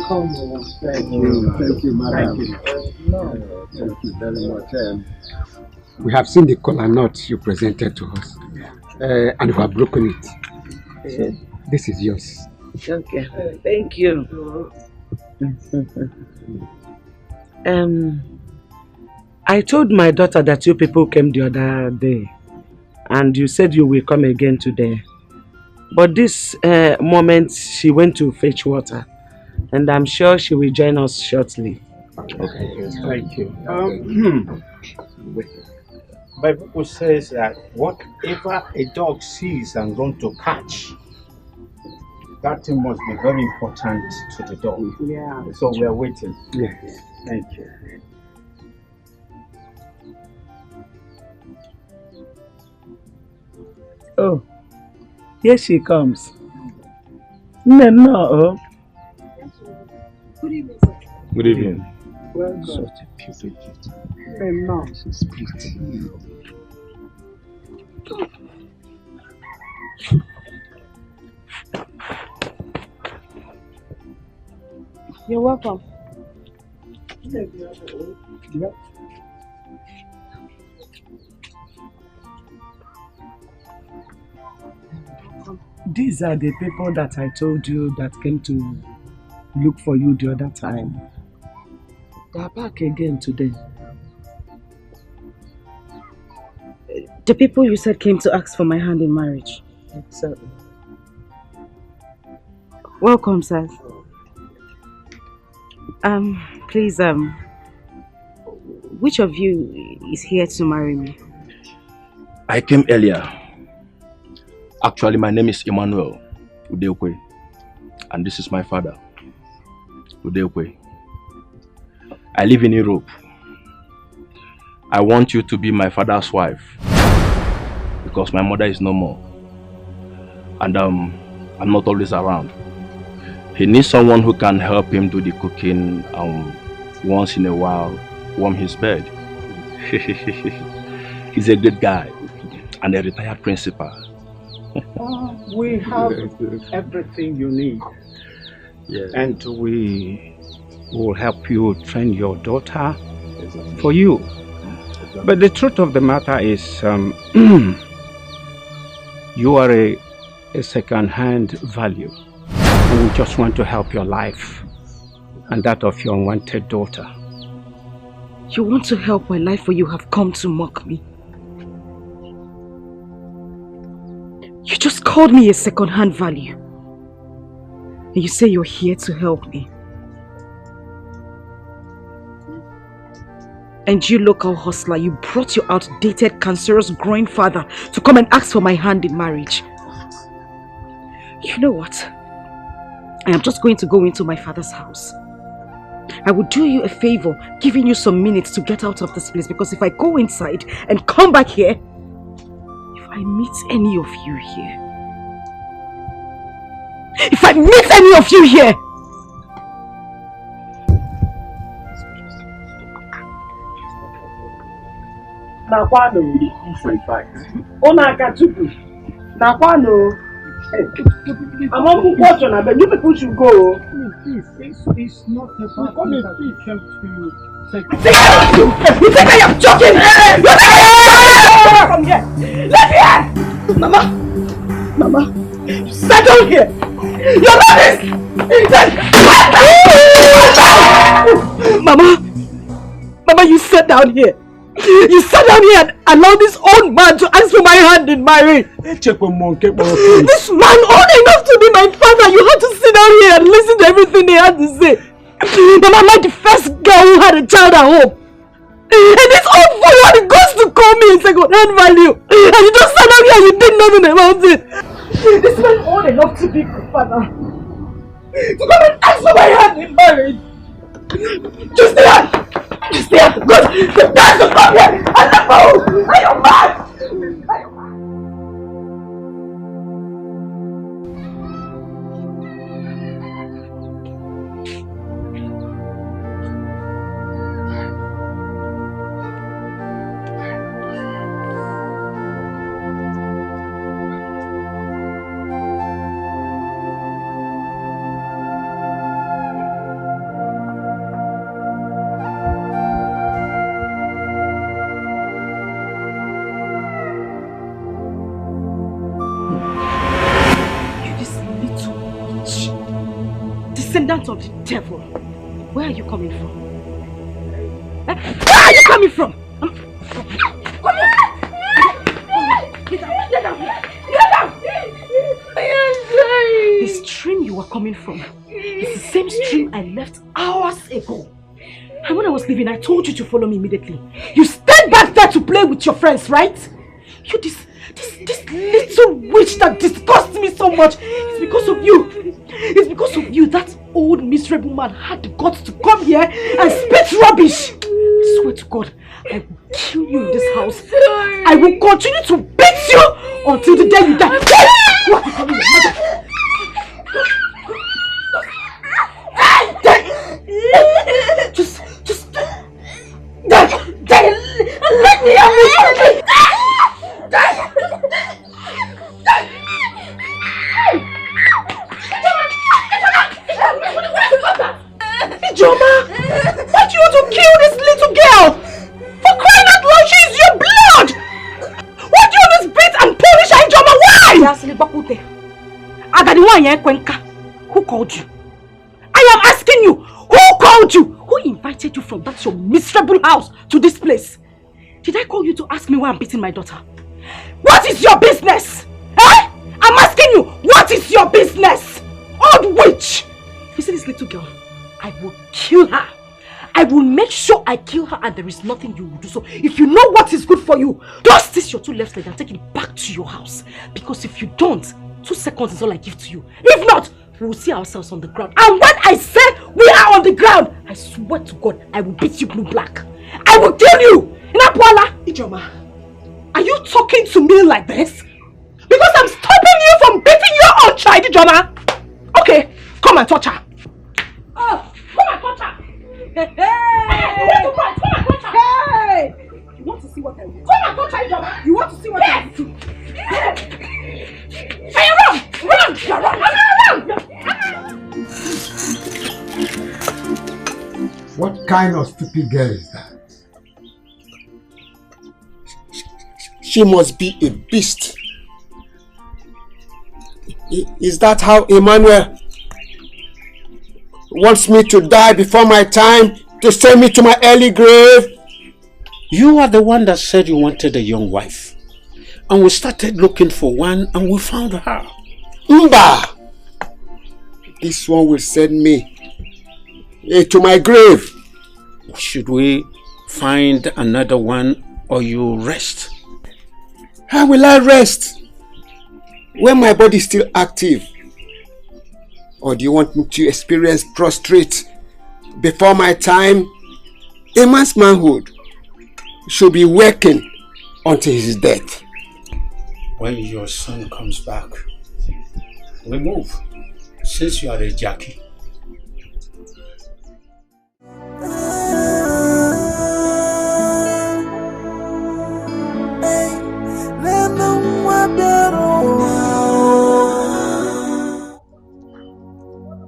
welcome. Thank you. Thank you, madam. Thank you very much. We have seen the kola nut you presented to us, and we have broken it. So this is yours. Okay, thank you. I told my daughter that you people came the other day, and you said you will come again today. But this moment, she went to fetch water, and I'm sure she will join us shortly. Okay, thank you. Bible says that whatever a dog sees and runs to catch, that thing must be very important to the dog. Yeah. So we are waiting. Yes. Thank you. Oh, here she comes. No. Good evening, sir. Good evening. Welcome. Such a beautiful No. She's pretty. You're welcome. These are the people that I told you that came to look for you the other time. They are back again today. The people you said came to ask for my hand in marriage. Exactly. Welcome, sir. Please, which of you is here to marry me? I came earlier. Actually, my name is Emmanuel Udekwe, and this is my father, Udekwe. I live in Europe. I want you to be my father's wife because my mother is no more, and I'm not always around. He needs someone who can help him do the cooking once in a while, warm his bed. He's a good guy and a retired principal. We have everything you need. Yes. And we will help you train your daughter for you. But the truth of the matter is, you are a second-hand value. And we just want to help your life and that of your unwanted daughter. You want to help my life, or you have come to mock me? You just called me a second-hand value. And you say you're here to help me. And you local hustler, you brought your outdated, cancerous, growing father to come and ask for my hand in marriage. You know what? I am just going to go into my father's house. I will do you a favor, giving you some minutes to get out of this place, because if I go inside and come back here, if I meet any of you here, Nakwano. Onakatupu. Nakwano. I'm on question, but you people should go. It's not about that we came to say. You think I am joking? Come here. Let me here. Mama, sit down here. You're not this. Mama, you sit down here. You sat down here and allowed this old man to ask for my hand in marriage. This man old enough to be my father, you had to sit down here and listen to everything he had to say. Mama, I'm not the first girl who had a child at home. And this old fool had the guts to call me a second-hand value. And you just sat down here and you did nothing about it. This man old enough to be my father. To come and ask for my hand in marriage. Just stay out! Just stay out! Good! The dance will come here! And the fool! Are you mad? descendant of the devil. Where are you coming from? Where are you coming from? Get down! The stream you were coming from is the same stream I left hours ago. And when I was leaving, I told you to follow me immediately. You stayed back there to play with your friends, right? You this little witch that disgusts me so much. It's because of you. It's because of you that old miserable man had the guts to come here and spit rubbish. I swear to God, I will kill you in this house. I will continue to beat you until the day you die. What are you calling your mother? Just let me have it. Ijoma, why do you want to kill this little girl? For crying out loud, she is your blood. Why do you always beat and punish her, Ijoma? Why? Who called you? I am asking you, who called you? Who invited you from that your miserable house to this place? Did I call you to ask me why I'm beating my daughter? What is your business? Eh? I'm asking you, what is your business? Old witch! You see this little girl? I will kill her. I will make sure I kill her and there is nothing you will do. So if you know what is good for you, just stitch your two left legs and take it back to your house. Because if you don't, 2 seconds is all I give to you. If not, we will see ourselves on the ground. And when I say we are on the ground, I swear to God, I will beat you blue black. I will kill you! Inapwala! Ijoma, are you talking to me like this? Because I'm stopping you from beating your own child, Ijoma! Okay, come and touch her. Oh, come and touch her! Hey! You want to fight? Come and touch her! Hey! You want to see what I do? Come and touch her, Ijoma! You want to see what I do? Hey, run! Run! Run! What kind of stupid girl is that? She must be a beast. Is that how Emmanuel wants me to die before my time, to send me to my early grave? You are the one that said you wanted a young wife. And we started looking for one and we found her. Mba! This one will send me to my grave. Should we find another one or you rest? How will I rest when my body is still active? Or do you want me to experience prostrate before my time? A man's manhood should be working until his death. When your son comes back, we move, since you are a Jackie.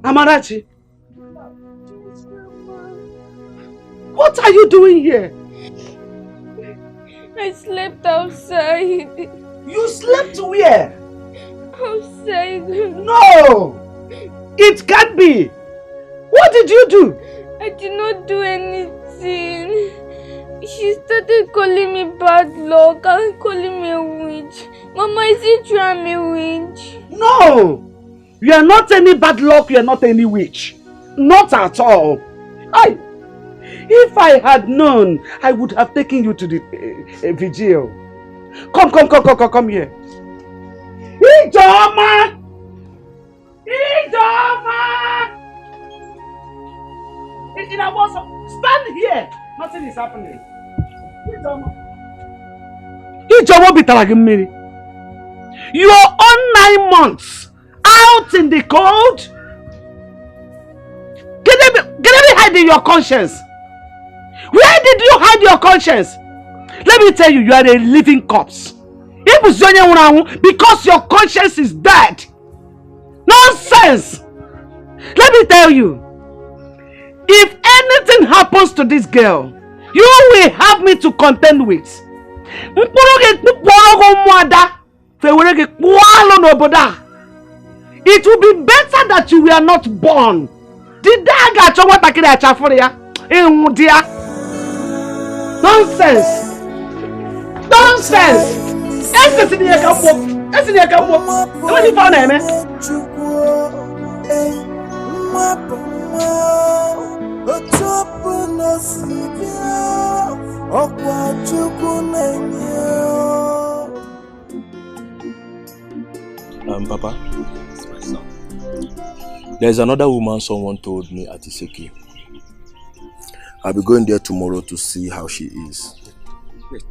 Amarachi, what are you doing here? I slept outside. You slept where? Outside. No! It can't be! What did you do? I did not do anything. She started calling me bad luck and calling me a witch. Mama, is it true I'm a witch? No! You are not any bad luck, you are not any witch. Not at all. If I had known, I would have taken you to the vigil. Come here. Ijoma! Stand here. Nothing is happening. Ijoma bitaragimiri. You are on 9 months out in the cold. Can they hide your conscience? Where did you hide your conscience? Let me tell you, you are a living corpse. Because your conscience is dead. Nonsense! Let me tell you, if anything happens to this girl, you will have me to contend with. It will be better that you were not born Did I got what I can for ya? Dear. Nonsense. Nonsense. That's in here come. That's in here come. What you found there, man? Papa, there's another woman someone told me at Iseki. I'll be going there tomorrow to see how she is. Wait.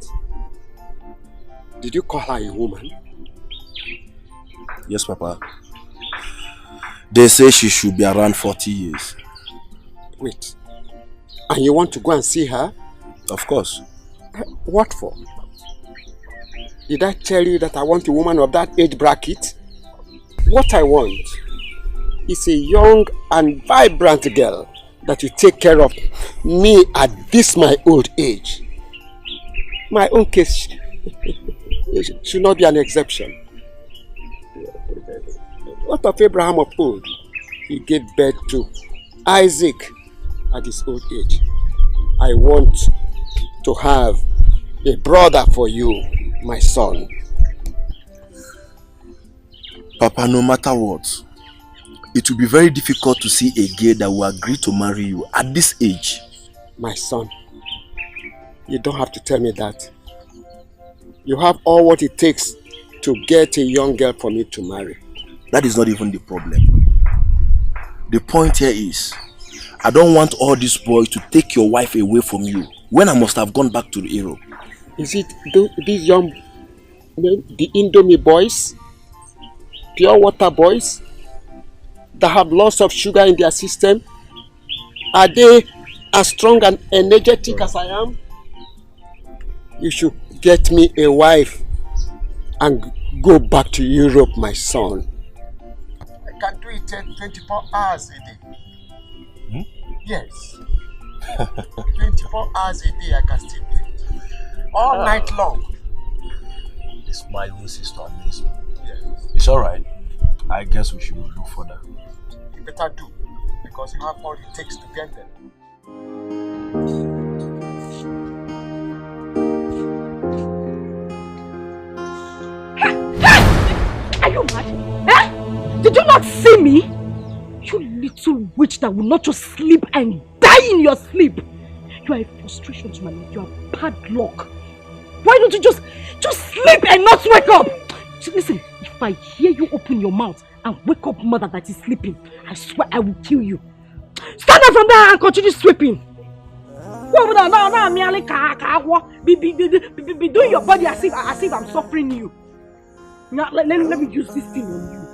Did you call her a woman? Yes, Papa. They say she should be around 40 years. Wait. And you want to go and see her? Of course. What for? Did I tell you that I want a woman of that age bracket? What I want is a young and vibrant girl that will take care of me at this my old age. My own case should not be an exception. What of Abraham of old? He gave birth to Isaac at his old age. I want to have a brother for you, my son. Papa, no matter what, it will be very difficult to see a girl that will agree to marry you at this age. My son, you don't have to tell me that. You have all what it takes to get a young girl for me to marry. That is not even the problem. The point here is, I don't want all these boys to take your wife away from you when I must have gone back to Europe. Is it these young men, the Indomie boys, pure water boys, that have lots of sugar in their system? Are they as strong and energetic as I am? You should get me a wife and go back to Europe, my son. I can do it 24 hours a day. Yes. 24 hours a day I can still do it. All night long. This my own sister amaze me. Yes. It's alright. I guess we should look for that. You better do, because you have all it takes to get them. Are you mad? Eh? Did you not see me? You little witch that will not just sleep and die in your sleep. You are a frustration to my life. You are bad luck. Why don't you just sleep and not wake up? Listen, if I hear you open your mouth and wake up mother that is sleeping, I swear I will kill you. Stand up from there and continue sweeping. Go over there now, merely be doing your body as if I'm suffering you. Now let me use this thing on you.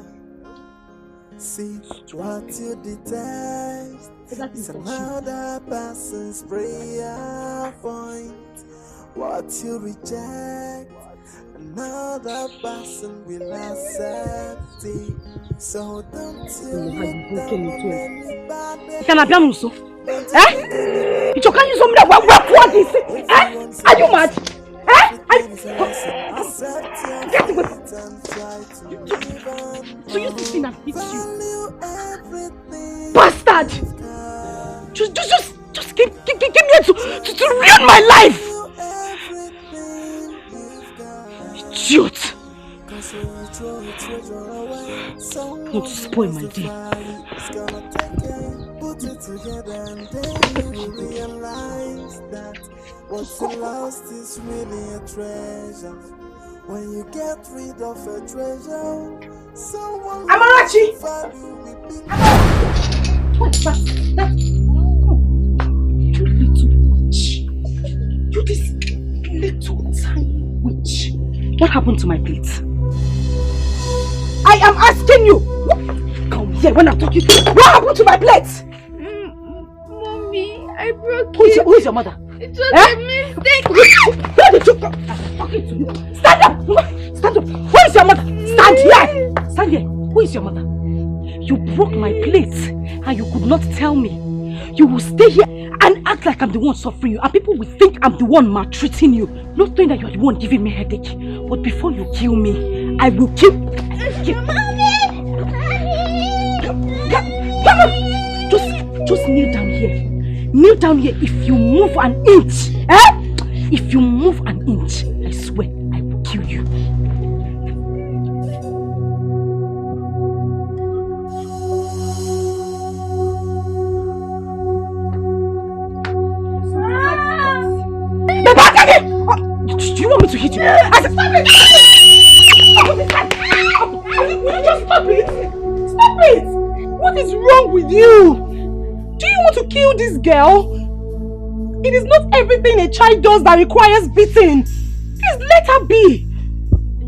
See what you detest is another person's prayer point. What you reject, another person will accept it. So don't you let anybody. Can I be on so? Eh? You can't use something that what this? Eh? Are you mad? Eh? Get away. So you this thing and hit you, bastard! Just give me here to ruin my life. Idiot! Not to spoil my day. Put it together and then you realize that what you lost is really a treasure. When you get rid of a treasure, someone Amarachi! What's that? You little witch. You this little tiny witch. What happened to my plate? I am asking you! Come here when I'm talking to you. What happened to my plate? Mommy, I broke it. Who is your mother? It was a mistake. Where did you come? I'm talking to you. Stand up! Stand up! Who is your mother? Stand here! Stand here! Who is your mother? You broke my plate and you could not tell me. You will stay here and act like I'm the one suffering you, and people will think I'm the one maltreating you, not knowing that you are the one giving me headache. But before you kill me, I will kill. Mommy! Come on! Just Just kneel down here. Kneel down here. If you move an inch, if you move an inch, I swear I will kill you. Do you want me to hit you? I said, stop it! Will you just stop it? Stop it! What is wrong with you? Do you want to kill this girl? It is not everything a child does that requires beating. Please let her be.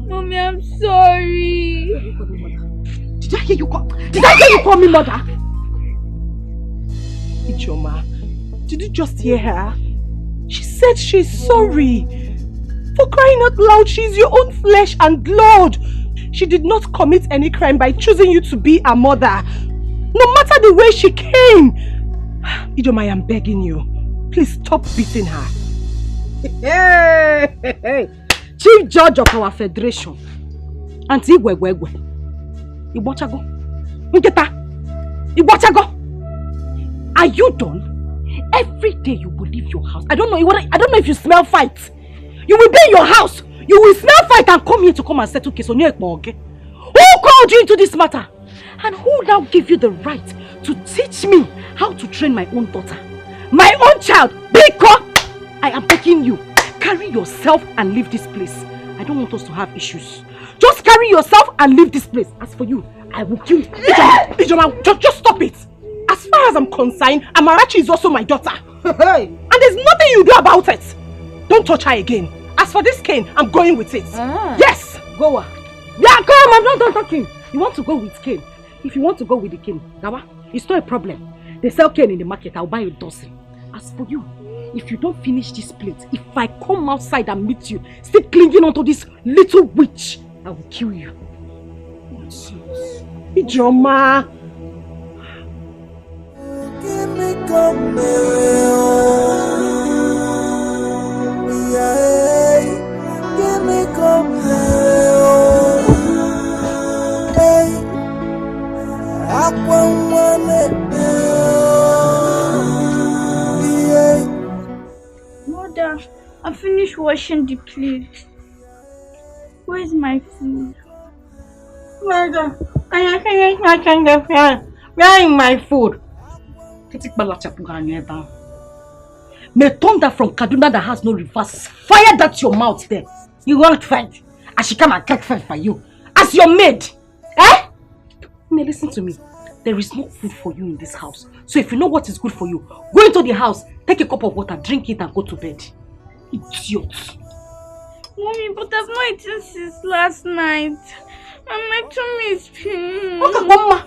Mommy, I'm sorry. Did I hear you call me mother? Ijeoma, did you just hear her? She said she's sorry. For crying out loud, she's your own flesh and blood. She did not commit any crime by choosing you to be a mother. No matter the way she came. Ijeoma, I am begging you. Please stop beating her. Hey. Chief Judge of our Federation. Auntie Igwegwegwe. Ibochago. Nketa. Ibochago. Are you done? Every day you will leave your house. I don't know if you smell fight. You will be in your house. You will smell fight and come here to come and settle case on your Ekpo. Who called you into this matter? And who now gave you the right to teach me how to train my own daughter? My own child, Biko! I am begging you. Carry yourself and leave this place. I don't want us to have issues. Just carry yourself and leave this place. As for you, I will kill you. Ijeoma, just stop it. As far as I'm concerned, Amarachi is also my daughter. And there's nothing you do about it. Don't touch her again. As for this cane, I'm going with it. Yes! Go on. Yeah, come! I'm not done talking. You want to go with cane? If you want to go with the cane, Gawa, it's not a problem. They sell cane in the market. I'll buy a dozen. As for you, if you don't finish this plate, if I come outside and meet you, still clinging onto this little witch, I will kill you. Ijeoma. Give me come give me come Mother, I finished washing the plate. Where's my food? Mother, I finished watching the film. Where is my food? May thunder from Kaduna that has no reverse fire that your mouth there. You won't fight. I should come and take fight for you. As your maid. Eh? May listen to me. There is no food for you in this house. So if you know what is good for you, go into the house, take a cup of water, drink it and go to bed. Idiot. Mommy, but I've not eaten since last night. And my tummy is pain. Okay, Mama.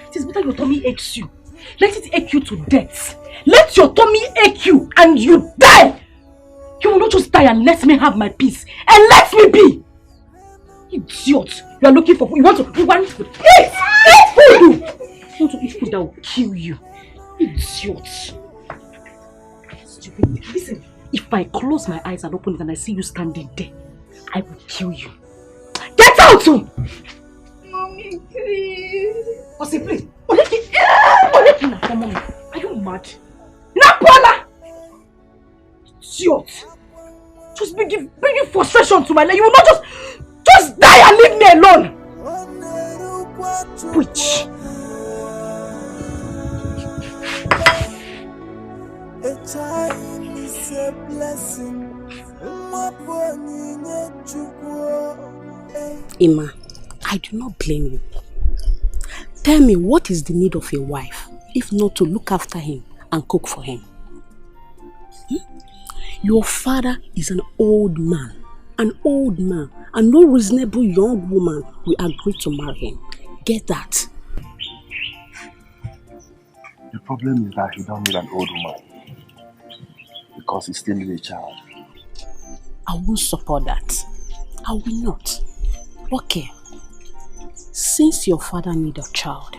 It is better your tummy aches you. Let it ache you to death. Let your tummy ache you and you die. You will not just die and let me have my peace. And let me be. Idiot. You are looking for food. You want food. Eat food. You want to eat food that will kill you. Idiot. Stupid. Listen, if I close my eyes and open it and I see you standing there, I will kill you. Get out! Mommy, please. What's it, please? Are you mad? Napola! Idiot! Just bringing frustration to my life. You will not just die and leave me alone! Witch! A child is a blessing. Emma, I do not blame you. Tell me, what is the need of a wife, if not to look after him and cook for him? Your father is an old man, and no reasonable young woman will agree to marry him. Get that? The problem is that he don't need an old woman because he still needs a child. I won't support that. I will not. Okay. Since your father needs a child,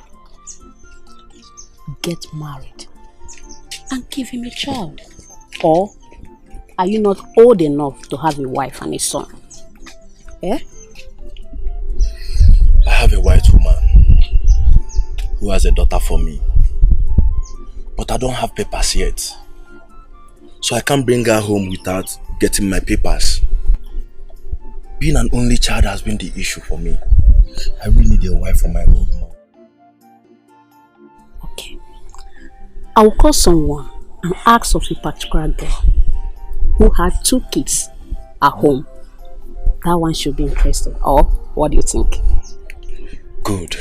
get married and give him a child. Or are you not old enough to have a wife and a son? Eh? I have a white woman who has a daughter for me. But I don't have papers yet. So I can't bring her home without getting my papers. Being an only child has been the issue for me. I really need a wife for my old mom. Okay. I will call someone and ask of a particular girl who had 2 kids at home. That one should be interested. Or what do you think? Good.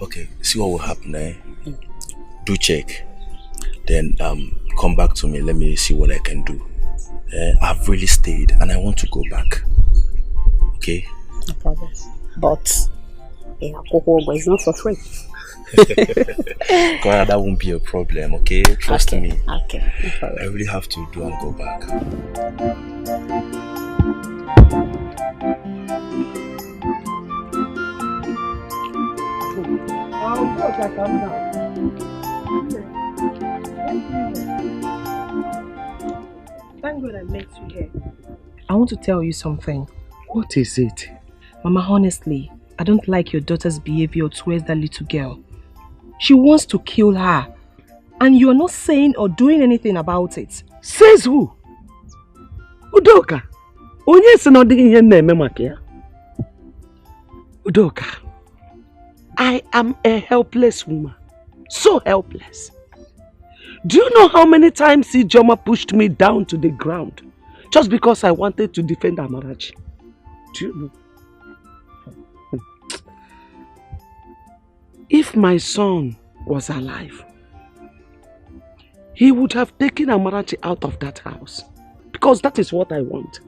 Okay, see what will happen, eh? Do check. Then come back to me. Let me see what I can do. I've really stayed and I want to go back. Okay? No problem. But it's not for free. God, that won't be a problem, okay? Trust me. Okay, no problem. I really have to do and go back. Thank God I met you here. I want to tell you something. What is it? Mama, honestly, I don't like your daughter's behavior towards that little girl. She wants to kill her. And you're not saying or doing anything about it. Says who? Udoka. Onye si no di ihe na-eme maka ya. Udoka. I am a helpless woman. So helpless. Do you know how many times Ijoma pushed me down to the ground just because I wanted to defend Amarachi? Do you know? If my son was alive, he would have taken Amarachi out of that house. Because that is what I want.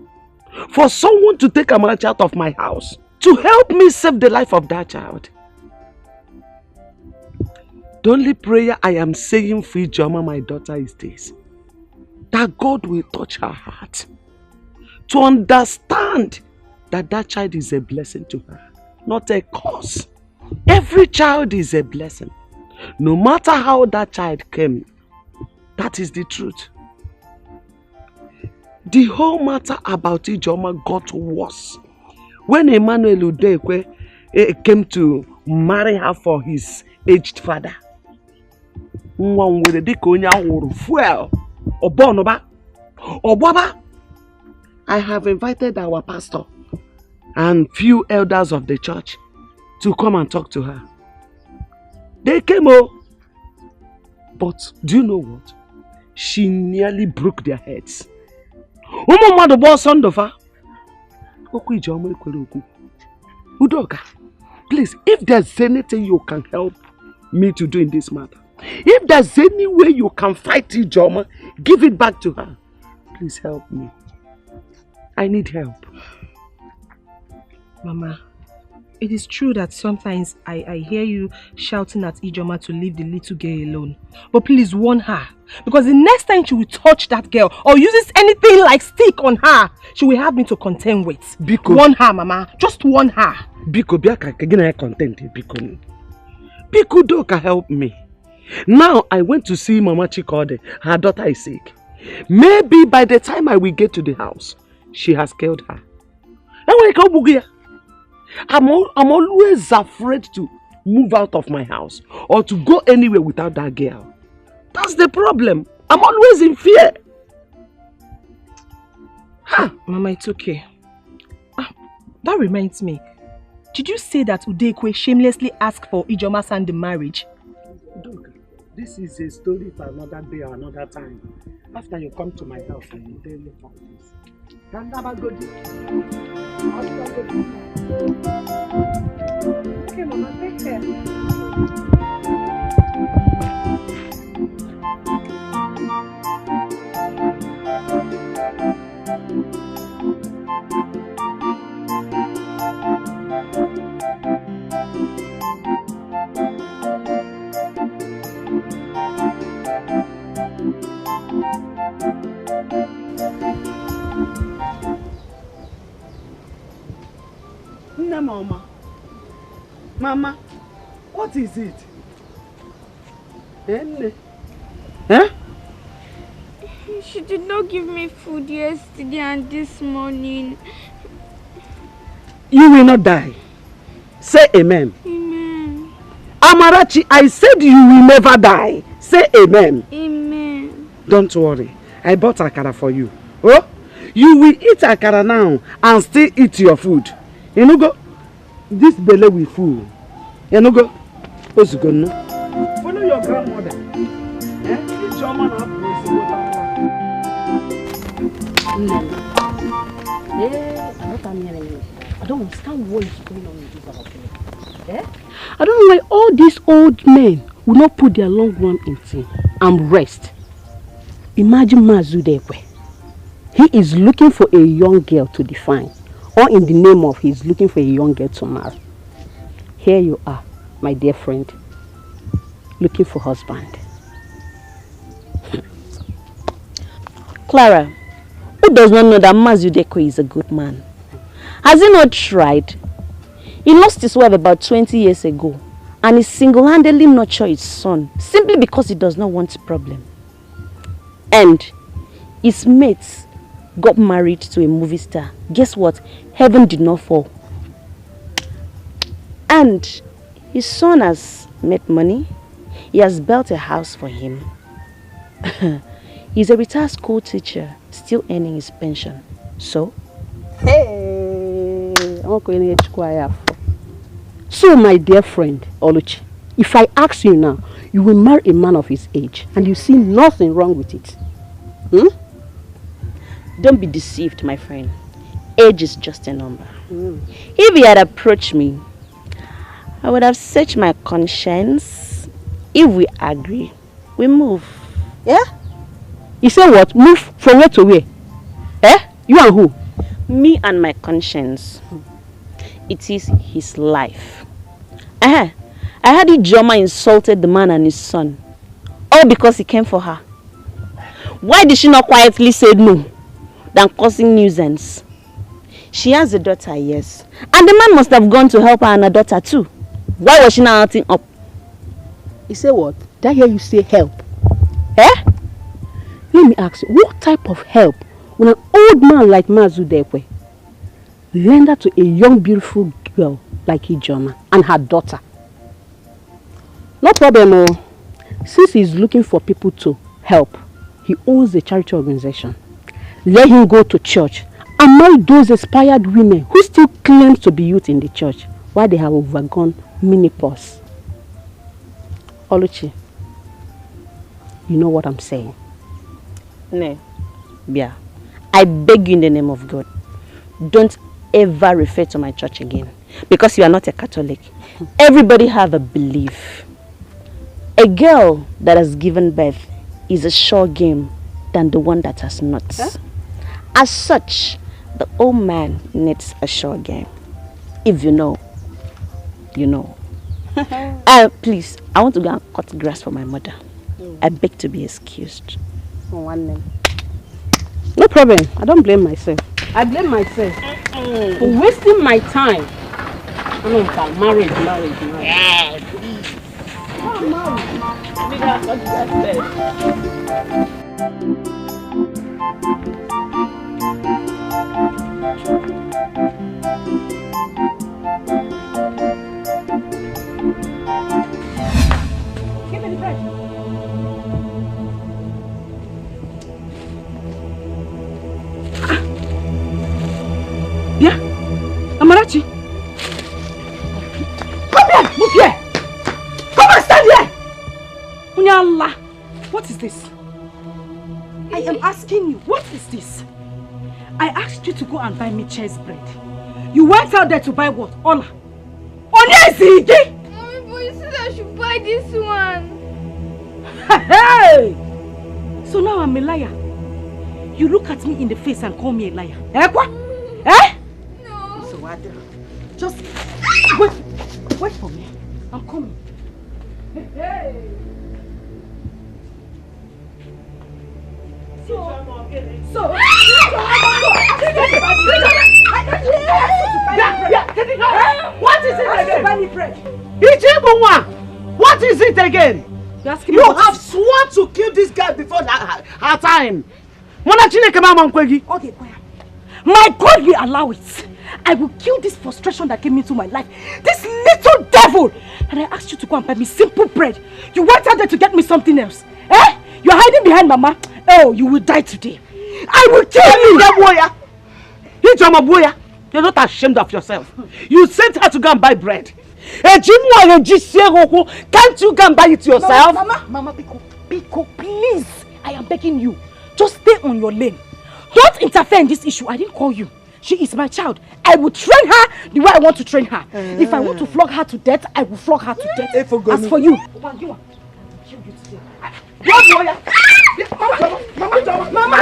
For someone to take Amarachi out of my house to help me save the life of that child. The only prayer I am saying for Ijoma, my daughter, is this. That God will touch her heart to understand that that child is a blessing to her, not a curse. Every child is a blessing. No matter how that child came, that is the truth. The whole matter about Ijoma got worse when Emmanuel Udekwe came to marry her for his aged father. I have invited our pastor and few elders of the church to come and talk to her. They came but do you know what? She nearly broke their heads. Udoka, please, if there's anything you can help me to do in this matter, if there's any way you can fight Ijoma, give it back to her. Please help me. I need help. Mama, it is true that sometimes I hear you shouting at Ijoma to leave the little girl alone. But please warn her. Because the next time she will touch that girl or uses anything like stick on her, she will have me to contend with. Biko. Warn her, Mama. Just warn her. Biko, biaka kagina content. Biko. Biko Doka, help me. Now I went to see Mama Chikode. Her daughter is sick. Maybe by the time I will get to the house, she has killed her. I'm always afraid to move out of my house or to go anywhere without that girl. That's the problem. I'm always in fear. Mama, it's okay. That reminds me. Did you say that Udekwe shamelessly asked for Ijoma's hand in marriage? This is a story for another day or another time. After you come to my house, I will tell you about this. Can never go Okay, Mama, take care. Mama. Mama, what is it? She did not give me food yesterday and this morning. You will not die. Say amen. Amen. Amarachi, I said you will never die. Say amen. Amen. Don't worry. I bought akara for you. Oh, you will eat akara now and still eat your food. You know go. This belly will full. You know go. What's going on? Follow your grandmother. Eat your man up. I don't understand what is going on in this house. I don't know why all these old men will not put their long run in tea and rest. Imagine Mazudekwe. He is looking for a young girl to define, or in the name of he's looking for a young girl to marry. Here you are, my dear friend, looking for husband. Clara, who does not know that Mazudekwe is a good man? Has he not tried? He lost his wife about 20 years ago and is single-handedly nurtured his son simply because he does not want a problem. And his mates got married to a movie star. Guess what? Heaven did not fall. And his son has made money. He has built a house for him. He's a retired school teacher, still earning his pension. So? Hey, so my dear friend, Oluchi, if I ask you now, you will marry a man of his age and you see nothing wrong with it. Don't be deceived, my friend. Age is just a number. If he had approached me, I would have searched my conscience. If we agree, we move. Yeah? You say what? Move from where to where? You and who? Me and my conscience. It is his life. I heard Ijoma insulted the man and his son. All because he came for her. Why did she not quietly say no than causing nuisance? She has a daughter, yes. And the man must have gone to help her and her daughter too. Why was she not acting up? You say what? Did I hear you say help? Let me ask you, what type of help when an old man like Mazudekwe lend her to a young beautiful girl like Ijoma and her daughter? No problem, since he's looking for people to help, he owns a charity organization. Let him go to church and marry those inspired women who still claim to be youth in the church while they have overgone menopause. Oluchi, you know what I'm saying? No, Bia, I beg you in the name of God, don't ever refer to my church again because you are not a Catholic. Everybody have a belief. A girl that has given birth is a sure game than the one that has not. As such, the old man needs a sure game. If you know, you know. Please, I want to go and cut grass for my mother. I beg to be excused. No problem. I don't blame myself. I blame myself for wasting my time. I mean, marriage. Yeah, please. Oh, give me the bread. Yeah, Amarachi. Come here, move here. Come and stand here. Unyala, what is this? I am asking you, what is this? I asked you to go and buy me cheese bread. You went out there to buy what? Ola. Onyezige! Mommy, but you said I should buy this one. Hey! So now I'm a liar. You look at me in the face and call me a liar. Eh, what? Eh? No. So what? Just wait for me. I'm coming. Hey! What is it again? What is it again? You have sworn to kill this guy before her time. Okay, my God will allow it. I will kill this frustration that came into my life. This little devil! And I asked you to go and buy me simple bread. You went out there to get me something else. Eh? You're hiding behind Mama. Oh, you will die today. I will kill you! You're not ashamed of yourself. You sent her to go and buy bread. Can't you go and buy it yourself? Mama, Biko, please. I am begging you. Just stay on your lane. Don't interfere in this issue. I didn't call you. She is my child. I will train her the way I want to train her. If I want to flog her to death, I will flog her to death. As for you, Mama,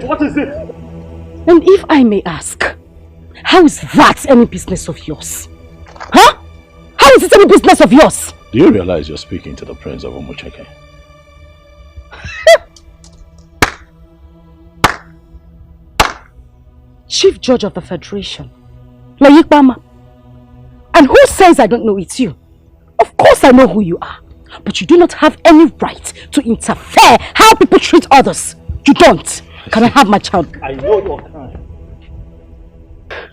What is it? And if I may ask, how is that any business of yours? Huh? How is it any business of yours? Do you realize you're speaking to the Prince of Umucheke? Chief Judge of the Federation, Layikbama. And who says I don't know it's you? Of course I know who you are. But you do not have any right to interfere how people treat others. You don't. Can I have my child? I know you're kind.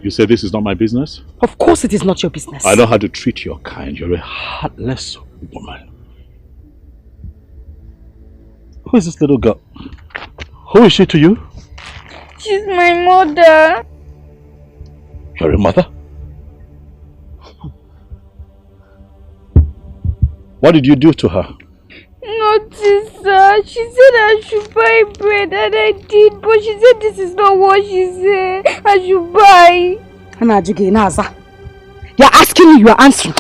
You say this is not my business? Of course it is not your business. I know how to treat your kind. You're a heartless woman. Who is this little girl? Who is she to you? She's my mother. You're a mother? What did you do to her? Nothing, sir. She said I should buy bread and I did, but she said this is not what she said. I should buy. You're asking me, you are answering.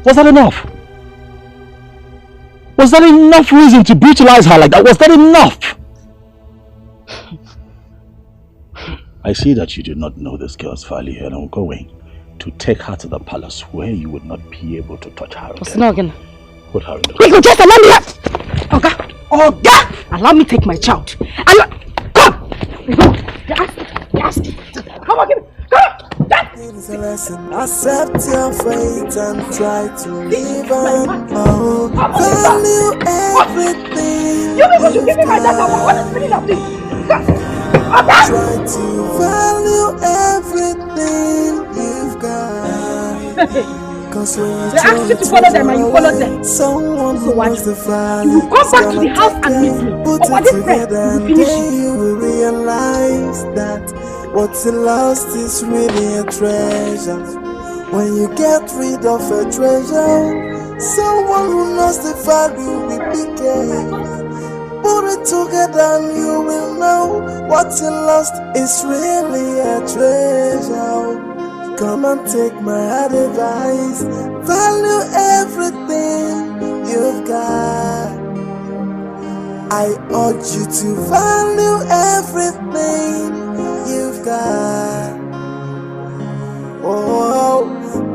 Was that enough? Was that enough reason to brutalize her like that? Was that enough? I see that you do not know this girl's value, and I'm going to take her to the palace where you would not be able to touch her again. Put her in the... Wait, just allow me that! Oga! Allow me take my child. Come! Yes! Come on, give me! It's a lesson. Accept your fate and try to live on. Oh, value everything. You people should give me my data. What is the meaning of this? Try to value everything you've got. Cause when they ask you to follow them and you follow them. Someone so what? The value, you will come back to the house and meet me. Put it together and then you will realize that what's lost is really a treasure. When you get rid of a treasure, someone who knows the value will be careful. Put it together and you will know what's lost is really a treasure. Come and take my advice. Value everything you've got. I urge you to value everything you've got. Oh,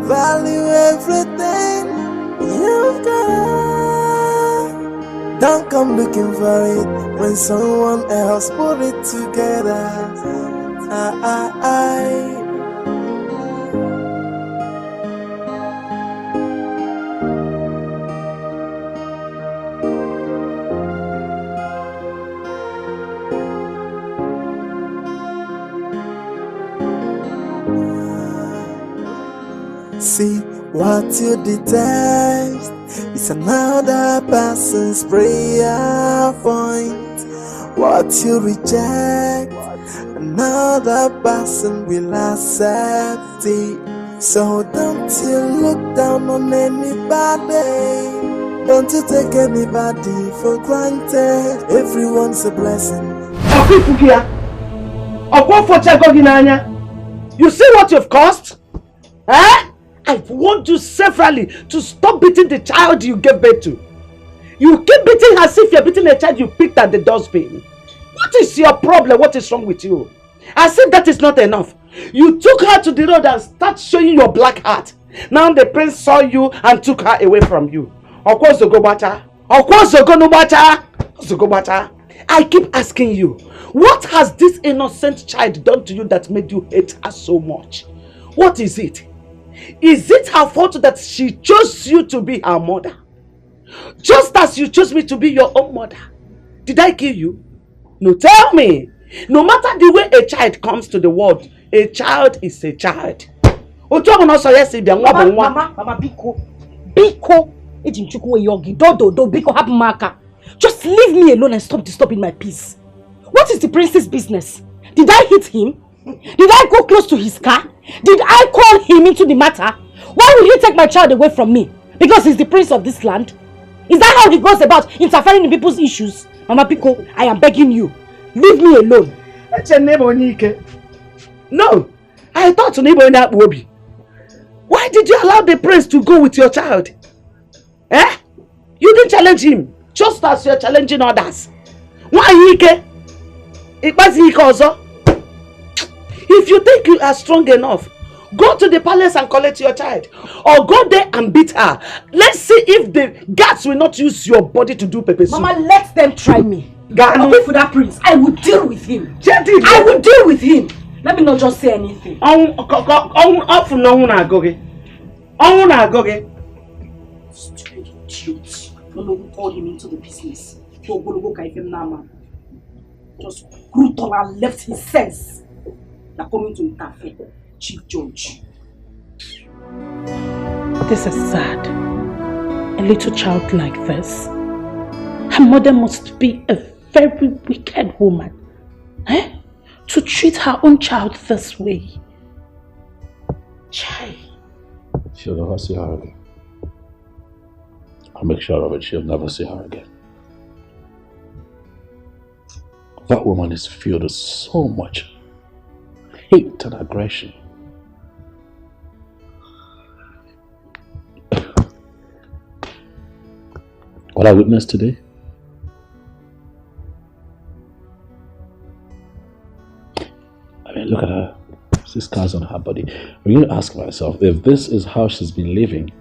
value everything you've got. Don't come looking for it when someone else put it together. See what you detest is another person's prayer point. What you reject, another person will accept it. So don't you look down on anybody. Don't you take anybody for granted. Everyone's a blessing. You see what you've caused? Eh? I've warned you severally to stop beating the child you gave birth to. You keep beating her as if you're beating a child you picked at the dustbin. What is your problem? What is wrong with you? As if that is not enough. You took her to the road and started showing your black heart. Now the prince saw you and took her away from you. Of course, I keep asking you, what has this innocent child done to you that made you hate her so much? What is it? Is it her fault that she chose you to be her mother? Just as you chose me to be your own mother. Did I kill you? No, tell me. No matter the way a child comes to the world, a child is a child. Mama, Biko, just leave me alone and stop disturbing my peace. What is the prince's business? Did I hit him? Did I go close to his car? Did I call him into the matter? Why will he take my child away from me? Because he's the prince of this land? Is that how he goes about interfering in people's issues? Mama Biko, I am begging you. Leave me alone. No, I thought Wobi. Why did you allow the prince to go with your child? Eh? You didn't challenge him, just as you're challenging others. Why Ike? If you think you are strong enough, go to the palace and collect your child. Or go there and beat her. Let's see if the guards will not use your body to do pepper soup. Mama, let them try me. I'll for that prince. I will deal with him. I will deal with him. Let me not just say anything. Stupid idiot. No one who called him into the business. Just brutal and left his sense. They're coming to interfere. Chief Judge. This is sad. A little child like this. Her mother must be a very wicked woman. Eh? To treat her own child this way. Chai. She'll never see her again. I'll make sure of it. She'll never see her again. That woman is filled with so much hate and aggression. What I witnessed today? I mean, look at her. She scars on her body. I'm going to ask myself, if this is how she's been living,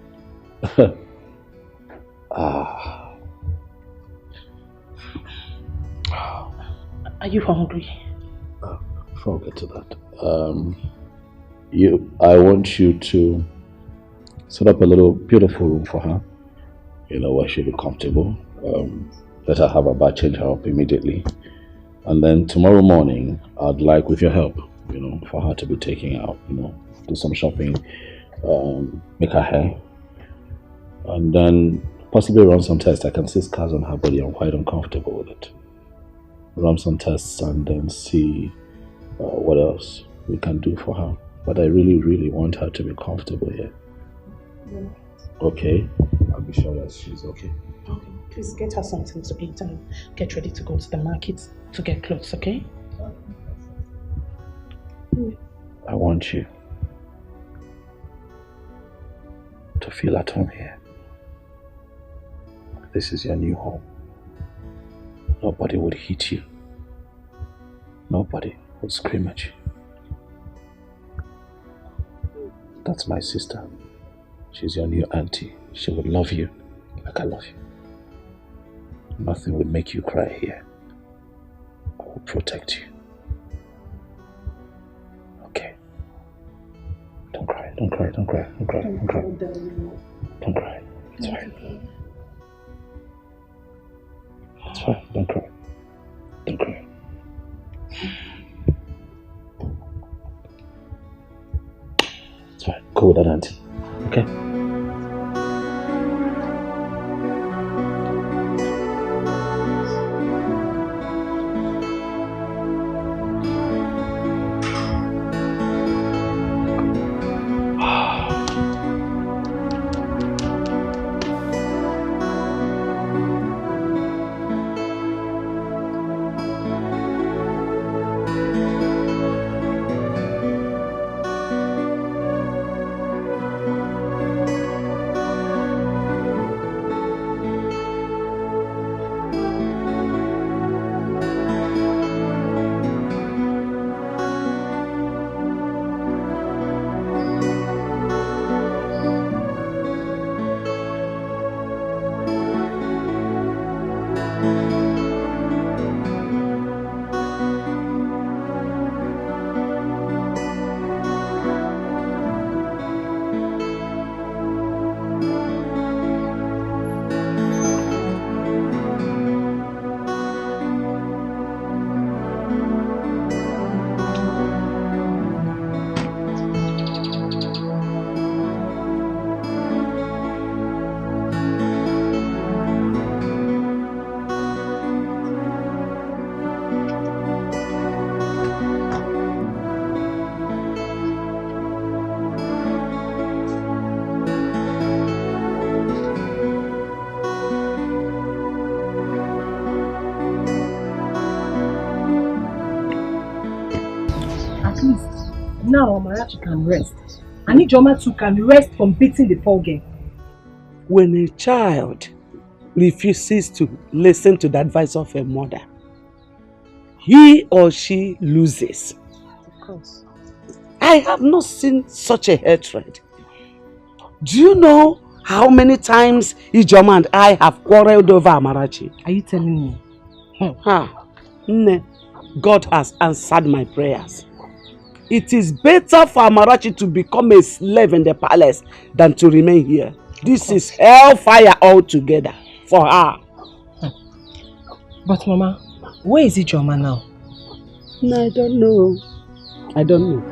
Are you hungry? Before I get to that, I want you to set up a little beautiful room for her, where she'll be comfortable. Let her have a bath, change her up immediately. And then tomorrow morning, I'd like, with your help, for her to be taking out, do some shopping, make her hair, and then possibly run some tests. I can see scars on her body. I'm quite uncomfortable with it. Run some tests and then see what else we can do for her. But I really, really want her to be comfortable here. Yeah. Okay? I'll be sure that she's okay. Okay. Please get her something to eat and get ready to go to the market to get clothes, okay? I want you to feel at home here. This is your new home. Nobody would hit you. Nobody would scream at you. That's my sister. She's your new auntie. She would love you like I love you. Nothing would make you cry here. I will protect you. Okay? Don't cry, don't cry, don't cry, don't cry, don't cry. Don't cry. It's fine. It's fine, don't cry. Don't cry. It's fine. Go with that auntie. Okay? At least now Amarachi can rest. And Ijoma too can rest from beating the poor girl. When a child refuses to listen to the advice of a mother, he or she loses. Of course. I have not seen such a hatred. Do you know how many times Ijoma and I have quarreled over Amarachi? Are you telling me? No. God has answered my prayers. It is better for Amarachi to become a slave in the palace than to remain here. This is hellfire altogether for her. But Mama, where is Ijoma now? No, I don't know. I don't know.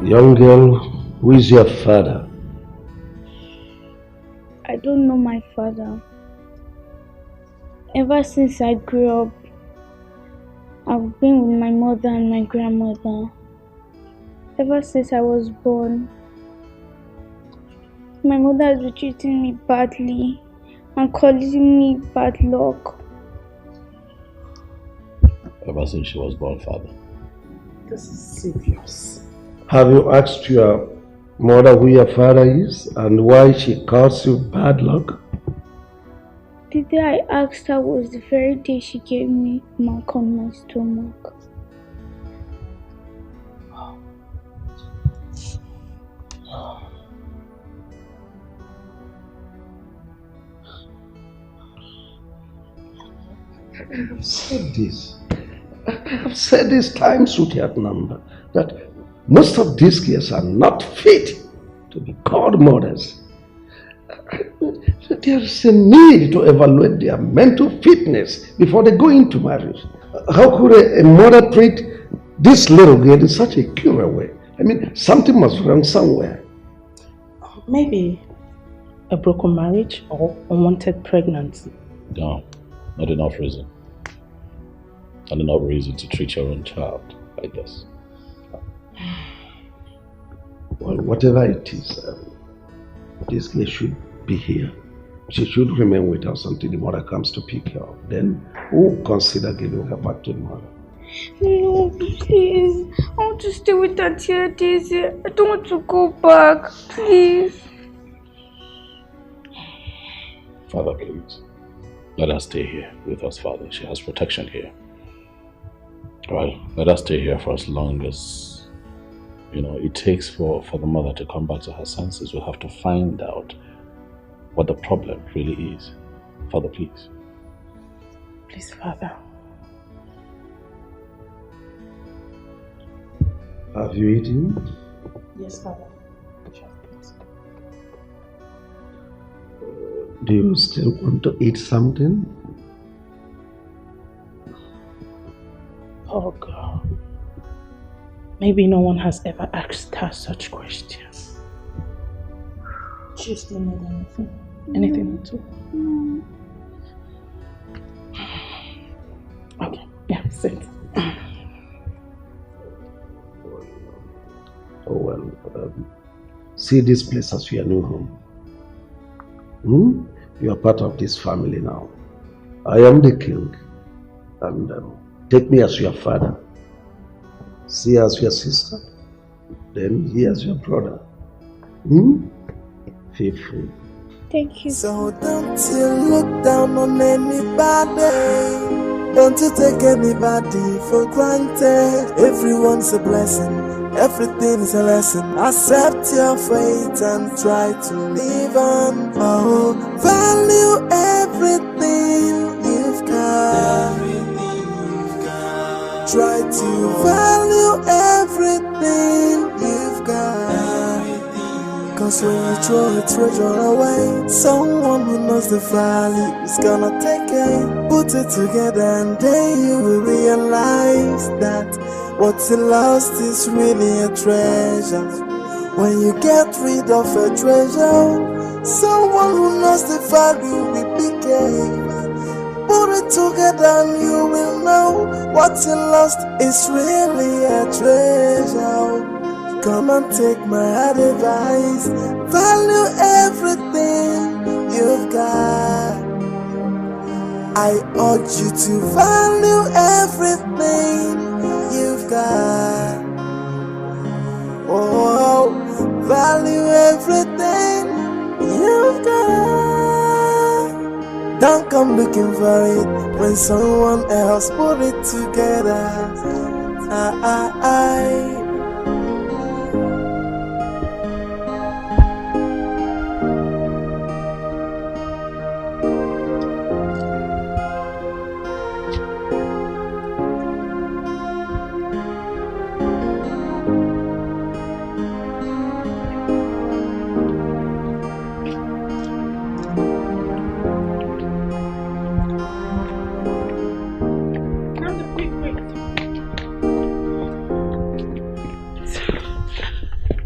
Young girl, who is your father? I don't know my father. Ever since I grew up, I've been with my mother and my grandmother. Ever since I was born, my mother has been treating me badly and calling me bad luck. Ever since she was born, father. This is serious. Have you asked your mother who your father is and why she calls you bad luck? The day I asked her was the very day she gave me a mark on my stomach. I have said this. I have said this times without number that most of these girls are not fit to be called mothers. There is a need to evaluate their mental fitness before they go into marriage. How could a mother treat this little girl in such a cruel way? I mean, something must be wrong somewhere. Maybe a broken marriage or unwanted pregnancy. No, not enough reason. Not enough reason to treat your own child like this. Well, whatever it is, this girl should be here. She should remain with us until the mother comes to pick her up. Then we'll consider giving her back to the mother. No, please. I want to stay with Auntie Daisy. I don't want to go back. Please. Father, please. Let her stay here with us, Father. She has protection here. Alright, let us stay here for as long as, it takes for the mother to come back to her senses. We'll have to find out what the problem really is. Father, please. Please, Father. Have you eaten? Yes, Father. Do you still want to eat something? Oh God. Maybe no one has ever asked her such questions. She still need anything. Anything at all. Okay, yeah, sit. Oh well, see this place as your new home. You are part of this family now. I am the king, and take me as your father. See as your sister, then he as your brother. Feel free. Thank you. So don't you look down on anybody. Don't you take anybody for granted. Everyone's a blessing. Everything is a lesson. Accept your fate and try to live on. Oh, value everything you've got. Try to value everything you've got. Cause when you throw a treasure away, someone who knows the value is gonna take it. Put it together and then you will realize that what's lost is really a treasure. When you get rid of a treasure, someone who knows the value will be gave. Put it together and you will know what's lost is really a treasure. Come and take my advice. Value everything you've got. I urge you to value everything you've got. Oh, value everything you've got. Don't come looking for it when someone else put it together.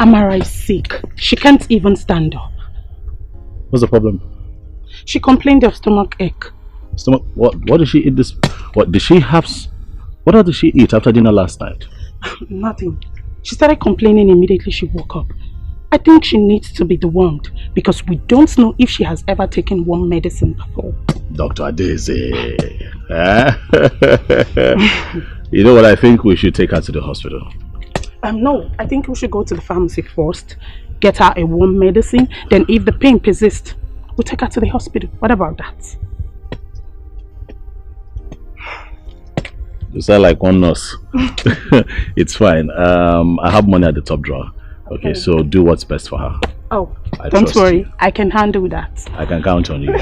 Amara is sick. She can't even stand up. What's the problem? She complained of stomach ache. Stomach? What did she eat this? What did she have? What else did she eat after dinner last night? Nothing. She started complaining immediately she woke up. I think she needs to be dewormed because we don't know if she has ever taken worm medicine before. Dr. Adeze. You know what? I think we should take her to the hospital. No, I think we should go to the pharmacy first, get her a worm medicine, then if the pain persists, we'll take her to the hospital. What about that? You sound like one nurse. It's fine. I have money at the top drawer. Okay, so do what's best for her. Oh, don't worry. I can handle that. I can count on you.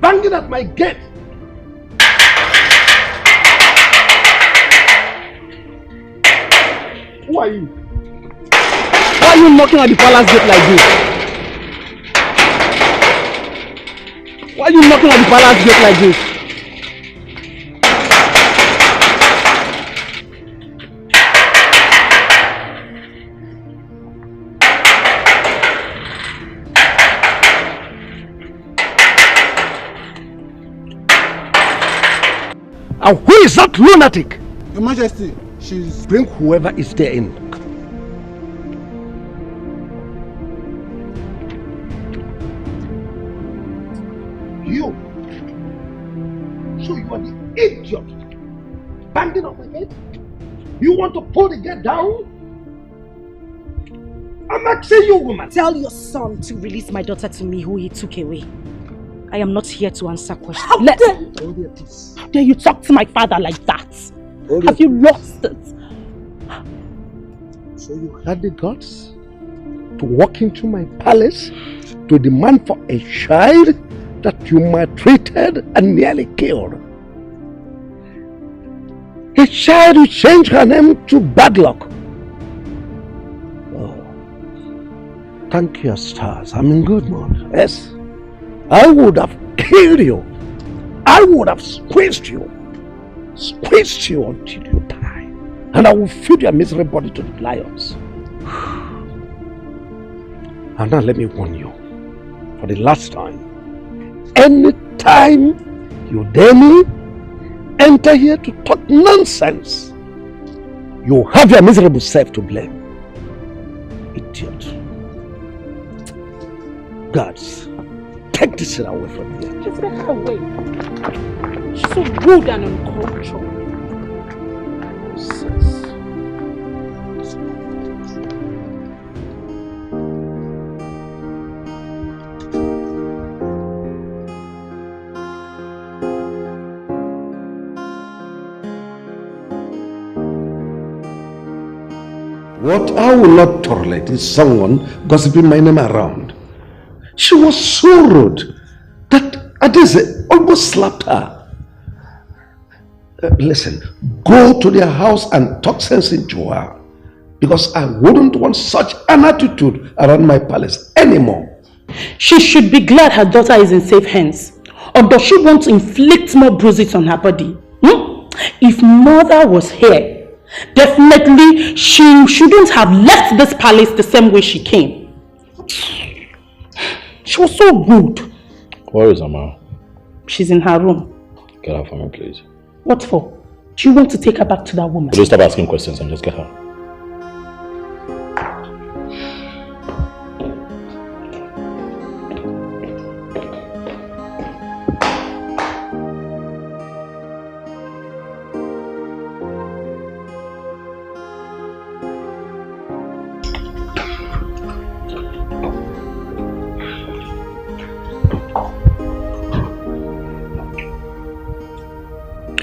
Banging at my gate. Who are you? Why are you knocking at the palace gate like this? Why are you knocking at the palace gate like this? And who is that lunatic? Your Majesty, she's... Bring whoever is there in. You. So you are the idiot. Banging on my gate? You want to pull the gate down? I'm asking you, woman. Tell your son to release my daughter to me who he took away. I am not here to answer questions. How dare you talk to my father like that? Have you lost it? So you had the guts to walk into my palace to demand for a child that you maltreated and nearly killed. A child who changed her name to Bad Luck. Oh, thank your stars. I'm in good mood. Yes. I would have killed you. I would have squeezed you until you die. and I will feed your miserable body to the lions. And now let me warn you, for the last time, anytime you dare me, enter here to talk nonsense, you have your miserable self to blame. Idiot. Gods, take this shit away from here. Just get her away. She's so rude and uncultured. What I will not tolerate is someone gossiping my name around. She was so rude that Adeze almost slapped her. Listen, go to their house and talk sense into her, because I wouldn't want such an attitude around my palace anymore. She should be glad her daughter is in safe hands. Or does she want to inflict more bruises on her body? If mother was here, definitely she shouldn't have left this palace the same way she came. She was so rude. Where is Ama? She's in her room. Get her for me, please. What for? Do you want to take her back to that woman? Please stop asking questions and just get her.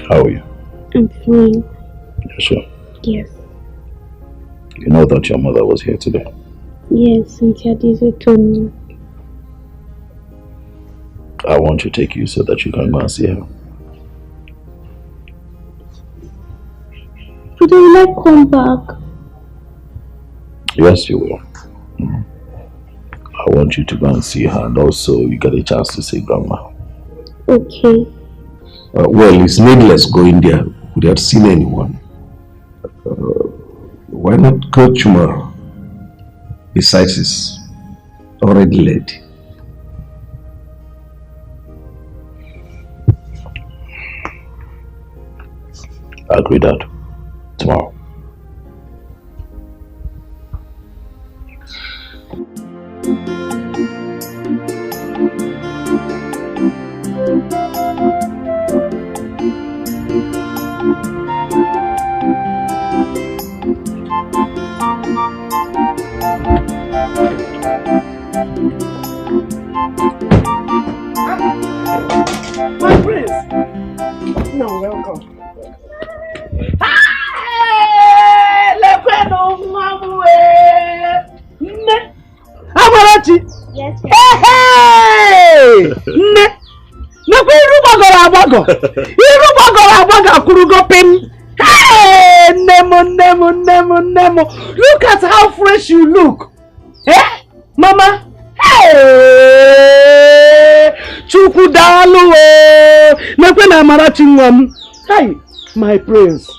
How are you? I'm fine. You're sure? Yes. You know that your mother was here today? Yes, Cynthia Dize told me. I want to take you so that you can go and see her. But will I come back? Yes, you will. I want you to go and see her, and also you get a chance to see Grandma. Okay. Well, it's needless going there without seeing anyone. Why not go tomorrow? Besides, it's already late. I agree, Dad. Tomorrow. My prince! No, welcome. Amarachi! Yes, Hey! Nne! Nekwe iru gbagoro agbago! Iru gbagoro agbago akurugo pim! Hey! Nemo! Look at how fresh you look! Eh? Mama? Hey! Chukwu dalu o! Nekwe na Amarachi nwam! Hey! My prince!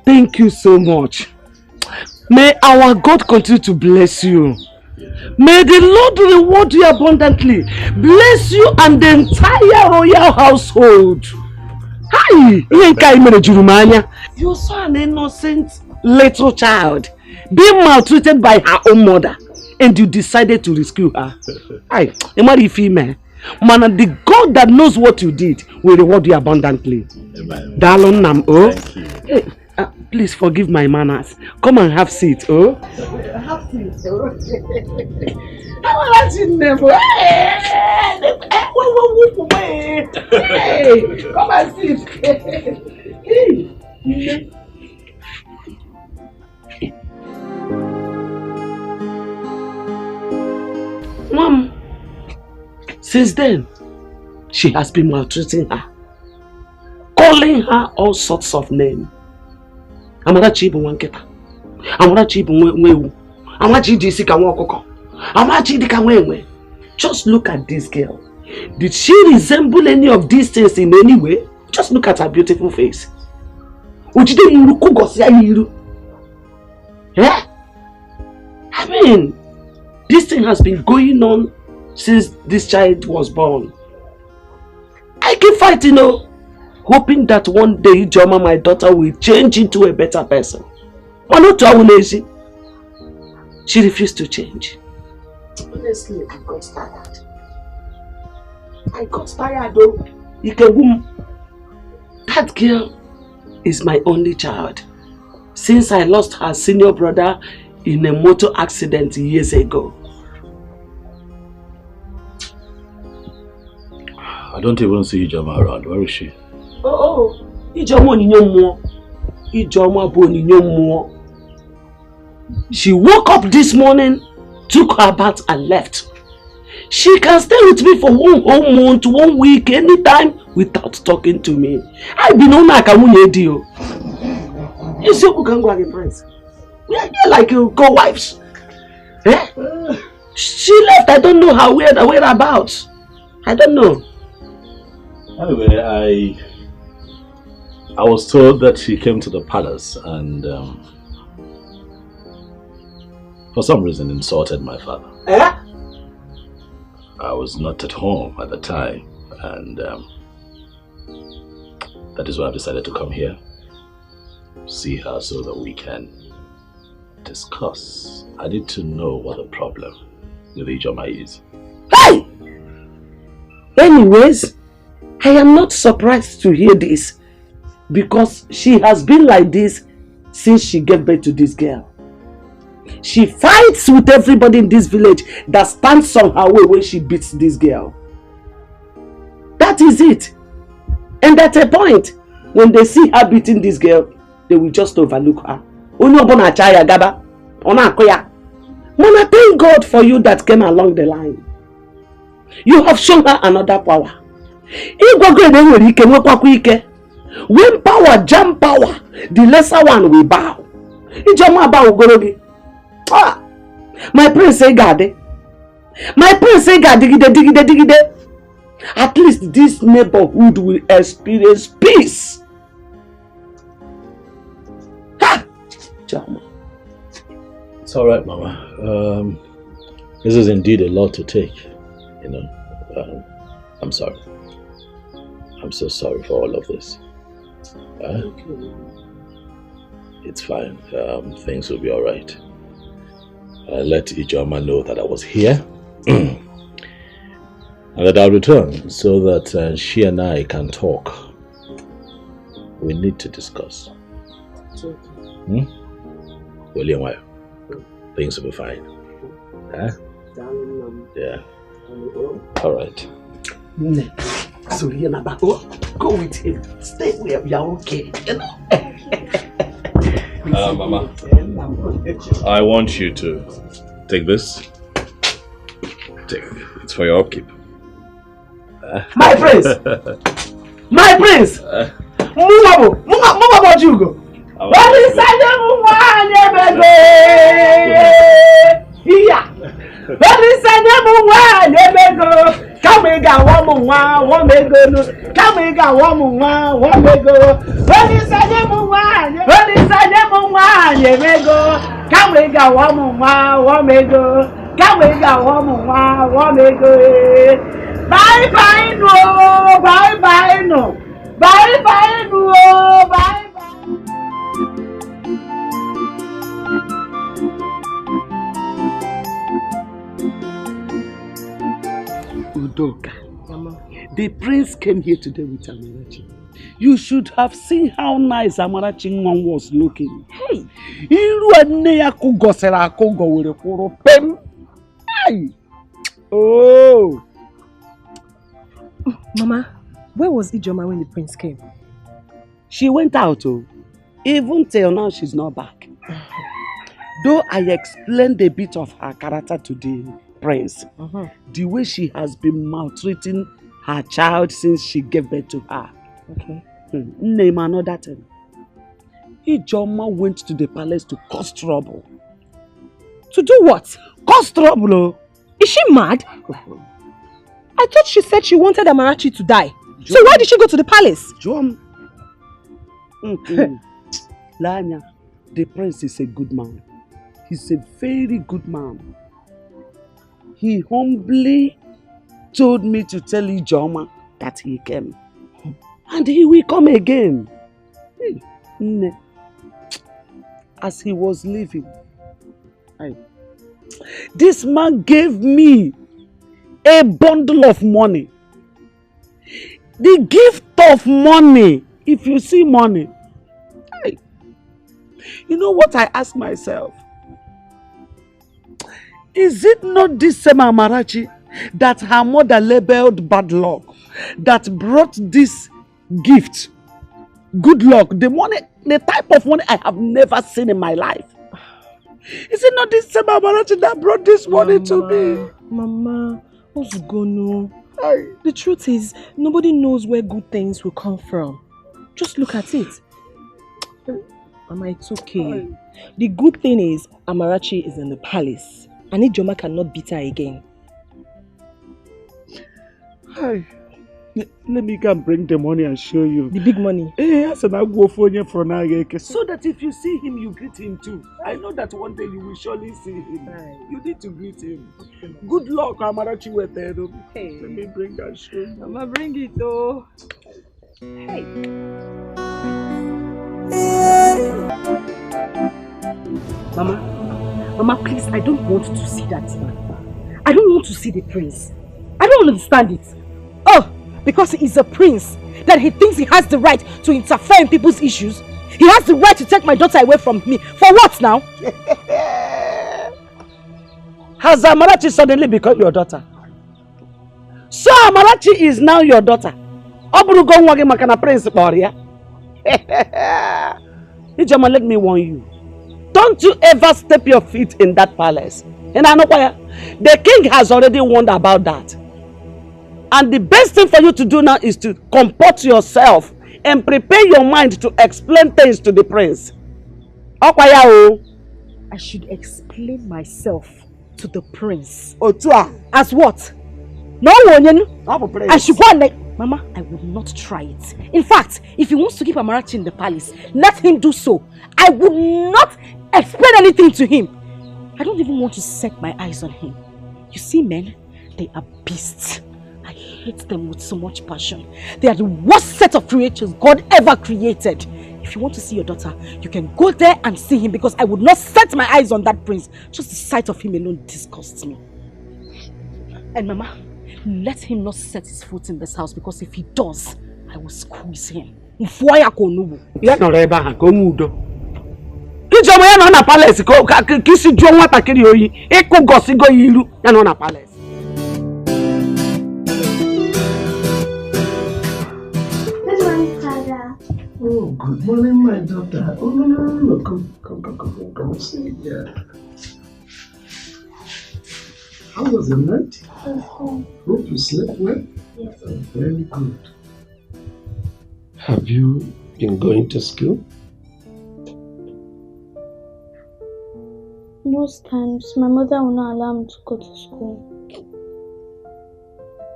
Thank you so much. May our God continue to bless you. May the Lord reward you abundantly. Bless you and the entire royal household. Hi! You're so an innocent little child, being maltreated by her own mother, and you decided to rescue her. Hi, man, the God that knows what you did will reward you abundantly. Darling Nam, oh. Hey, please forgive my manners. Come and have seat, oh. Have seat, oh. Hey, come and sit. Hey. Mom, since then, she has been maltreating her, calling her all sorts of names. Amarachi ibu wanketa. Amarachi ibu wewu. Amarachi di sika wakoko. Amarachi di ka wewe. Just look at this girl. Did she resemble any of these things in any way? Just look at her beautiful face. I mean, this thing has been going on since this child was born. I keep fighting, hoping that one day Joma, my daughter, will change into a better person. But not to our lazy. She refused to change. Honestly, I got tired. Though. That girl is my only child. Since I lost her senior brother in a motor accident years ago. I don't even see Ijoma around. Where is she? Ijoma Ijoma. She woke up this morning, took her bath and left. She can stay with me for 1 whole month, 1 week, anytime without talking to me. I've been on like a deal. You see who can go again, Prince? We are like co-wives. She left. I don't know her whereabouts. I don't know. Anyway, I was told that she came to the palace and for some reason insulted my father. I was not at home at the time, and that is why I decided to come here, see her so that we can discuss. I need to know what the problem with Ijoma is. Hey! Anyways, I am not surprised to hear this because she has been like this since she gave birth to this girl. She fights with everybody in this village that stands on her way when she beats this girl. That is it. And at a point, when they see her beating this girl, they will just overlook her. Mama, thank God for you that came along the line. You have shown her another power. When power jam power, the lesser one will bow. My prince say God. My prince say God. Digide. At least this neighborhood will experience peace. Ha! Jama. It's all right, Mama. This is indeed a lot to take. I'm sorry. I'm so sorry for all of this. It's fine. Things will be all right. Let Ijoma know that I was here and that I'll return so that she and I can talk. We need to discuss. William, things will be fine. Yeah. All right. So go with him. Stay where we are okay. Mama, I want you to take this. Take it. It's for your upkeep. My prince! My prince! Move you go. What is that? What is that? Come and go, one may go. Come and go, one may go. What is that? What is that? You may go. Come and go, one may go. Come and go, one may go. Bye bye no, bye bye no, bye bye no, bye. Udoka, the prince came here today with Amarachi. You should have seen how nice Amarachi was looking. Hey, oh. Mama, where was Ijoma when the prince came? She went out. Even till now, she's not back. Though I explained a bit of her character to the prince, the way she has been maltreating her child since she gave birth to her. Okay. Name another thing. Ijoma went to the palace to cause trouble. To do what? Cause trouble. Is she mad? I thought she said she wanted Amarachi to die. So why did she go to the palace? Lanya, the prince is a good man. He's a very good man. He humbly told me to tell Ijoma that he came. And he will come again. As he was leaving, this man gave me a bundle of money. The gift of money. If you see money, you know what I ask myself? Is it not this same Amarachi that her mother labeled bad luck that brought this gift? Good luck, the money, the type of money I have never seen in my life. Is it not this same Amarachi that brought this money to me? Mama, what's going on? The truth is, nobody knows where good things will come from. Just look at it. Mama, it's okay. The good thing is, Amarachi is in the palace. And Ijoma cannot beat her again. Hi. Let me go and bring the money and show you. The big money? Yes, and I'll go for you for now. So that if you see him, you greet him too. I know that one day you will surely see him. You need to greet him. Good luck, Amarachi Wetedo. Hey. Let me bring and show you. Mama, bring it though. Hey. Mama, please, I don't want to see that man. I don't want to see the prince. I don't understand it. Oh, because he is a prince, that he thinks he has the right to interfere in people's issues. He has the right to take my daughter away from me. For what now? Has Amarachi suddenly become your daughter? So Amarachi is now your daughter. Prince Ijoma, let me warn you. Don't you ever step your feet in that palace. And I know why. The king has already warned about that. And the best thing for you to do now is to comport yourself and prepare your mind to explain things to the prince. I should explain myself to the prince. As what? No one. I should go and Mama, I would not try it. In fact, if he wants to keep Amarachi in the palace, let him do so. I would not explain anything to him. I don't even want to set my eyes on him. You see, men, they are beasts. I hate them with so much passion. They are the worst set of creatures God ever created. If you want to see your daughter, you can go there and see him, because I would not set my eyes on that prince. Just the sight of him alone disgusts me. And Mama, let him not set his foot in this house, because if he does, I will squeeze him. Ijoma ya no na palace ko kisi jo nwata kiri oyi iku gosigo yiru ya no na palace. Good morning, Father. Oh, good morning, my daughter. Oh, no. Come sit here. How was the night? Hope you slept well? Yes. Oh, very good. Have you been going to school? Most times, my mother will not allow me to go to school.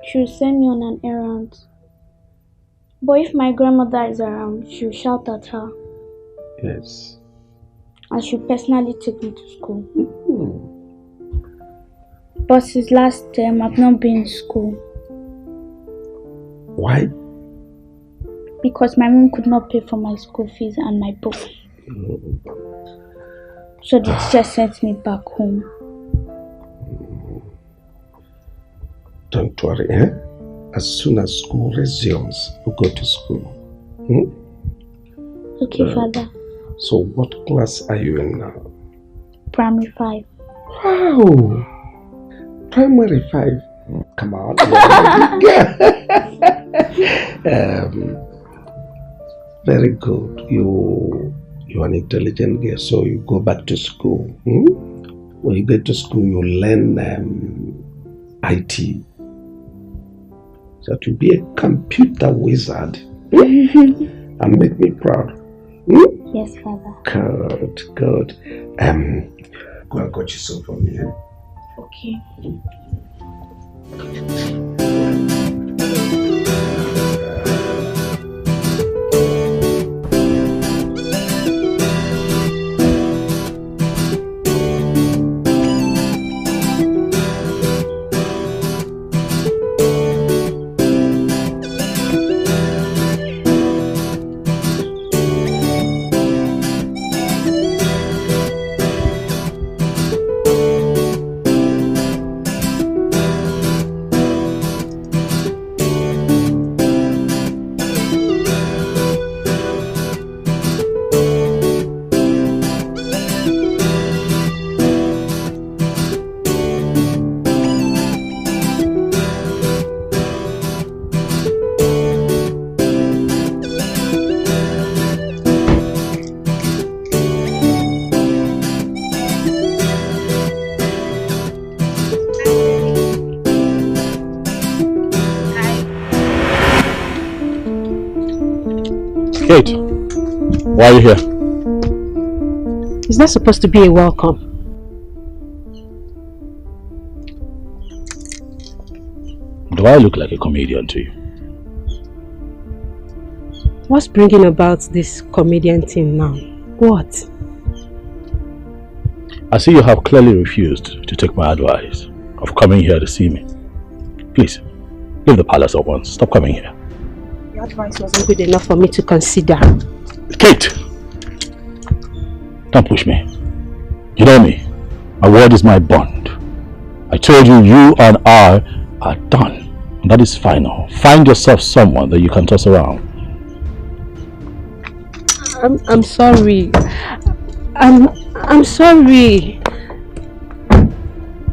She will send me on an errand. But if my grandmother is around, she will shout at her. Yes. And she will personally take me to school. But since last term, I've not been in school. Why? Because my mom could not pay for my school fees and my books. So the teacher sent me back home. Don't worry, eh? As soon as school resumes, we'll go to school. Okay, Father. So what class are you in now? Primary 5. Wow! Primary 5? Come on. Very good. You're an intelligent girl, so you go back to school. When you get to school, you learn IT. So to be a computer wizard and make me proud. Yes, Father. Good. Go and got you some for me. Okay. Kate, why are you here? Is that supposed to be a welcome? Do I look like a comedian to you? What's bringing about this comedian thing now? What? I see you have clearly refused to take my advice of coming here to see me. Please, leave the palace at once. Stop coming here. Your advice wasn't good enough for me to consider. Kate! Don't push me. You know me. My word is my bond. I told you, you and I are done. And that is final. Find yourself someone that you can toss around. I'm sorry. I'm sorry.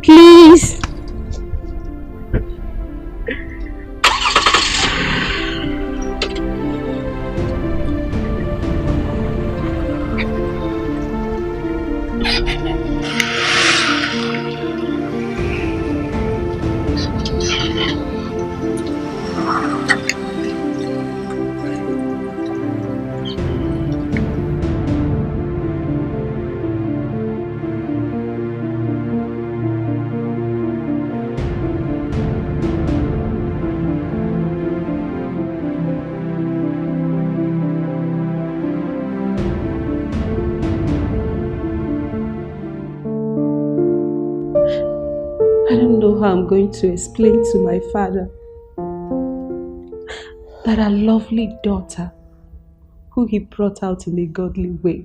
Please. How I'm going to explain to my father that our lovely daughter, who he brought out in a godly way,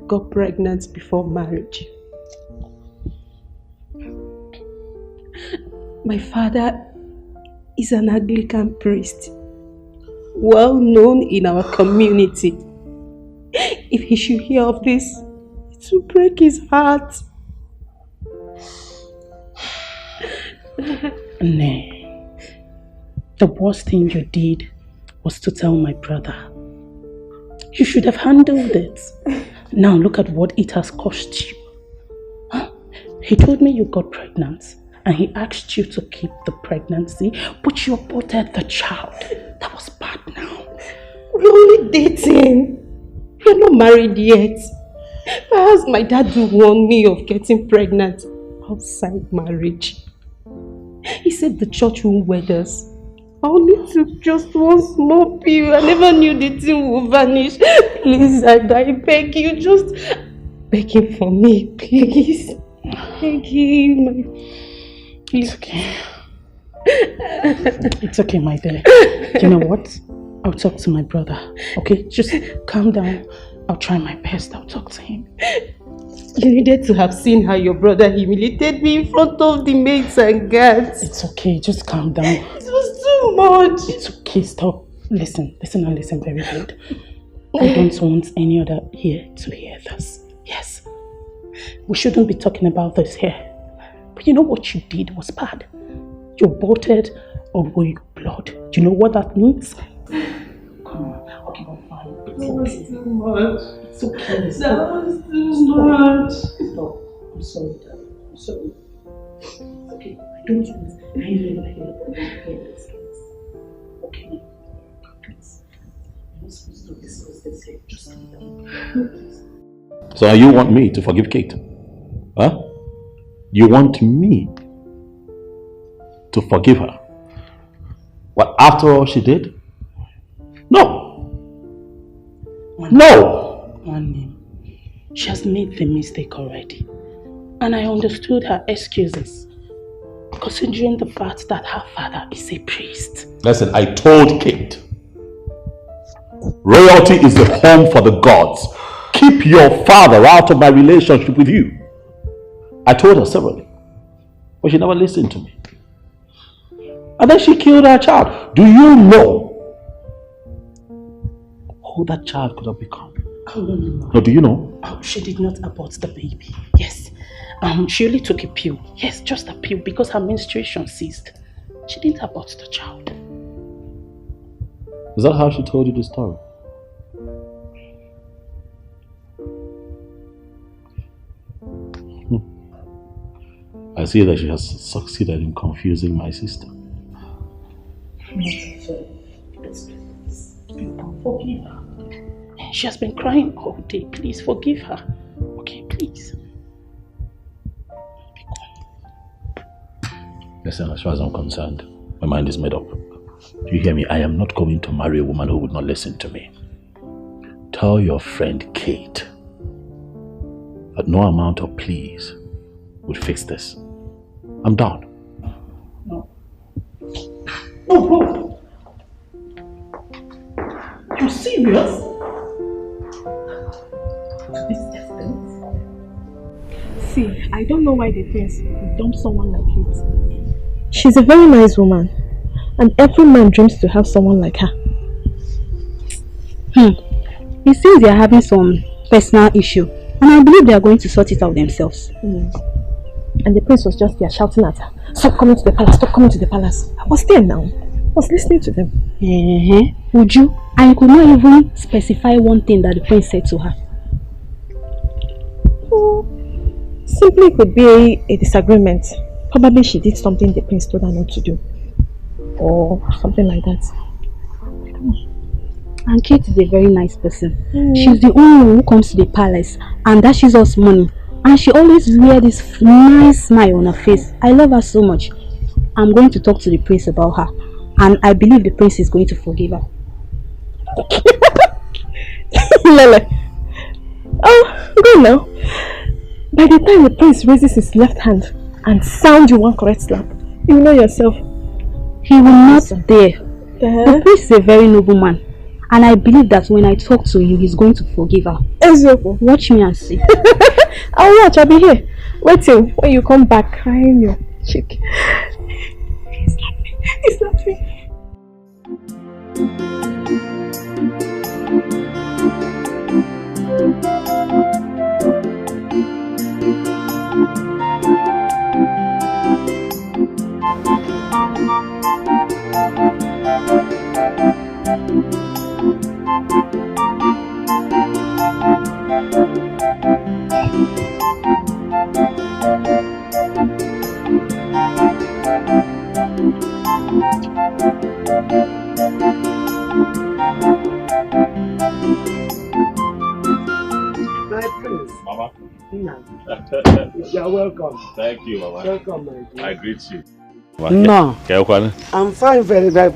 got pregnant before marriage. My father is an Anglican priest, well known in our community. If he should hear of this, it will break his heart. Nay, the worst thing you did was to tell my brother. You should have handled it. Now look at what it has cost you. Huh? He told me you got pregnant and he asked you to keep the pregnancy, but you aborted the child. That was bad now. We're only dating. We're not married yet. Perhaps my dad will warn me of getting pregnant outside marriage. He said the church won't wed us. I only took just one small pill. I never knew the thing would vanish. Please, I beg you, just beg him for me, please. Beg him. It's okay. It's okay, my dear. You know what? I'll talk to my brother. Okay, just calm down. I'll try my best. I'll talk to him. You needed to have seen how your brother humiliated me in front of the maids and guards. It's okay, just calm down. It was too much. It's okay, stop. Listen and listen very good. I don't want any other here to hear this. Yes, we shouldn't be talking about this here. But you know what you did was bad. You aborted a royal blood. Do you know what that means? Come on. Okay, I'm fine. It was too much. It's okay. That was too much. Stop. I'm sorry, Dad. I'm sorry. It's okay. I don't want any other here. Okay? Please. You're not supposed to discuss this here. Just calm down. So you want me to forgive Kate? Huh? You want me to forgive her? What, after all she did? No! No! One, she has made the mistake already. And I understood her excuses. Considering the fact that her father is a priest. Listen, I told Kate. Royalty is the home for the gods. Keep your father out of my relationship with you. I told her severally. But she never listened to me. And then she killed her child. Do you know who that child could have become? Oh, no. No, do you know? She did not abort the baby. Yes. She only took a pill. Yes, just a pill because her menstruation ceased. She didn't abort the child. Is that how she told you the story? I see that she has succeeded in confusing my sister. Forgive her. She has been crying all day. Please forgive her. Okay, please. Listen, as far as I'm concerned, my mind is made up. You hear me? I am not going to marry a woman who would not listen to me. Tell your friend Kate that no amount of pleas would fix this. I'm done. No. Oh. You're serious? This extent? See, I don't know why they think we dump someone like Kate. She's a very nice woman, and every man dreams to have someone like her. It seems they are having some personal issue, and I believe they are going to sort it out themselves. And the prince was just there shouting at her, "Stop coming to the palace, stop coming to the palace." I was there now. I was listening to them. Would you? And you could not even specify one thing that the prince said to her. Simply could be a disagreement. Probably she did something the prince told her not to do. Or something like that. And Kate is a very nice person. She's the only one who comes to the palace and dashes us money. And she always wears this nice smile on her face. I love her so much. I'm going to talk to the prince about her. And I believe the prince is going to forgive her. Lele. Oh, go now. By the time the prince raises his left hand and sound you one correct slap, you know yourself. He will not dare. The prince is a very noble man. And I believe that when I talk to him, he's going to forgive her. Ezoko. Watch me and see. I'll watch, I'll be here. Wait till when you come back crying your cheek. It's not me. Mama. You're welcome. Thank you, Mama. Welcome, my dear. I greet you. No. I'm fine, very well.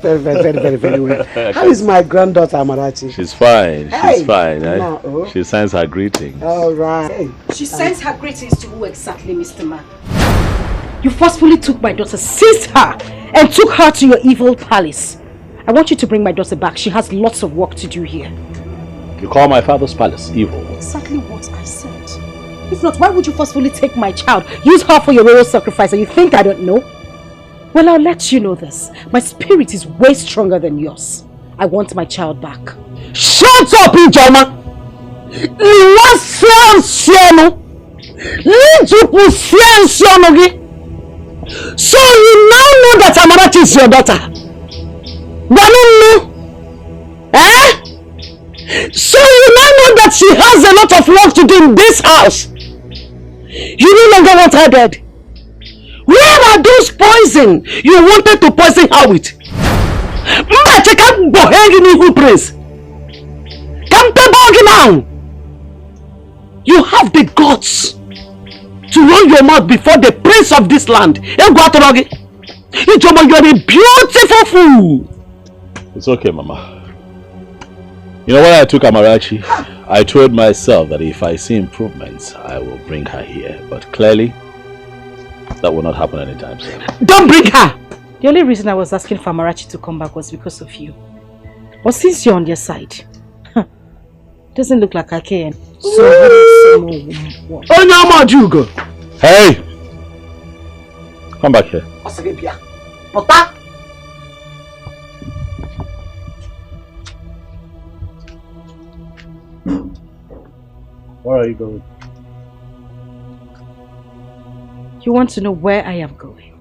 How is my granddaughter Amarachi? She's fine. She's fine. No. She sends her greetings. All right. She sends her greetings to who exactly, Mr. Man? You forcefully took my daughter, seized her, and took her to your evil palace. I want you to bring my daughter back. She has lots of work to do here. You call my father's palace evil? Exactly what I said. If not, why would you forcefully take my child? Use her for your royal sacrifice, and you think I don't know? Well, I'll let you know this. My spirit is way stronger than yours. I want my child back. Shut up, Ijoma! So you now know that Amarachi is your daughter? Eh? So you now know that she has a lot of work to do in this house? You no longer want her dead? Where are those poison you wanted to poison her with? You have the guts to run your mouth before the prince of this land. You are a beautiful fool. It's okay, Mama. You know, when I took Amarachi, I told myself that if I see improvements, I will bring her here. But clearly, that will not happen anytime soon. Don't bring her! The only reason I was asking for Amarachi to come back was because of you. But since you're on their side, doesn't look like I can. So, hey! Come back here. Where are you going? You want to know where I am going?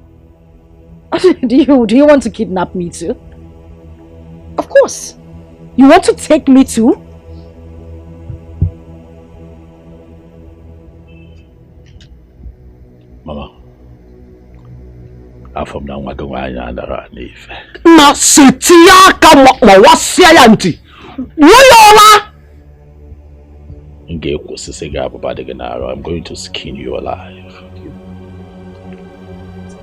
Do you want to kidnap me too? Of course. You want to take me too? Mama, I'm from now going and if. Na sitiya ka wasia yanti. Woyola. I'm going to skin you alive.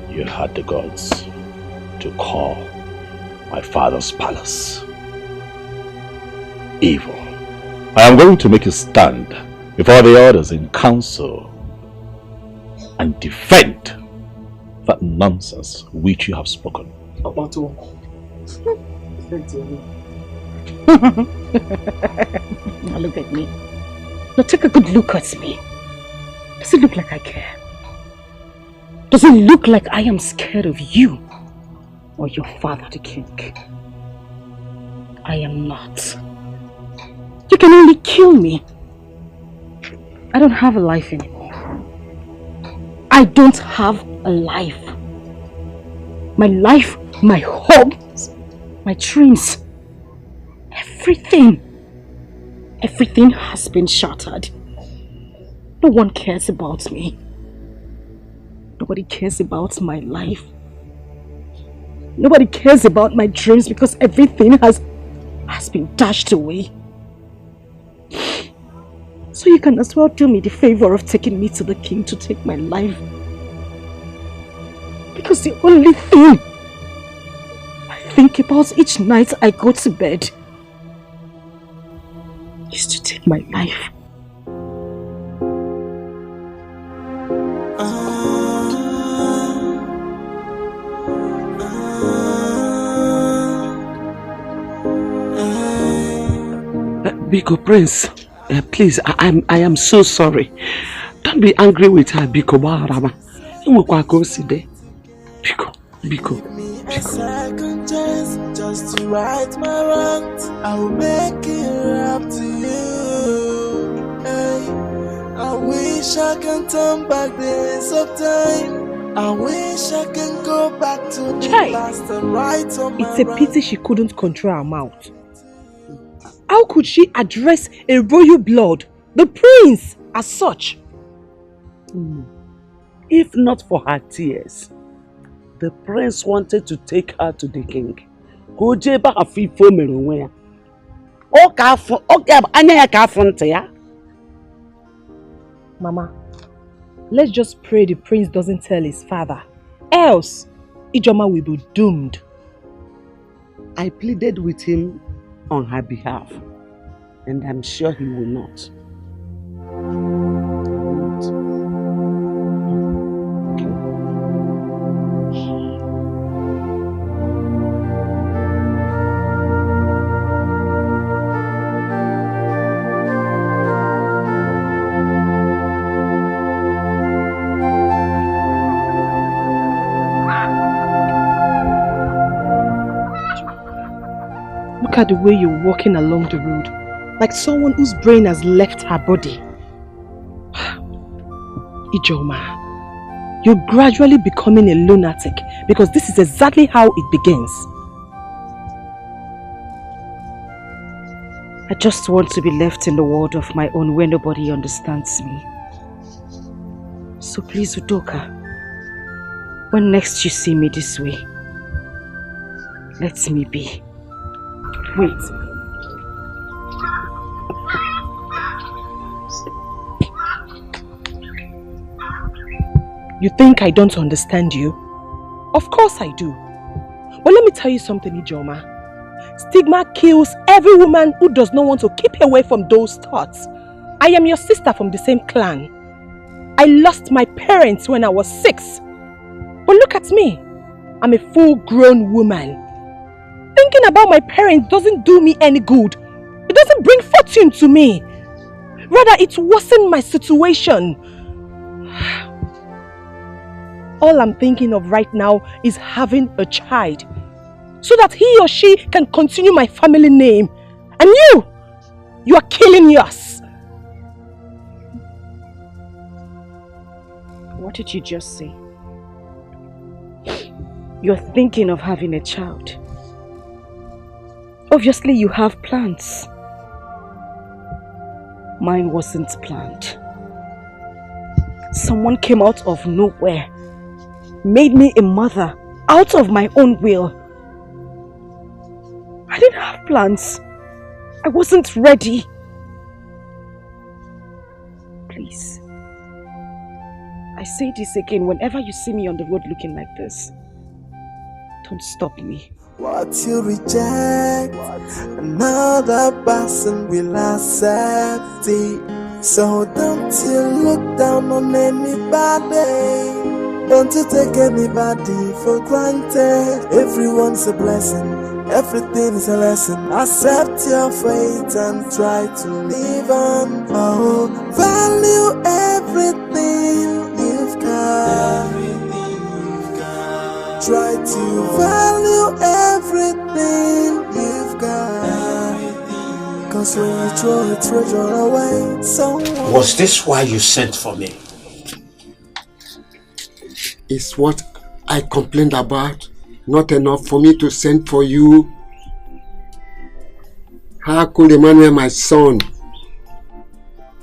You had the gods to call my father's palace evil. I am going to make a stand before the others in council and defend that nonsense which you have spoken. Now look at me. Now take a good look at me. Does it look like I care? Does it look like I am scared of you or your father, the king? I am not. You can only kill me. I don't have a life anymore. I don't have a life. My life, my hopes, my dreams, everything has been shattered. No one cares about me. Nobody cares about my life. Nobody cares about my dreams because everything has been dashed away. So you can as well do me the favor of taking me to the king to take my life. Because the only thing I think about each night I go to bed is to take my life. Biko Prince, please, I am so sorry. Don't be angry with her, Biko Baharama. Biko. A second chance just to right my wrongs. I will make it up to you. Hey, I wish I can turn back the hands of time. I wish I can go back to the past and right on my It's a pity she couldn't control her mouth. How could she address a royal blood, the prince, as such? If not for her tears, the prince wanted to take her to the king. Mama, let's just pray the prince doesn't tell his father. Else, Ijoma will be doomed. I pleaded with him on her behalf, and I'm sure he will not. Look at the way you're walking along the road, like someone whose brain has left her body. Ijoma, you're gradually becoming a lunatic because this is exactly how it begins. I just want to be left in the world of my own where nobody understands me. So please, Udoka, when next you see me this way, let me be. Wait. You think I don't understand you? Of course I do. But let me tell you something, Ijoma. Stigma kills every woman who does not want to keep away from those thoughts. I am your sister from the same clan. I lost my parents when I was 6. But look at me. I'm a full-grown woman. Thinking about my parents doesn't do me any good. It doesn't bring fortune to me. Rather, it worsens my situation. All I'm thinking of right now is having a child, so that he or she can continue my family name. And you are killing yours. What did you just say? You're thinking of having a child. Obviously, you have plans. Mine wasn't planned. Someone came out of nowhere, made me a mother out of my own will. I didn't have plans. I wasn't ready. Please. I say this again, whenever you see me on the road looking like this, don't stop me. What you reject, another person will accept it. So don't you look down on anybody. Don't you take anybody for granted. Everyone's a blessing, everything is a lesson. Accept your fate and try to live on. Oh, value everything you've got. Try to value everything you've got. Cause when you throw a treasure away, someone... Was this why you sent for me? It's what I complained about. Not enough for me to send for you. How could Emmanuel, my son,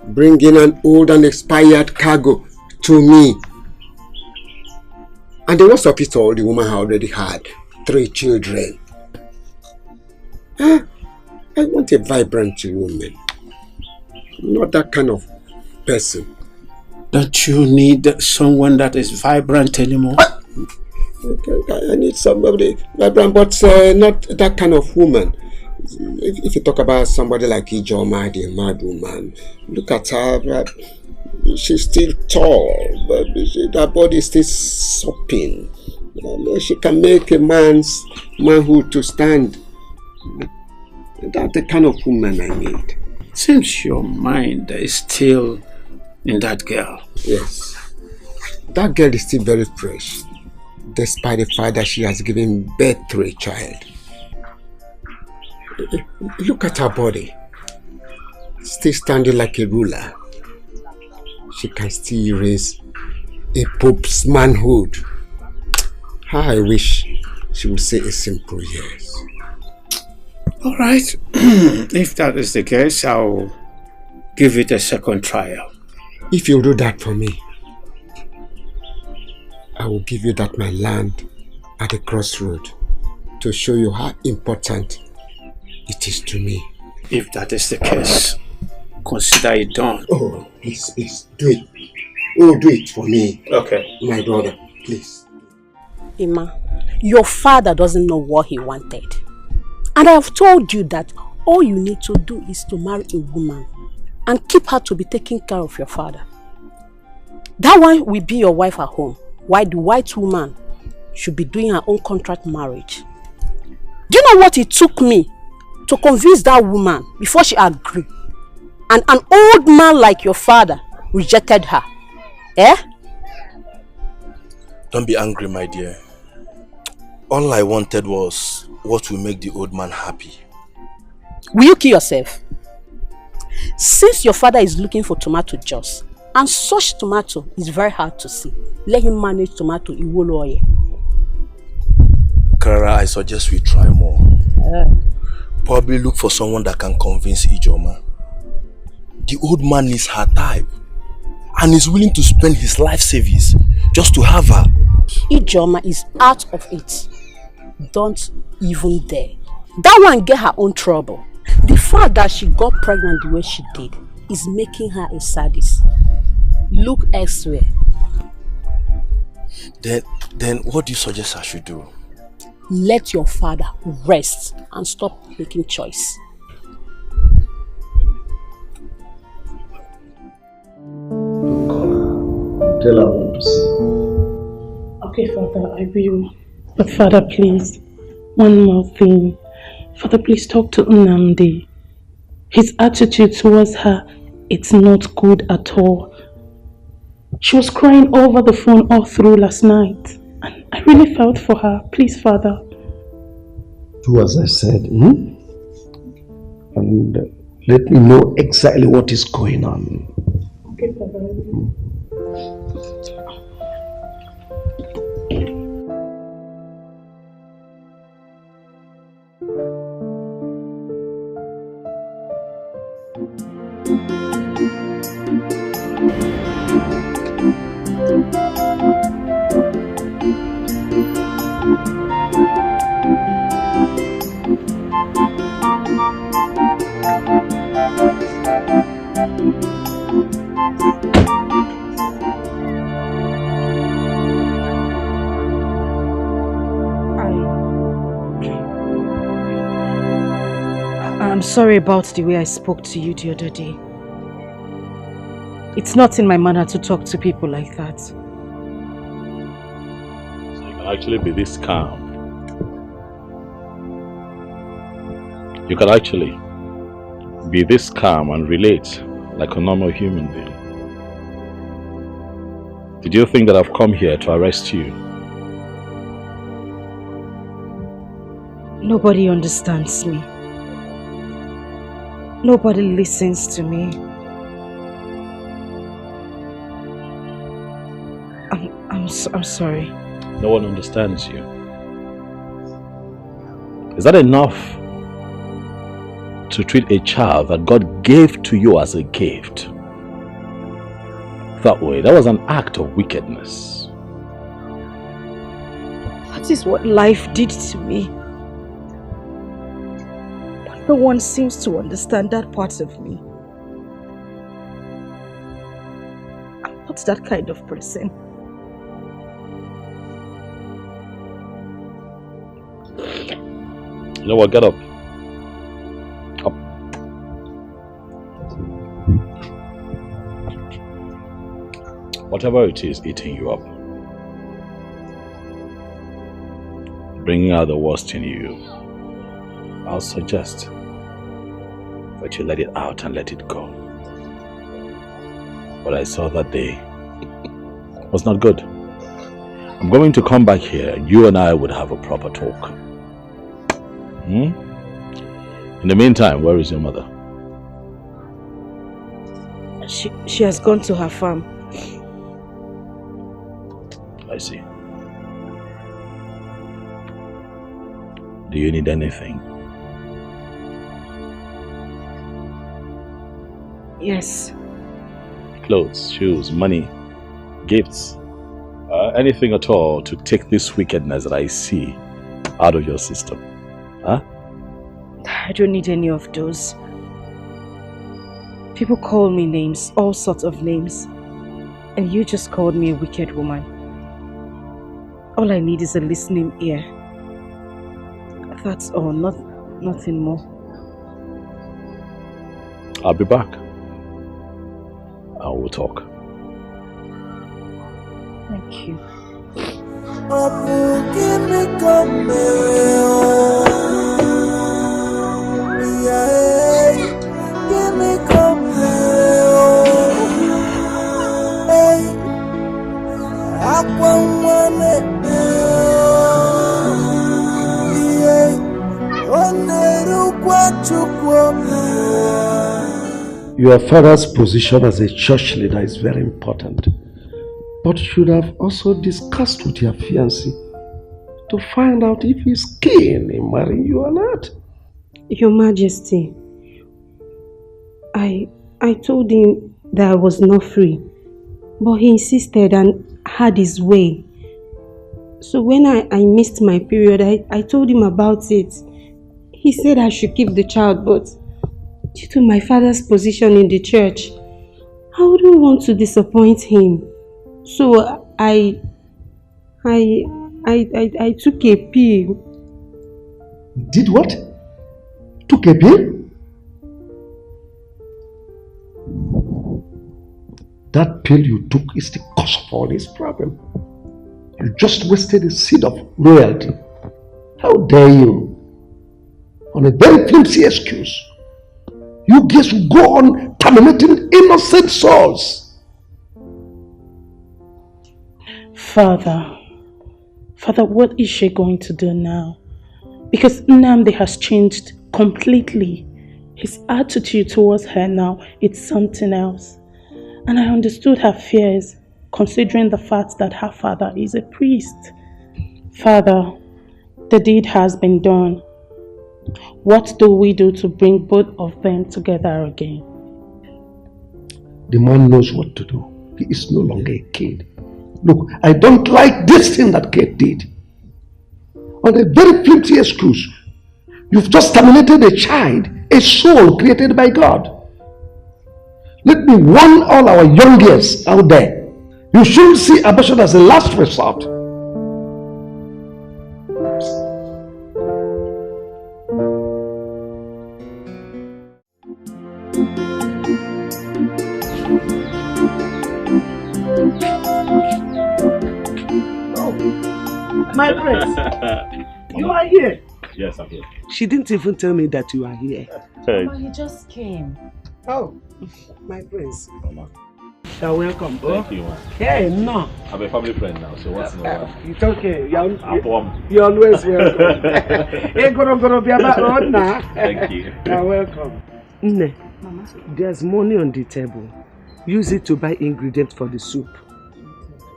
bring in an old and expired cargo to me? And the worst of it all, the woman already had 3 children. I want a vibrant woman. Not that kind of person. Don't you need someone that is vibrant anymore? I need somebody vibrant, but not that kind of woman. If you talk about somebody like Ijoma, the mad woman, look at her. She's still tall, but her body is still sopping. She can make a man's manhood to stand. That's the kind of woman I need. Seems your mind is still in that girl. Yes. That girl is still very fresh, despite the fact that she has given birth to a child. Look at her body. Still standing like a ruler. She can still raise a pope's manhood. How I wish she would say a simple yes. Alright, if that is the case, I'll give it a second trial. If you do that for me, I will give you that my land at the crossroad to show you how important it is to me. If that is the case, consider it done. Oh, please, do it. Oh, do it for me. Okay. My brother, please. Emma, your father doesn't know what he wanted. And I have told you that all you need to do is to marry a woman and keep her to be taking care of your father. That one will be your wife at home, while the white woman should be doing her own contract marriage. Do you know what it took me to convince that woman before she agreed? And an old man like your father rejected her. Eh? Don't be angry, my dear. All I wanted was what will make the old man happy. Will you kill yourself? Since your father is looking for tomato juice, and such tomato is very hard to see, let him manage tomato in Woloye. Clara, I suggest we try more. Probably look for someone that can convince Ijoma. The old man is her type and is willing to spend his life savings just to have her. Ijoma is out of it. Don't even dare. That one get her own trouble. The fact that she got pregnant the way she did is making her a sadist. Look elsewhere. Then what do you suggest I should do? Let your father rest and stop making choice. Tell her what to say. Okay, Father, I will. But Father, please, one more thing. Father, please talk to Nnamdi. His attitude towards her, it's not good at all. She was crying over the phone all through last night. And I really felt for her. Please, Father. Do as I said, and let me know exactly what is going on. Okay, Father. sorry about the way I spoke to you the other day. It's not in my manner to talk to people like that. So you can actually be this calm. You can actually be this calm and relate like a normal human being. Did you think that I've come here to arrest you? Nobody understands me. Nobody listens to me. I'm sorry. No one understands you. Is that enough to treat a child that God gave to you as a gift that way? That was an act of wickedness. That is what life did to me. But no one seems to understand that part of me. I'm not that kind of person. You know what? Get up. Up. Whatever it is eating you up, bringing out the worst in you, I'll suggest that you let it out and let it go. What I saw that day was not good. I'm going to come back here. You and I would have a proper talk. In the meantime, where is your mother? She has gone to her farm. I see. Do you need anything? Yes. Clothes, shoes, money, gifts, anything at all to take this wickedness that I see out of your system. Huh? I don't need any of those. People call me names, all sorts of names. And you just called me a wicked woman. All I need is a listening ear. That's all, nothing more. I'll be back. I will talk. Thank you. Your father's position as a church leader is very important, but you should have also discussed with your fiancé to find out if he's keen in marrying you or not. Your Majesty, I told him that I was not free, but he insisted and had his way. So when I missed my period, I told him about it. He said I should keep the child, but due to my father's position in the church, I wouldn't want to disappoint him. So I took a pill. Did what? Took a pill? That pill you took is the cause of all this problem. You just wasted the seed of royalty. How dare you? On a very flimsy excuse, you guys will go on terminating innocent souls. Father, what is she going to do now? Because Nnamdi has changed completely. His attitude towards her now, it's something else. And I understood her fears, considering the fact that her father is a priest. Father, the deed has been done. What do we do to bring both of them together again? The man knows what to do. He is no longer a kid. Look, I don't like this thing that Kate did. On a very flimsy excuse, you've just terminated a child, a soul created by God. Let me warn all our young girls out there. You shouldn't see abortion as a last resort. My prince, you are here. Yes, I'm here. She didn't even tell me that you are here. Mama, he just came. Oh, my prince. You're welcome. Thank you, man. Hey, no. I'm a family friend now, so once in a while. It's okay. You're You're always welcome. Hey, go be about road now. Thank you. You're welcome. Nne, there's money on the table. Use it to buy ingredients for the soup.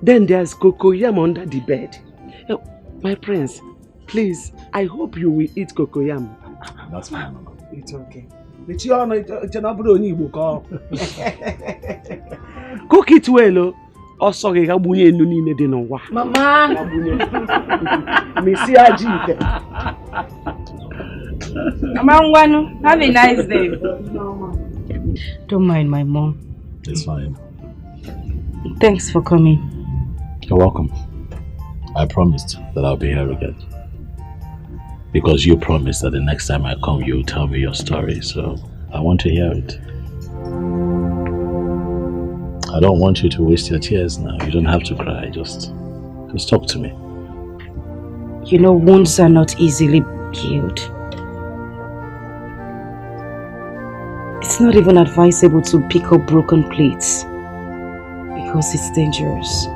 Then there's cocoyam under the bed. My prince, please, I hope you will eat cocoyam. That's fine, Mama. It's okay. Cook it well, oh. Also, Mama! Mama, have a nice day. Don't mind my mom. It's fine. Thanks for coming. You're welcome. I promised that I'll be here again. Because you promised that the next time I come, you'll tell me your story, so I want to hear it. I don't want you to waste your tears now. You don't have to cry. Just talk to me. You know, wounds are not easily healed. It's not even advisable to pick up broken plates because it's dangerous.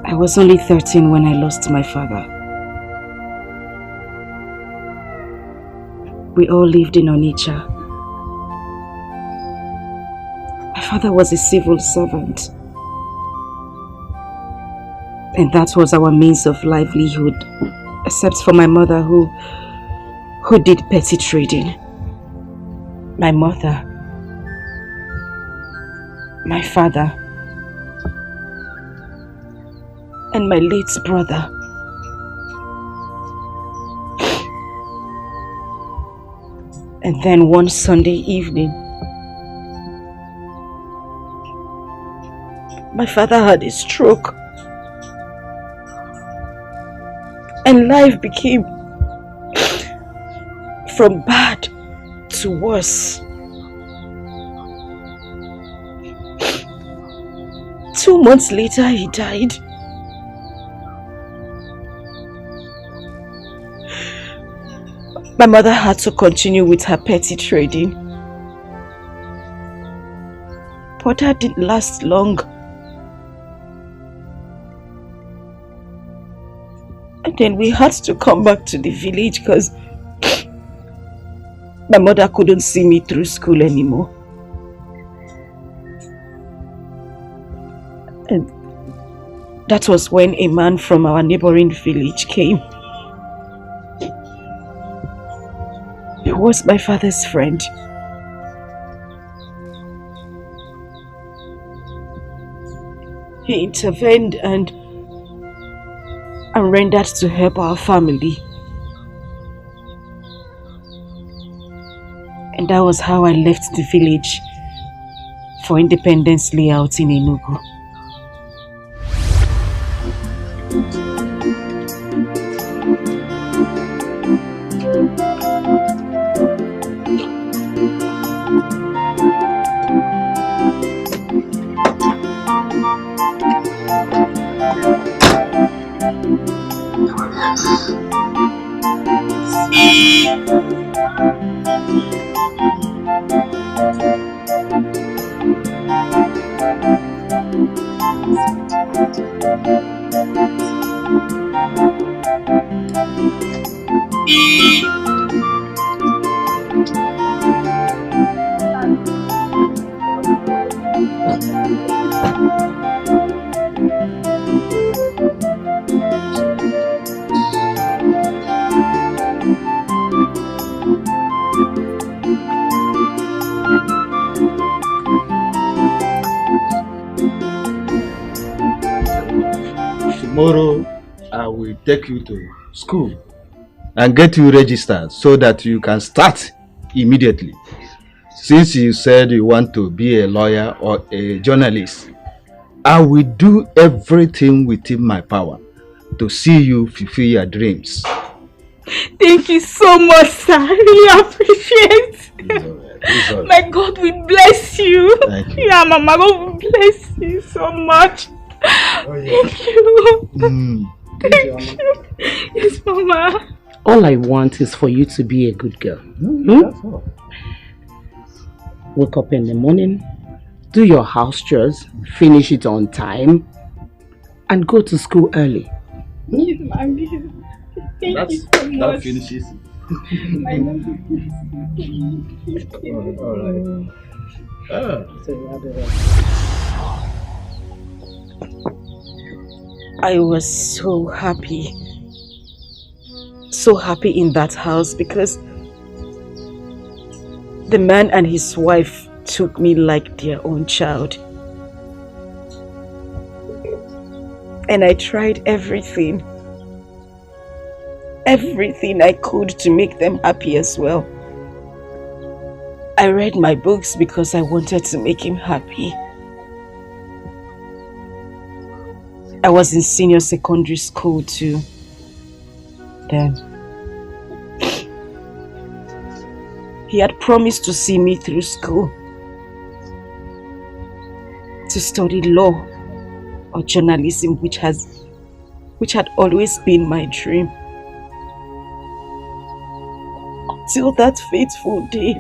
I was only 13 when I lost my father. We all lived in Onitsha. My father was a civil servant. And that was our means of livelihood, except for my mother who did petty trading. My mother, my father, and my late brother. And then one Sunday evening, my father had a stroke. And life became from bad to worse. 2 months later, he died. My mother had to continue with her petty trading. But that didn't last long. And then we had to come back to the village because my mother couldn't see me through school anymore. And that was when a man from our neighboring village came. He was my father's friend. He intervened and rendered to help our family. And that was how I left the village for Independence Layout in Enugu. Tomorrow, I will take you to school and get you registered so that you can start immediately. Since you said you want to be a lawyer or a journalist, I will do everything within my power to see you fulfill your dreams. Thank you so much, sir. I really appreciate it. My God will bless you. Thank you. Yeah, Mama, God will bless you so much. Thank you. Thank you. Yes, Mama. All I want is for you to be a good girl. That's all. Wake up in the morning, do your house chores, finish it on time, and go to school early. Yes, Mommy. Thank you so much. That finishes it. I love you. All right. I was so happy. So happy in that house because the man and his wife took me like their own child. And I tried everything I could to make them happy as well. I read my books because I wanted to make him happy. I was in senior secondary school too. Then he had promised to see me through school, to study law or journalism, which had always been my dream. Till that fateful day,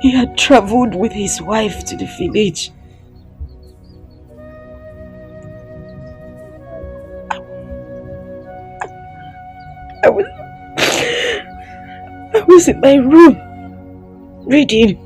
he had traveled with his wife to the village. I was in my room reading.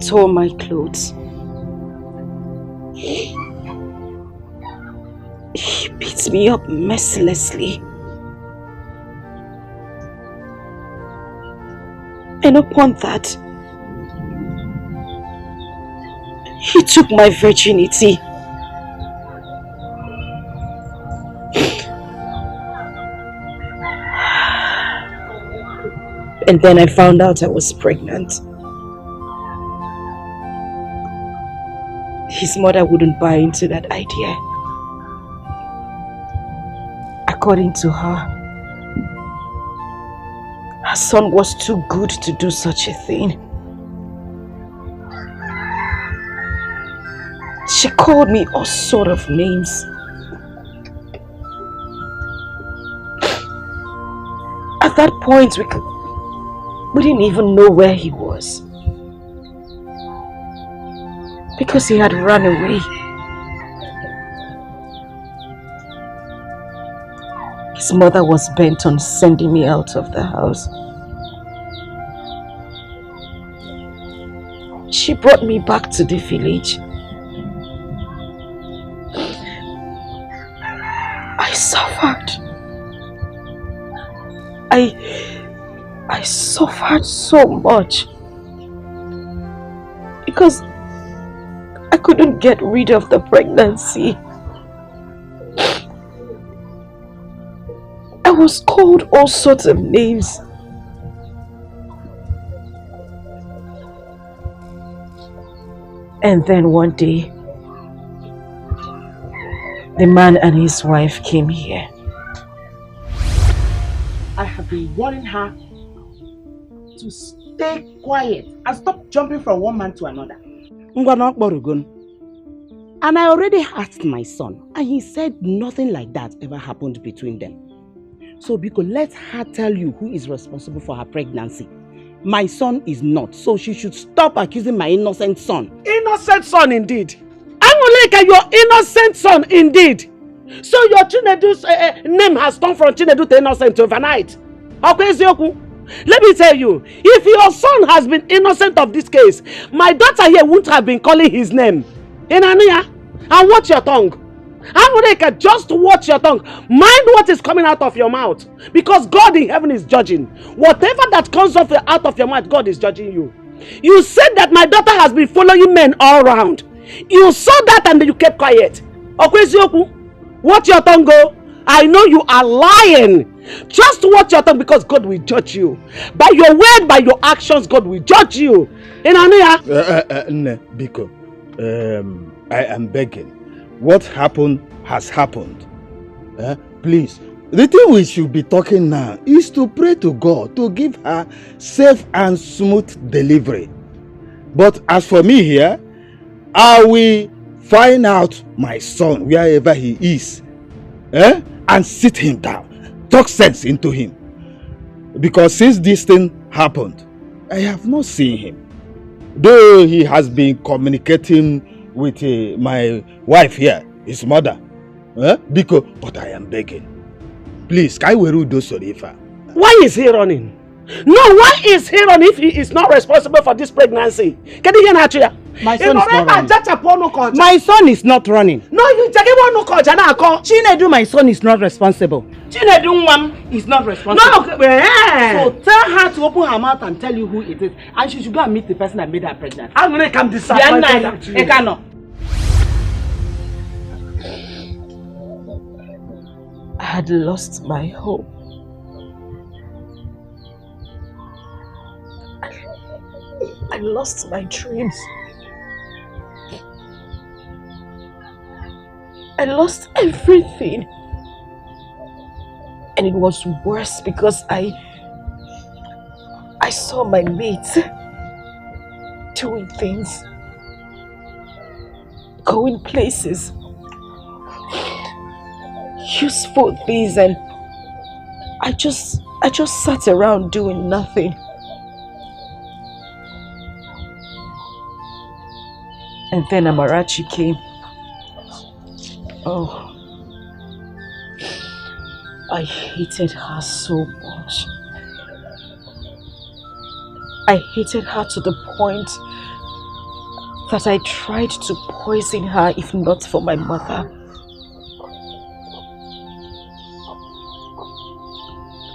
Tore my clothes. He beats me up mercilessly. And upon that, he took my virginity. And then I found out I was pregnant. His mother wouldn't buy into that idea. According to her, her son was too good to do such a thing. She called me all sort of names. At that point, we didn't even know where he was. Because he had run away. His mother was bent on sending me out of the house. She brought me back to the village. I suffered. I suffered so much. Because I couldn't get rid of the pregnancy. I was called all sorts of names. And then one day, the man and his wife came here. I have been warning her to stay quiet and stop jumping from one man to another. And I already asked my son, and he said nothing like that ever happened between them. So Biko, let her tell you who is responsible for her pregnancy. My son is not, so she should stop accusing my innocent son. Innocent son indeed. I'm Amuleka, your innocent son indeed. So your Chinedu's name has turned from Chinedu to innocent overnight. Let me tell you, if your son has been innocent of this case, my daughter here wouldn't have been calling his name. Inania, and watch your tongue. Amuleka, just watch your tongue. Mind what is coming out of your mouth. Because God in heaven is judging. Whatever that comes out of your mouth, God is judging you. You said that my daughter has been following men all around. You saw that and then you kept quiet. Watch your tongue go. I know you are lying. Just watch your tongue because God will judge you. By your word, by your actions, God will judge you. Biko, I am begging. What happened has happened. Please. The thing we should be talking now is to pray to God to give her safe and smooth delivery. But as for me here, I will find out my son wherever he is, and sit him down, talk sense into him. Because since this thing happened, I have not seen him. Though he has been communicating with my wife here, his mother, but I am begging. Please, Kaiweru do Sorifa. Why is he running? No, why is he running if he is not responsible for this pregnancy? Can you hear Natria? My son is not running. My son is not running. No, you Chinedu, my son is not responsible. Chinedu is not responsible. No, so tell her to open her mouth and tell you who it is. And she should go and meet the person that made her pregnant. I'm going to come disappointed. I had lost my hope. I lost my dreams. I lost everything. And it was worse because I saw my mates doing things, going places, useful things, and I just sat around doing nothing. And then Amarachi came. Oh, I hated her so much. I hated her to the point that I tried to poison her if not for my mother.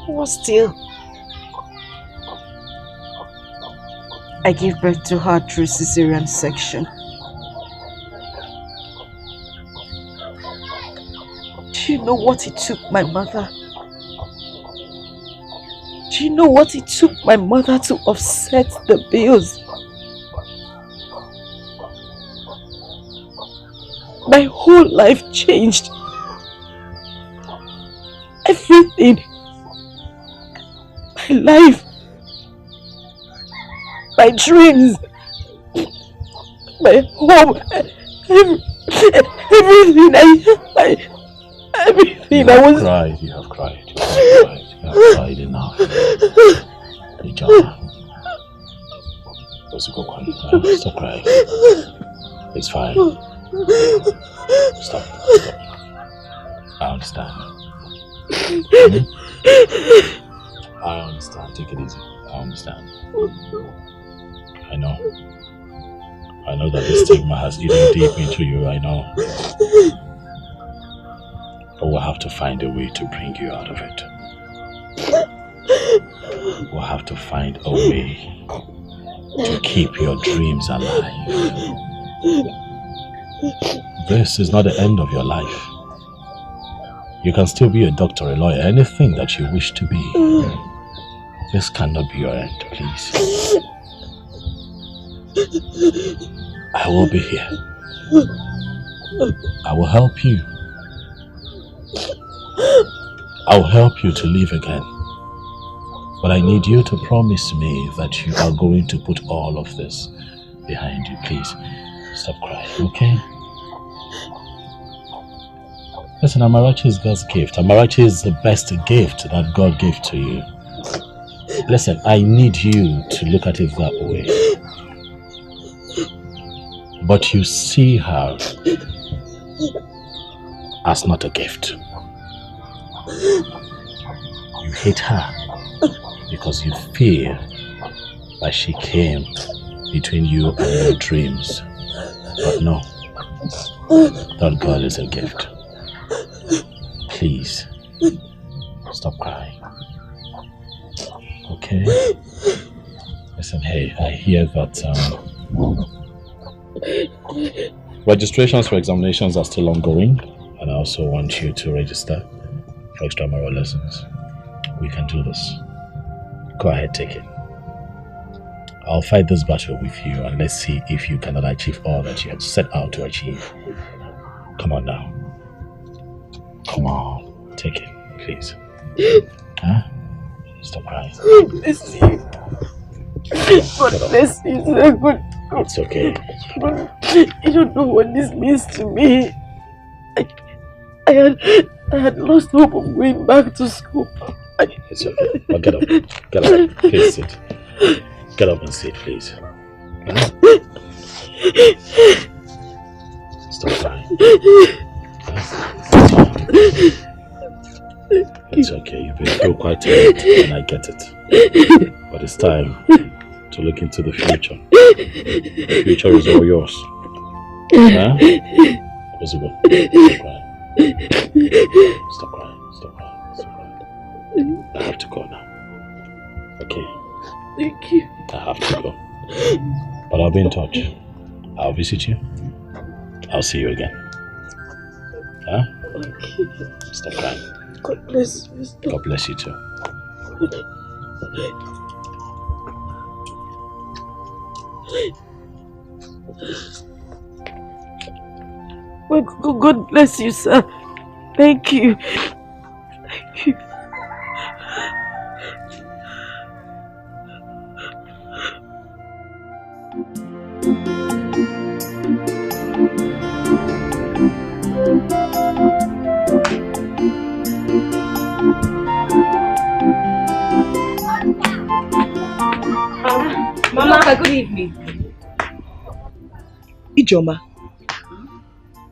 But still, I gave birth to her through cesarean section. Do you know what it took my mother? Do you know what it took my mother to offset the bills? My whole life changed. Everything. My life. My dreams. My home. Everything everything I was... You have cried. You have cried enough. Stop crying. It's fine. Stop. I understand. I understand. Take it easy. I understand. I know that the stigma has eaten deep into you. I know. But we'll have to find a way to bring you out of it. We'll have to find a way to keep your dreams alive. This is not the end of your life. You can still be a doctor, a lawyer, anything that you wish to be. This cannot be your end, please. I will be here. I will help you. I'll help you to live again. But I need you to promise me that you are going to put all of this behind you. Please, stop crying, okay? Listen, Amarachi is God's gift. Amarachi is the best gift that God gave to you. Listen, I need you to look at it that way. But you see her as not a gift. You hate her because you feel that she came between you and your dreams. But no, that girl is a gift. Please, stop crying. Okay? Listen, hey, I hear that registrations for examinations are still ongoing, and I also want you to register for extramural lessons. We can do this. Go ahead, take it. I'll fight this battle with you, and let's see if you cannot achieve all that you had set out to achieve. Come on now. Come on, take it, please. Huh? Stop crying. Bless you. God bless you, sir. God. It's okay. You don't know what this means to me. I had lost hope of going back to school. It's okay. Oh, get up. Get up. Please sit. Get up and sit, please. Huh? Stop crying. It's okay. You've been so quite tired, and I get it. But it's time to look into the future. The future is all yours. Huh? Possible. Stop crying. Stop crying. Stop crying. I have to go now. Okay. Thank you. I have to go. But I'll be in touch. I'll visit you. I'll see you again. Huh? Okay. Stop crying. God bless you. God bless you too. Well, God bless you, sir. Thank you. Thank you. Mama, good evening. Ijoma,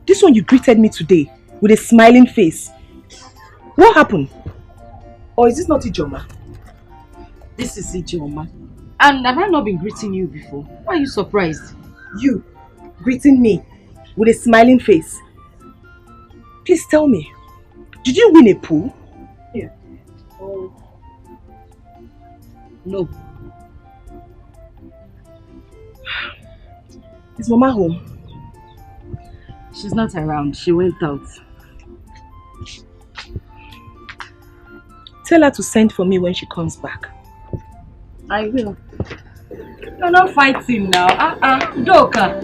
this one you greeted me today with a smiling face. What happened? Or is this not Ijoma? This is Ijoma. And have I not been greeting you before? Why are you surprised? You greeting me with a smiling face. Please tell me, did you win a pool? Yeah. Oh. No. Is Mama home? She's not around. She went out. Tell her to send for me when she comes back. I will. You're not fighting now. Doka.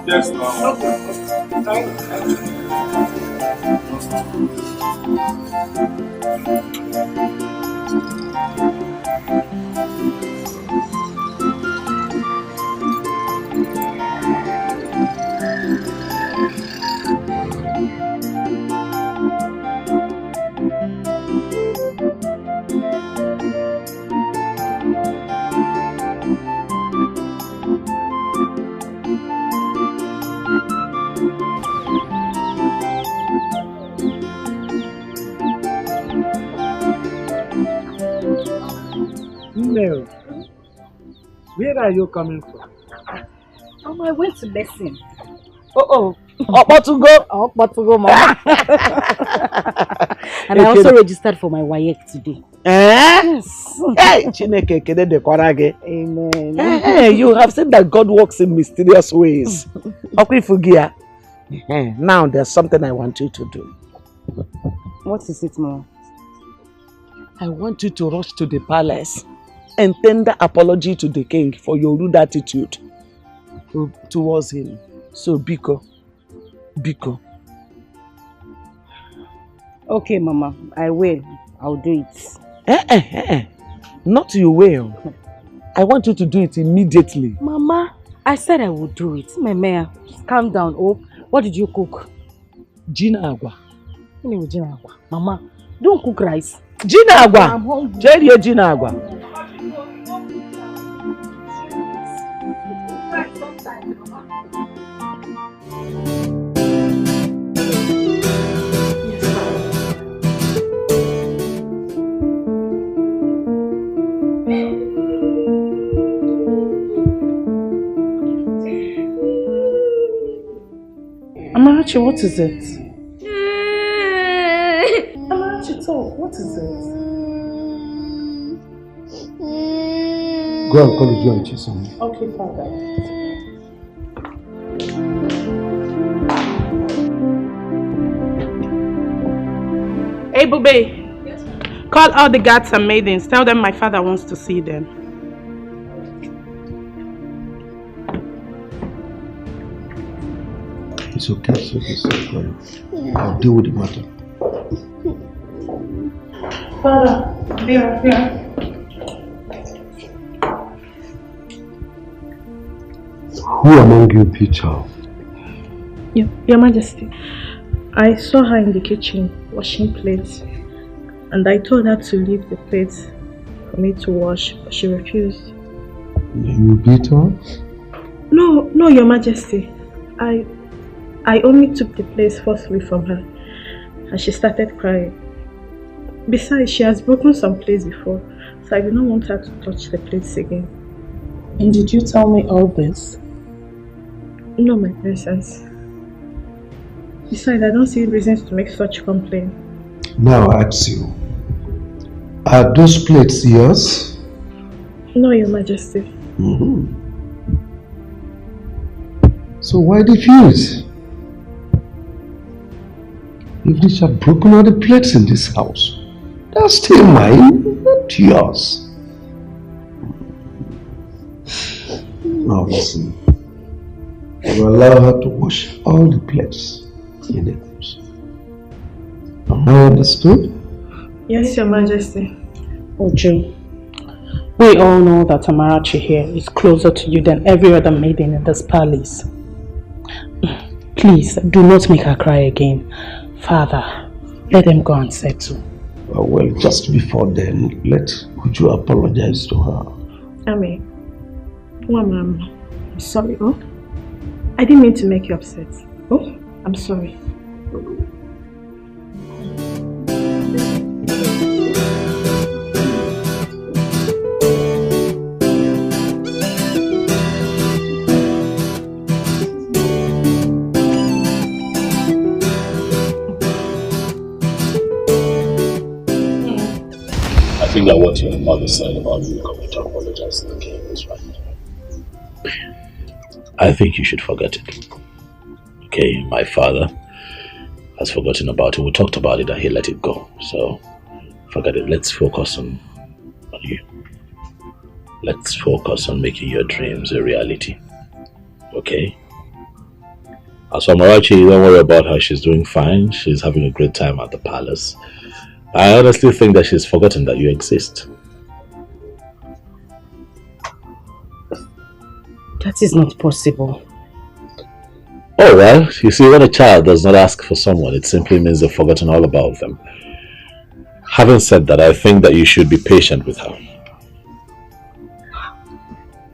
Yes, ma'am. No. Where are you coming from? I went to lesson. Oh, to go, Mama. And I also registered for my WAEC today. Yes. Hey, Chineke kede de kwarage. Amen. Hey, you have said that God works in mysterious ways. Now there's something I want you to do. What is it, Mom? I want you to rush to the palace and tender apology to the king for your rude attitude towards him. So, Biko. Okay, Mama, I will. I'll do it. Not you will. I want you to do it immediately. Mama, I said I would do it. Mama, calm down. Oh, what did you cook? Gina agwa. Gina agwa. Mama, don't cook rice. Gina agwa. Jerry Gina agwa. Amarachi, what is it? Amarachi, talk. What is it? Go and call you and Chisom. Okay, Father. Hey, Bube. Yes, call all the guards and maidens. Tell them my father wants to see them. It's okay, it's okay. I'll deal with the matter. Father, here. Who among you beat her? Your Majesty, I saw her in the kitchen washing plates, and I told her to leave the plates for me to wash, but she refused. You beat her? No, Your Majesty. I only took the plates forcefully from her, and she started crying. Besides, she has broken some plates before, so I did not want her to touch the plates again. And did you tell me all this? No, my princess. Besides, I don't see reasons to make such complaint. Now I ask you, are those plates yours? No, Your Majesty. So why refuse? If they have broken all the plates in this house, they're still mine, not yours. Now listen, you allow her to wash all the plates in the house. Am I understood? Yes, Your Majesty. Oju, we all know that Amarachi here is closer to you than every other maiden in this palace. Please, do not make her cry again. Father, let them go and settle. Well, just before then, let Uju apologize to her. Ami, Mama, I'm sorry, oh? I didn't mean to make you upset. Oh, I'm sorry. I think that what your mother said about you coming to apologize to the king is right. I think you should forget it. Okay, my father has forgotten about it. We talked about it and he let it go. So, forget it. Let's focus on you. Let's focus on making your dreams a reality. Okay? As for Amarachi, don't worry about her. She's doing fine. She's having a great time at the palace. I honestly think that she's forgotten that you exist. That is not possible. Oh well, you see, when a child does not ask for someone, it simply means they've forgotten all about them. Having said that, I think that you should be patient with her.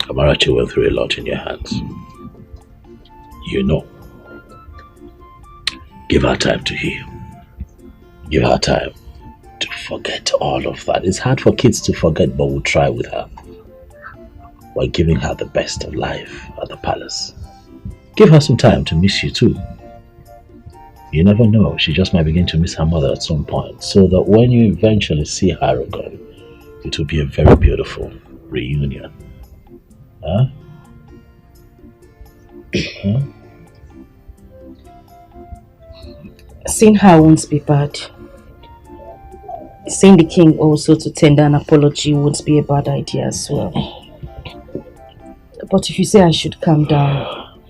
Amarachi went through a lot in your hands. You know. Give her time to heal. Give her time to forget all of that. It's hard for kids to forget, but we'll try with her. While giving her the best of life at the palace. Give her some time to miss you too. You never know, she just might begin to miss her mother at some point, so that when you eventually see her again, it will be a very beautiful reunion. Huh? Huh? Seeing her won't be bad. Seeing the king also to tender an apology won't be a bad idea as well. But if you say I should calm down,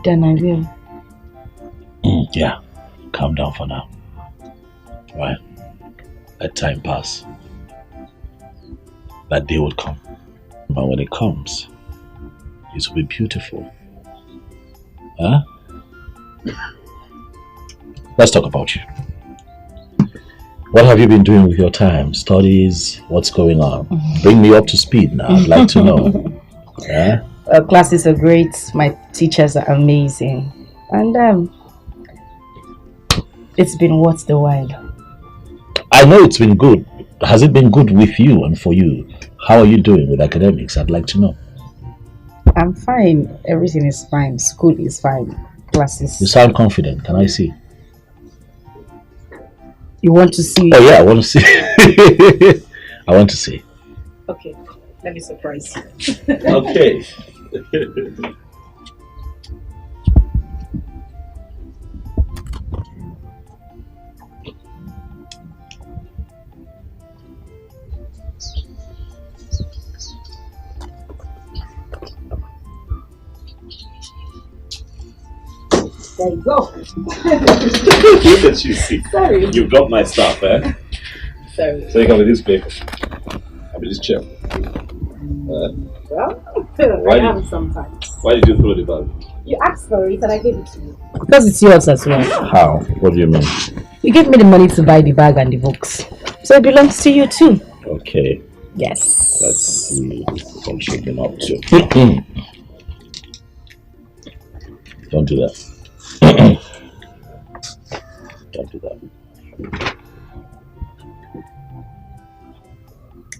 then I will. Yeah, calm down for now. Right? Let time pass. That day will come. But when it comes, it will be beautiful. Huh? Let's talk about you. What have you been doing with your time? Studies? What's going on? Bring me up to speed now. I'd like to know. Yeah? Classes are great. My teachers are amazing. And it's been worth the while. I know it's been good. Has it been good with you and for you? How are you doing with academics? I'd like to know. I'm fine. Everything is fine. School is fine. Classes. You sound confident. Can I see? You want to see? Oh yeah, I want to see. I want to see. Okay, let me surprise you. Okay. There you go. Look at you. Sorry. You've got my stuff, eh? Sorry. So you come with this paper. I'll be this chair. Well, Why I did- am sometimes. Why did you throw the bag? You asked for it and I gave it to you. Because it's yours as well. How? What do you mean? You gave me the money to buy the bag and the books. So it belongs to you too. Okay. Yes. Let's see what I'm shaking up to. Don't do that. Don't do that.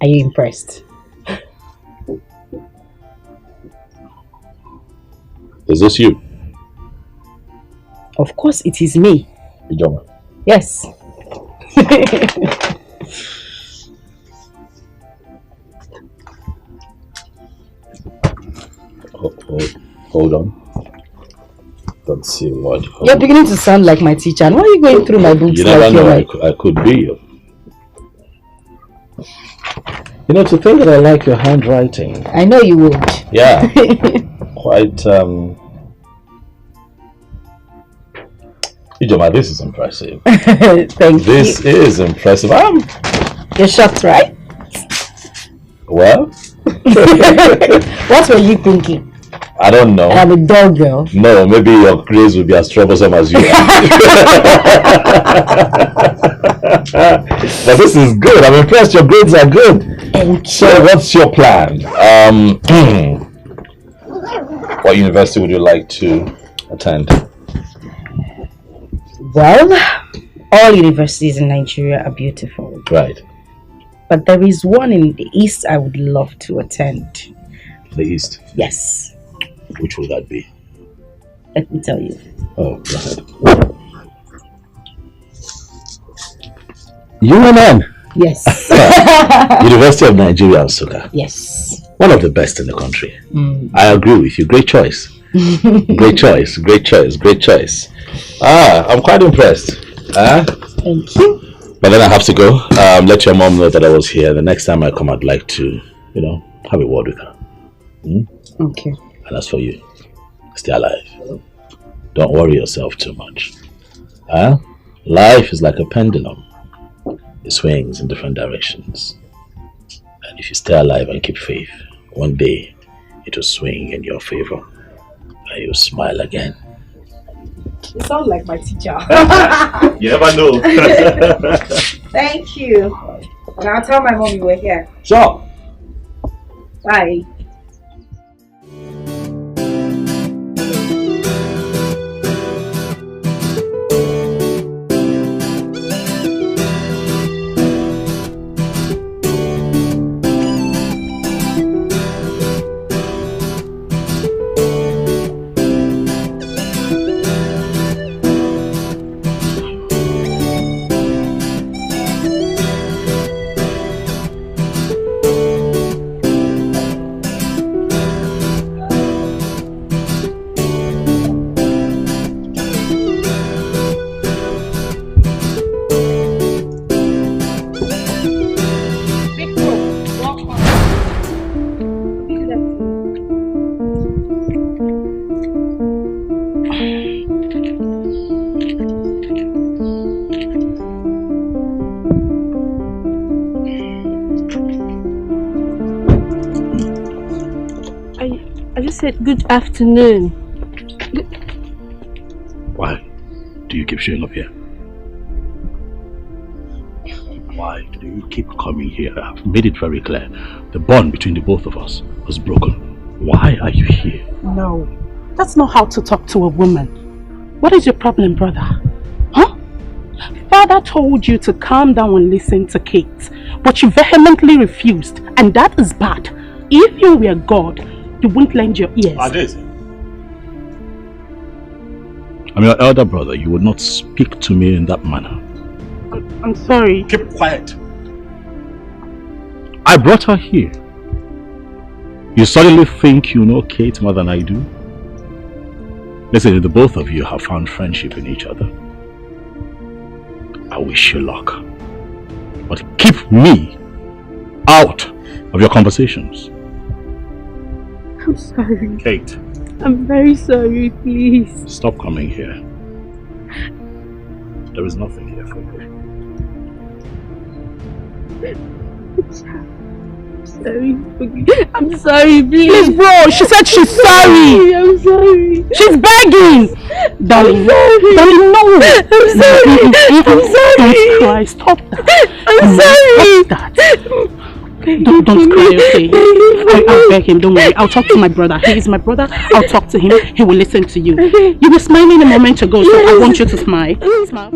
Are you impressed? Is this you? Of course it is me. Ijoma. Yes. Hold on. Let's see what. You're beginning to sound like my teacher. And why are you going through my books? You never like know. you're I could be you. You know, to think that I like your handwriting. I know you would. Yeah. Quite, Ijoma, this is impressive. Thank This you. is impressive. You're shocked, right? Well, What were you thinking? I don't know. I'm a dog girl. No, maybe your grades will be as troublesome as you are. But this is good. I'm impressed. Your grades are good. So, what's your plan? What university would you like to attend? Well, all universities in Nigeria are beautiful. Right. But there is one in the east I would love to attend. The East. Yes. Which will that be? Let me tell you. Oh, go ahead. UNN. Yes. University of Nigeria, Nsukka. Yes. One of the best in the country. Mm. I agree with you. Great choice. Great choice. Great choice. Great choice. I'm quite impressed. Thank you. But then I have to go. Let your mom know that I was here. The next time I come, I'd like to, have a word with her. Okay. And as for you, stay alive. Don't worry yourself too much. Life is like a pendulum. It swings in different directions. And if you stay alive and keep faith, one day it will swing in your favor. And you'll smile again. You sound like my teacher. You never know. Thank you. And I'll tell my mom you were here. Sure. Bye. said good afternoon. Why do you keep showing up here? Why do you keep coming here? I've made it very clear. The bond between the both of us was broken. Why are you here? No, that's not how to talk to a woman. What is your problem, brother? Huh? Father told you to calm down and listen to Kate, but you vehemently refused, and that is bad. If you were God, you wouldn't lend your ears. I did. I'm your elder brother. You would not speak to me in that manner. I'm sorry. Keep quiet. I brought her here. You suddenly think you know Kate more than I do? Listen, the both of you have found friendship in each other. I wish you luck. But keep me out of your conversations. I'm sorry. Kate. I'm very sorry, please. Stop coming here. There is nothing here for you. I'm sorry, please. Please, bro, she said she's sorry. I'm sorry. She's begging. Darling, darling, no. I'm sorry. I'm sorry. Don't cry. Stop that. I'm sorry. Stop that. Don't cry, okay? I'll beg him, don't worry. I'll talk to my brother. He is my brother. I'll talk to him. He will listen to you. You were smiling a moment ago, so I want you to smile. Smile.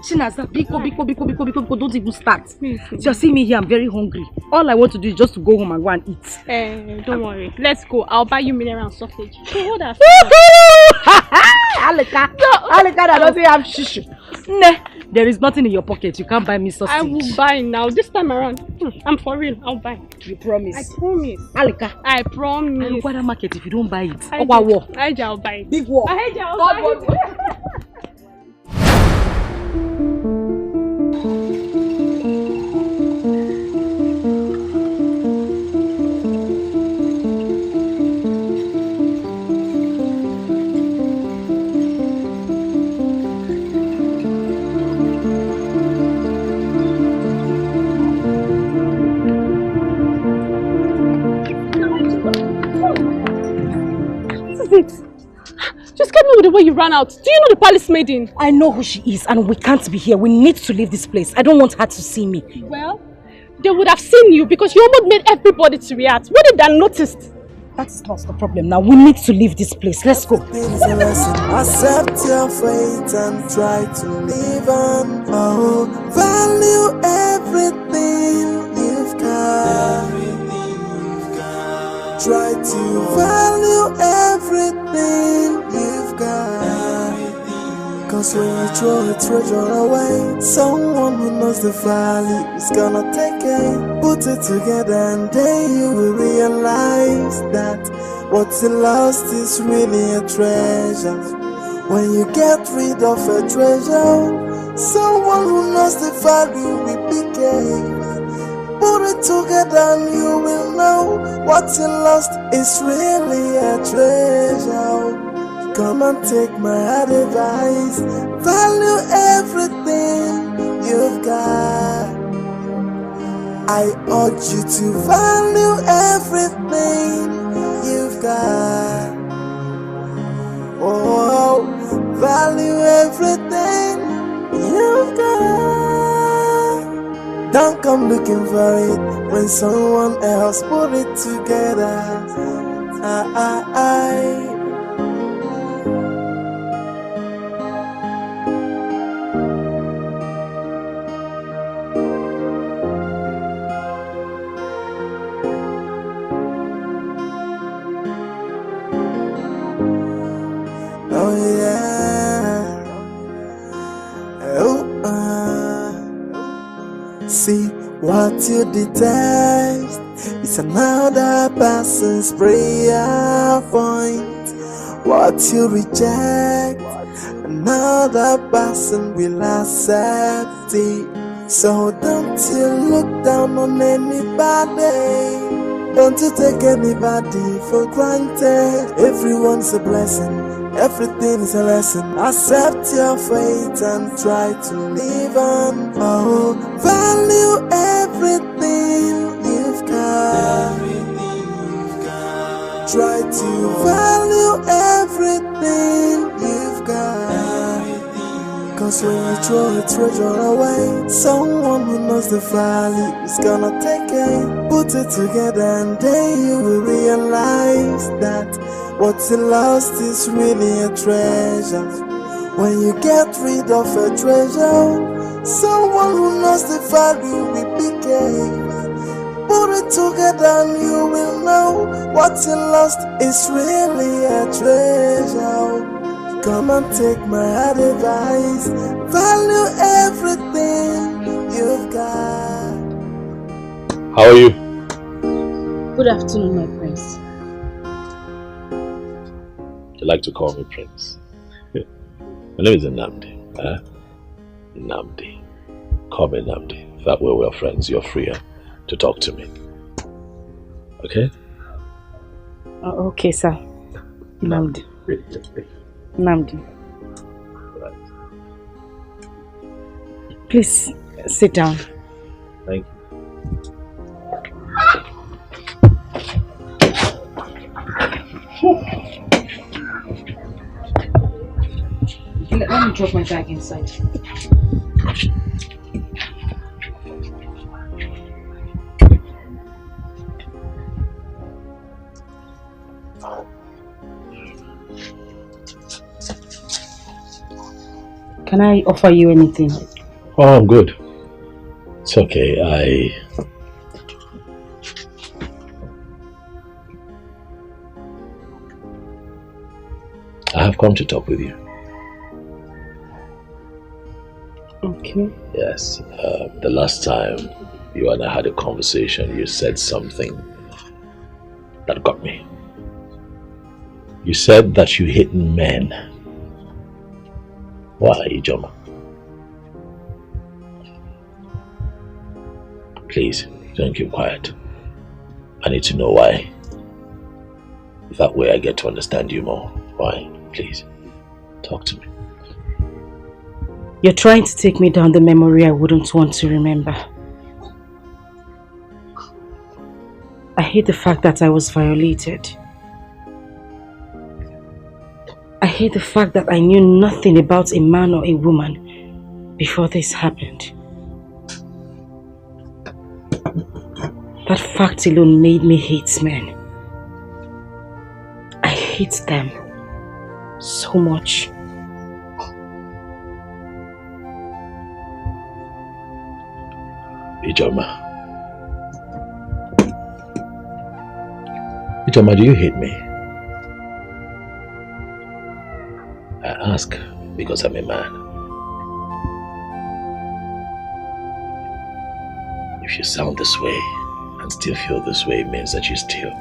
Chinaza, biko, don't even start. You're seeing me here, I'm very hungry. All I want to do is just to go home and go and eat. Don't worry. Let's go. I'll buy you mineral and sausage. So hold on. Alika, I don't have shish. Nah, there is nothing in your pocket. You can't buy me sausage. I will buy now. This time around. I'm for real. I'll buy. You promise? I promise. Alika. I promise. I look at the market if you don't buy it. I'll buy it. Big war. I'll buy it. Just get me with the way you ran out. Do you know the palace maiden? I know who she is and we can't be here. We need to leave this place. I don't want her to see me. Well, they would have seen you because you almost made everybody to react. What did they notice? That's not the problem now. We need to leave this place. Let's go. Accept your fate and try to live on. Oh, value everything you've got. Try to value everything you've got. Cause when you throw a treasure away, someone who knows the value is gonna take it. Put it together and then you will realize that what you lost is really a treasure. When you get rid of a treasure, someone who knows the value will pick it. Put it together and you will know what you lost is really a treasure. Come and take my advice. Value everything you've got. I urge you to value everything you've got. Oh, value everything you've got. Don't come looking for it when someone else put it together. Oh yeah. See what you detest It's another person's prayer point. What you reject, another person will accept it. So don't you look down on anybody. Don't you take anybody for granted. Everyone's a blessing, everything is a lesson. Accept your fate and try to live on. Oh, value everything you've got. Try to value everything you've got. Cause when you throw a treasure away, someone who knows the value is gonna take it. Put it together and then you will realize that what you lost is really a treasure. When you get rid of a treasure, someone who knows the value will pick it. Put it together and you will know what you lost is really a treasure. Come and take my advice. Value everything you've got. How are you? Good afternoon, my prince. You like to call me Prince? My name is Nnamdi. Nnamdi. Call me Nnamdi. That way we're friends. You're freer to talk to me. Okay? Okay, sir. Nnamdi. Nnamdi. Please sit down. Thank you. Let me drop my bag inside. Can I offer you anything? Oh, I'm good. It's okay. I have come to talk with you. Okay. Yes. The last time you and I had a conversation, you said something that got me. You said that you hate men. Why, Ijoma? Please, don't keep quiet. I need to know why. That way I get to understand you more. Why? Please, talk to me. You're trying to take me down the memory I wouldn't want to remember. I hate the fact that I was violated. I hate the fact that I knew nothing about a man or a woman before this happened. That fact alone made me hate men. I hate them so much. Ijoma. Ijoma, do you hate me? I ask because I'm a man. If you sound this way and still feel this way, it means that you still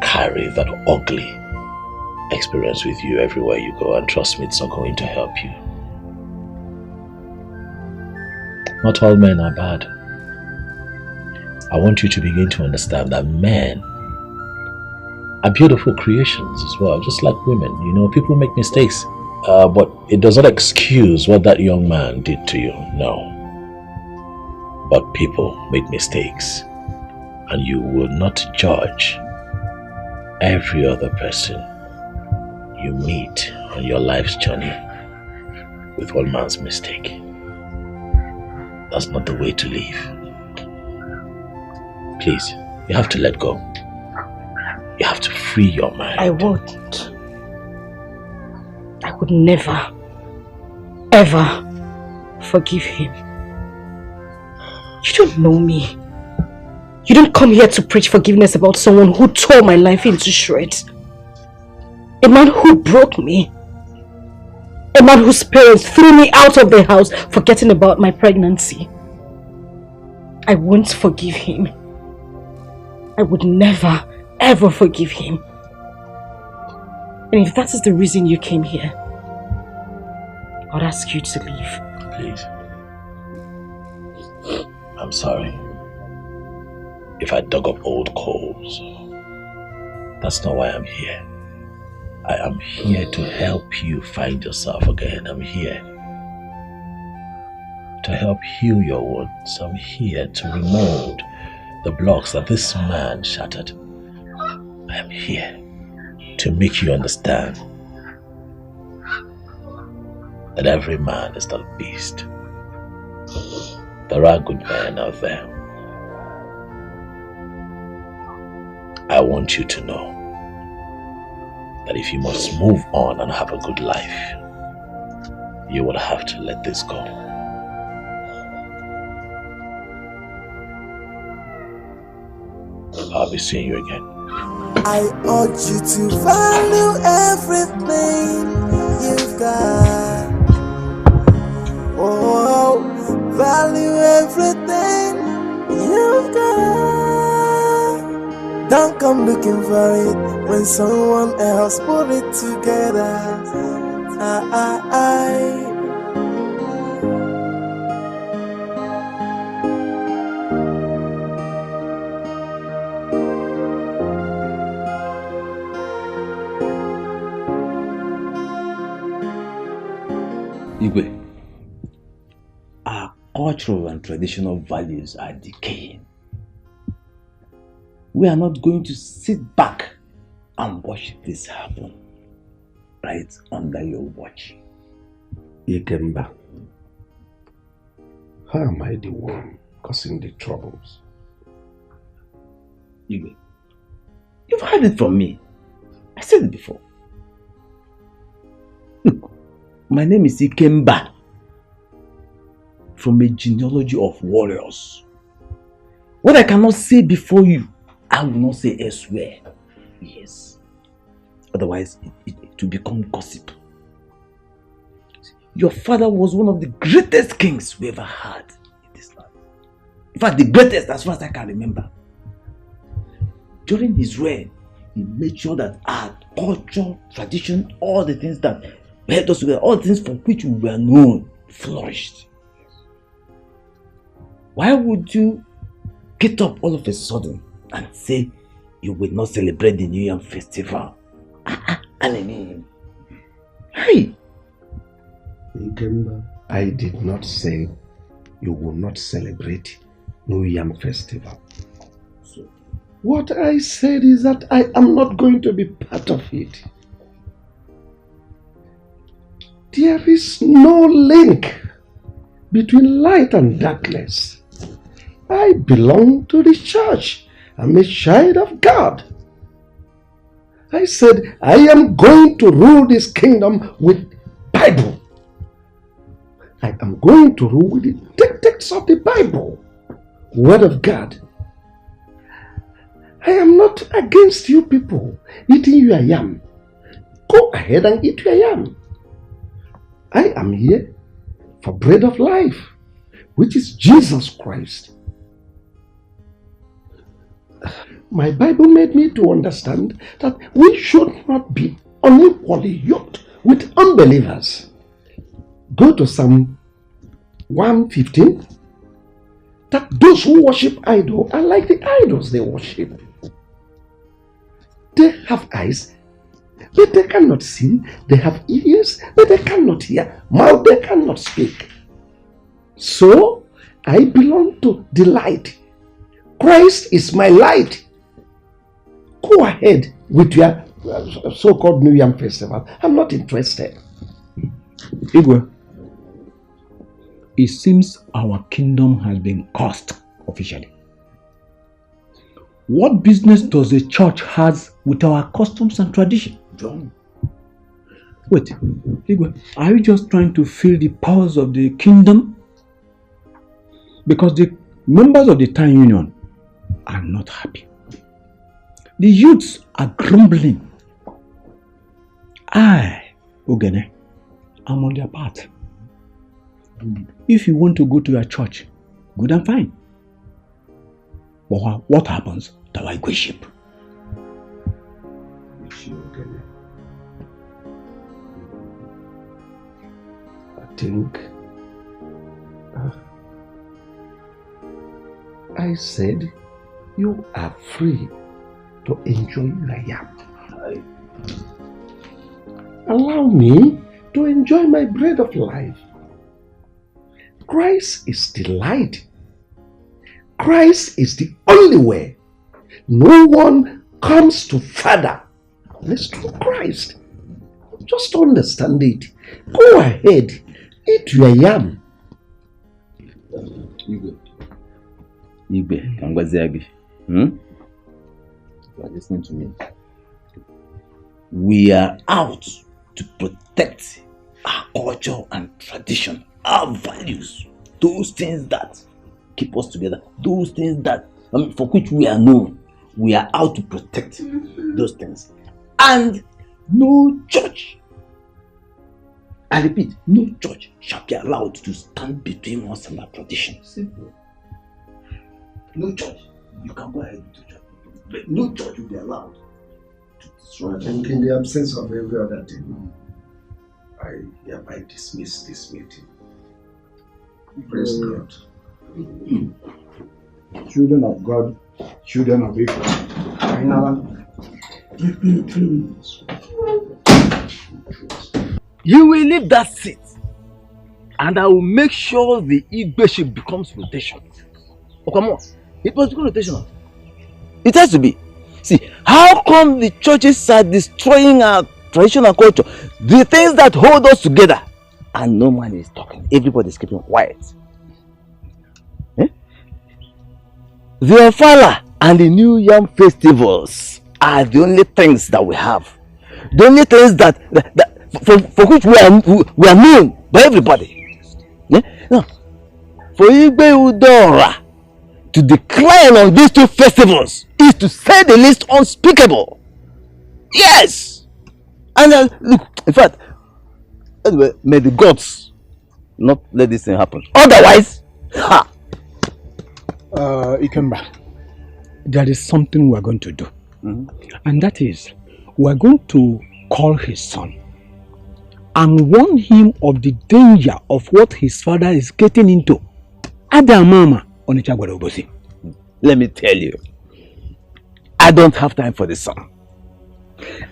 carry that ugly experience with you everywhere you go, and trust me, it's not going to help you. Not all men are bad. I want you to begin to understand that men are beautiful creations as well, just like women. You know, people make mistakes, but it does not excuse what that young man did to you, no. But people make mistakes, and you will not judge every other person you meet on your life's journey with one man's mistake. That's not the way to live. Please, you have to let go. You have to free your mind. I won't. I would never, ever forgive him. You don't know me. You don't come here to preach forgiveness about someone who tore my life into shreds. A man who broke me. A man whose parents threw me out of the house forgetting about my pregnancy. I won't forgive him. I would never, ever forgive him. And if that is the reason you came here, I'd ask you to leave. Please. I'm sorry if I dug up old coals. That's not why I'm here. I am here to help you find yourself again. I'm here to help heal your wounds. I'm here to remold the blocks that this man shattered. I am here to make you understand that every man is not a beast. There are good men out there. I want you to know that if you must move on and have a good life, you will have to let this go. I'll be seeing you again. I urge you to value everything you've got. Oh, value everything you've got. Don't come looking for it when someone else put it together. Igwe, our cultural and traditional values are decaying. We are not going to sit back and watch this happen right under your watch. Ikemba, how am I the one causing the troubles? Igwe, you've heard it from me. I said it before. Look, my name is Ikemba, from a genealogy of warriors. What I cannot say before you, I will not say elsewhere. Yes. Otherwise, it will become gossip. Your father was one of the greatest kings we ever had in this land. In fact, the greatest as far as I can remember. During his reign, he made sure that our culture, tradition, all the things that held us together, all the things for which we were known, flourished. Why would you get up all of a sudden and say you will not celebrate the New Yam festival? Hey! I did not say you will not celebrate New Yam festival. What I said is that I am not going to be part of it. There is no link between light and darkness. I belong to the church. I'm a child of God. I said I am going to rule this kingdom with Bible. I am going to rule with the dictates of the Bible, Word of God. I am not against you people eating your yam. Go ahead and eat your yam. I am here for bread of life, which is Jesus Christ. My Bible made me to understand that we should not be unequally yoked with unbelievers. Go to Psalm 115. That those who worship idols are like the idols they worship. They have eyes, but they cannot see. They have ears, but they cannot hear. Mouth, they cannot speak. So, I belong to the light. Christ is my light. Go ahead with your so-called New Yam festival. I'm not interested. Igwe, it seems our kingdom has been cursed officially. What business does the church has with our customs and tradition? John. Wait, Igwe, are you just trying to feel the powers of the kingdom? Because the members of the town union are not happy. The youths are grumbling. I, Ogene, am on their part. If you want to go to your church, good and fine. But what happens to our worship? I think I said you are free to enjoy your yam. Allow me to enjoy my bread of life. Christ is the light. Christ is the only way. No one comes to Father unless through Christ. Just understand it. Go ahead, eat your yam. Igwe, Kangwaziagi. You are listening to me. We are out to protect our culture and tradition, our values, those things that keep us together, those things that for which we are known. We are out to protect those things. And no church, I repeat, no church shall be allowed to stand between us and our tradition. Simple. No church. You can go ahead to church, but no church will be allowed to destroy. And in the absence of every other thing, I hereby dismiss this meeting. Praise God. Children of God, children of evil. You will leave that seat, and I will make sure the Igbe becomes rotation. Oh, come on. It must become rotational. It has to be. See, how come the churches are destroying our traditional culture? The things that hold us together, and no man is talking. Everybody is keeping quiet. The Ofala and the New Yam festivals are the only things that we have. The only things that for which we are known by everybody. Yeah? No. For Igbe Udora to decline on these two festivals is to say the least unspeakable. Yes! And look, in fact, anyway, may the gods not let this thing happen. Otherwise, ha! Ikemba, there is something we are going to do. And that is, we are going to call his son and warn him of the danger of what his father is getting into. Adamama on Ichagwarobosi. Let me tell you, I don't have time for this son.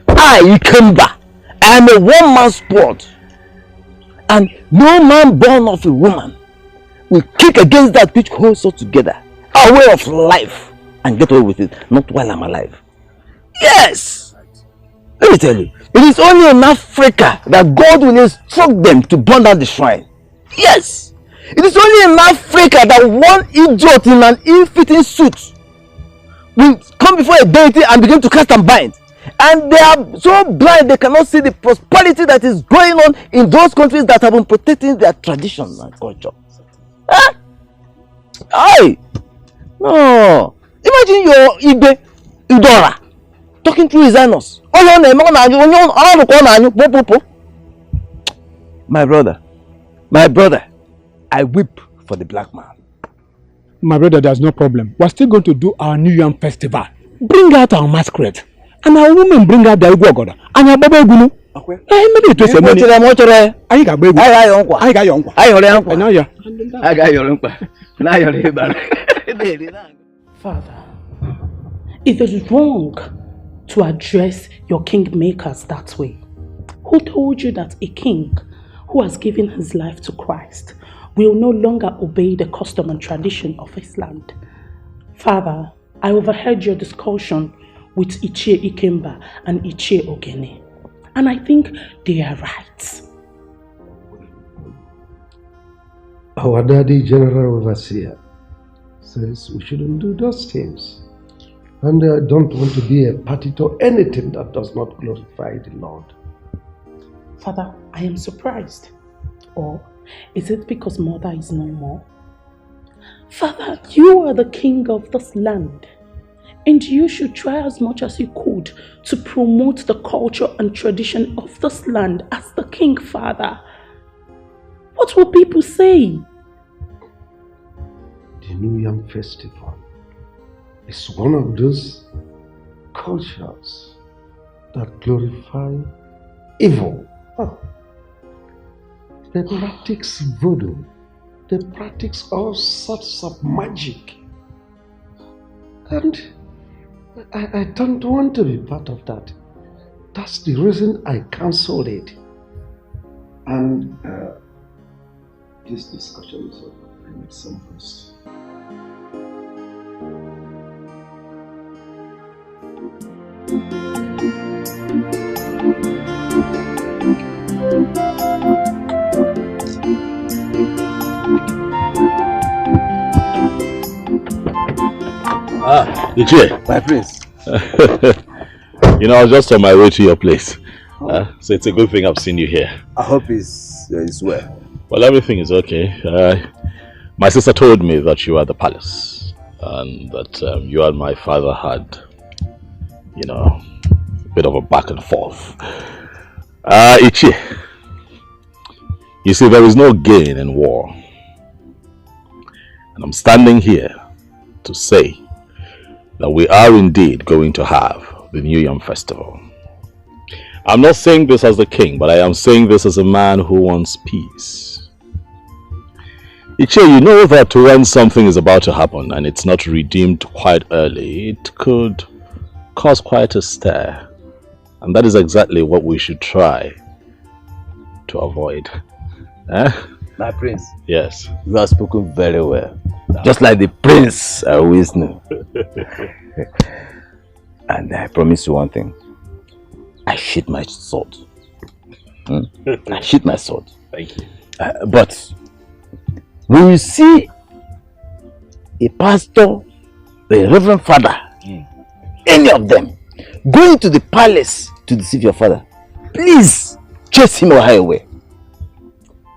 I, Ikemba, I am a one-man sport. And no man born of a woman will kick against that which holds us together. Our way of life, and get away with it, not while I'm alive. Yes! Let me tell you, it is only in Africa that God will instruct them to burn down the shrine. Yes! It is only in Africa that one idiot in an ill-fitting suit will come before a deity and begin to cast and bind. And they are so blind they cannot see the prosperity that is going on in those countries that have been protecting their tradition and culture. Huh? Aye! No! Imagine your Igbe Udora talking through his anus. My brother, I weep for the black man. My brother, there's no problem. We're still going to do our New Yam festival. Bring out our masquerade. And our women bring out the Igwogoda. And our Baba Gunu. Father, it is wrong to address your kingmakers that way. Who told you that a king who has given his life to Christ will no longer obey the custom and tradition of his land? Father, I overheard your discussion with Ichie Ikemba and Ichie Ogene, and I think they are right. Our daddy, General Overseer, says we shouldn't do those things. And I don't want to be a party to anything that does not glorify the Lord. Father, I am surprised. Or is it because mother is no more? Father, you are the king of this land, and you should try as much as you could to promote the culture and tradition of this land as the king, Father. What will people say? The New Yam Festival is one of those cultures that glorify evil. Oh. They practice voodoo. They practice all sorts of magic. And I don't want to be part of that. That's the reason I cancelled it. And this discussion is over. I need some rest. Dikeh. My prince. You know, I was just on my way to your place. So it's a good thing I've seen you here. I hope it's well. Well, everything is okay. My sister told me that you were at the palace and that you and my father had, you know, a bit of a back and forth. Ichi, you see, there is no gain in war. And I'm standing here to say that we are indeed going to have the New Yam Festival. I'm not saying this as the king, but I am saying this as a man who wants peace. Ichi, you know that when something is about to happen and it's not redeemed quite early, it could cause quite a stir. And that is exactly what we should try to avoid. My prince. Yes. You have spoken very well. Just like the prince I always knew. And I promise you one thing. I sheath my sword. I sheath my sword. Thank you. But we will see a pastor, a reverend father, any of them, going to the palace to deceive your father. Please chase him or her away.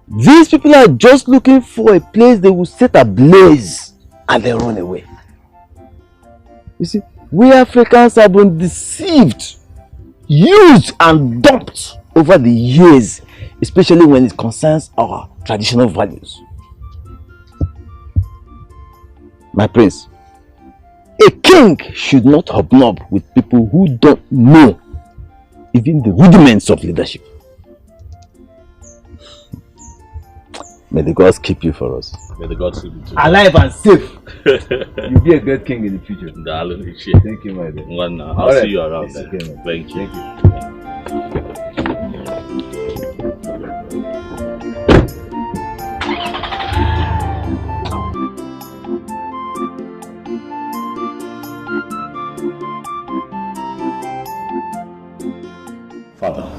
These people are just looking for a place they will set ablaze and then run away. You see, we Africans have been deceived, used and dumped over the years, especially when it concerns our traditional values. My prince, a king should not hobnob with people who don't know even the rudiments of leadership. May the gods keep you for us. May the gods keep you too. Alive and safe. You'll be a great king in the future. Thank you, my dear. I'll see you around there. Okay, Thank you. Thank you. Father,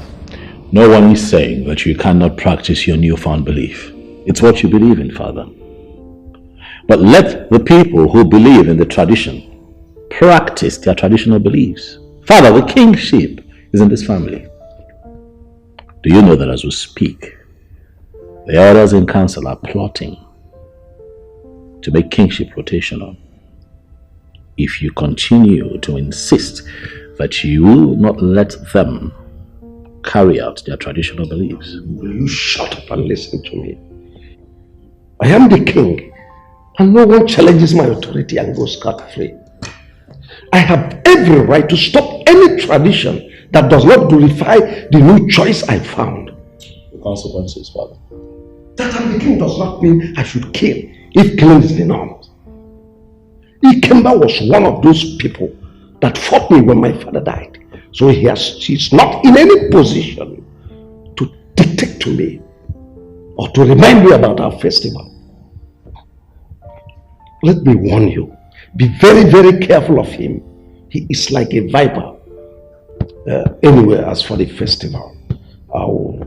no one is saying that you cannot practice your newfound belief. It's what you believe in, Father. But let the people who believe in the tradition practice their traditional beliefs. Father, the kingship is in this family. Do you know that as we speak, the elders in council are plotting to make kingship rotational? If you continue to insist that you will not let them carry out their traditional beliefs. Will you shut up and listen to me? I am the king, and no one challenges my authority and goes scot-free. I have every right to stop any tradition that does not glorify the new choice I found. The consequences, Father. That I'm the king does not mean I should kill if killing is the norm. Ikemba was one of those people that fought me when my father died. So he's not in any position to dictate to me or to remind me about our festival. Let me warn you, be very, very careful of him. He is like a viper. Anyway, as for the festival, I will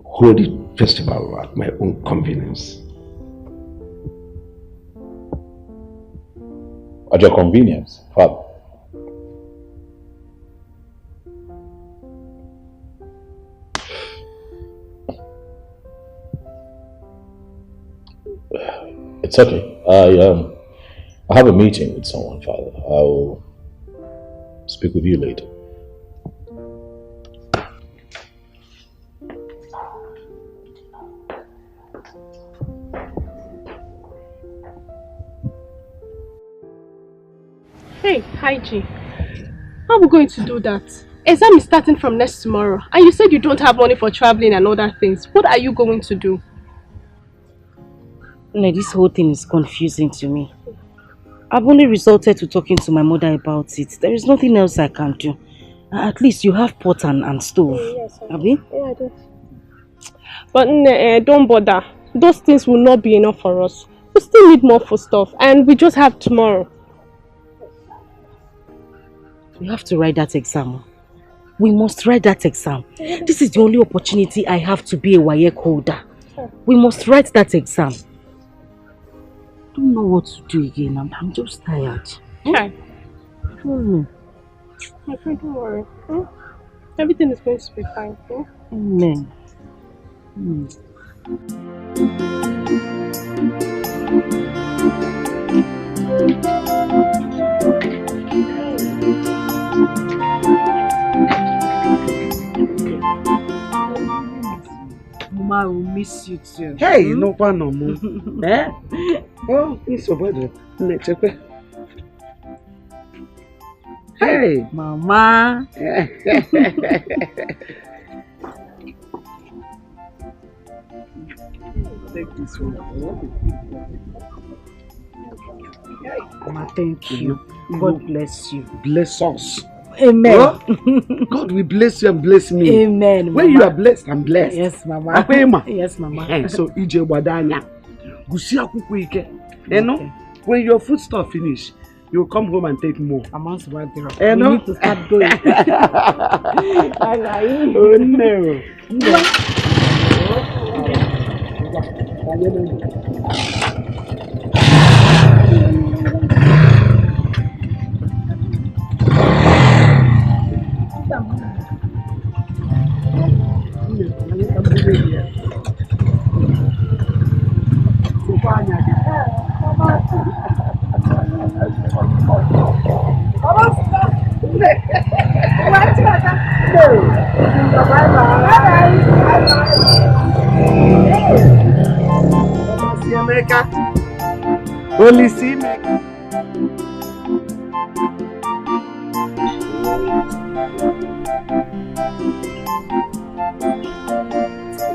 hold the festival at my own convenience. At your convenience, Father. It's okay. I have a meeting with someone, Father. I will speak with you later. Hi G. How are we going to do that? Exam is starting from next tomorrow. And you said you don't have money for traveling and other things. What are you going to do? No, this whole thing is confusing to me. I've only resorted to talking to my mother about it. There is nothing else I can do. At least you have pot and stove. Yes, Abi? Yeah, I do. But don't bother. Those things will not be enough for us. We still need more food stuff and we just have tomorrow. We have to write that exam. We must write that exam. This is the only opportunity I have to be a WAEC holder. We must write that exam. I don't know what to do again. I'm just tired. Okay. My friend, don't worry. Everything is going to be fine. Amen. Mama will miss you too. Hey, no one no more. Eh? Oh, it's over there. Hey, Mama. Take this one. Mama, thank you. God bless you. Bless us. Amen. Oh, God will bless you and bless me. Amen. When you are blessed, I'm blessed. Yes, Mama. Akwema. Yes, Mama. So, ije wadanya. Gusi akwukwo ike. You know, when your food stuff finish, you come home and take more. I'm also right there. You know? We need to start going. Oh no. Only see me.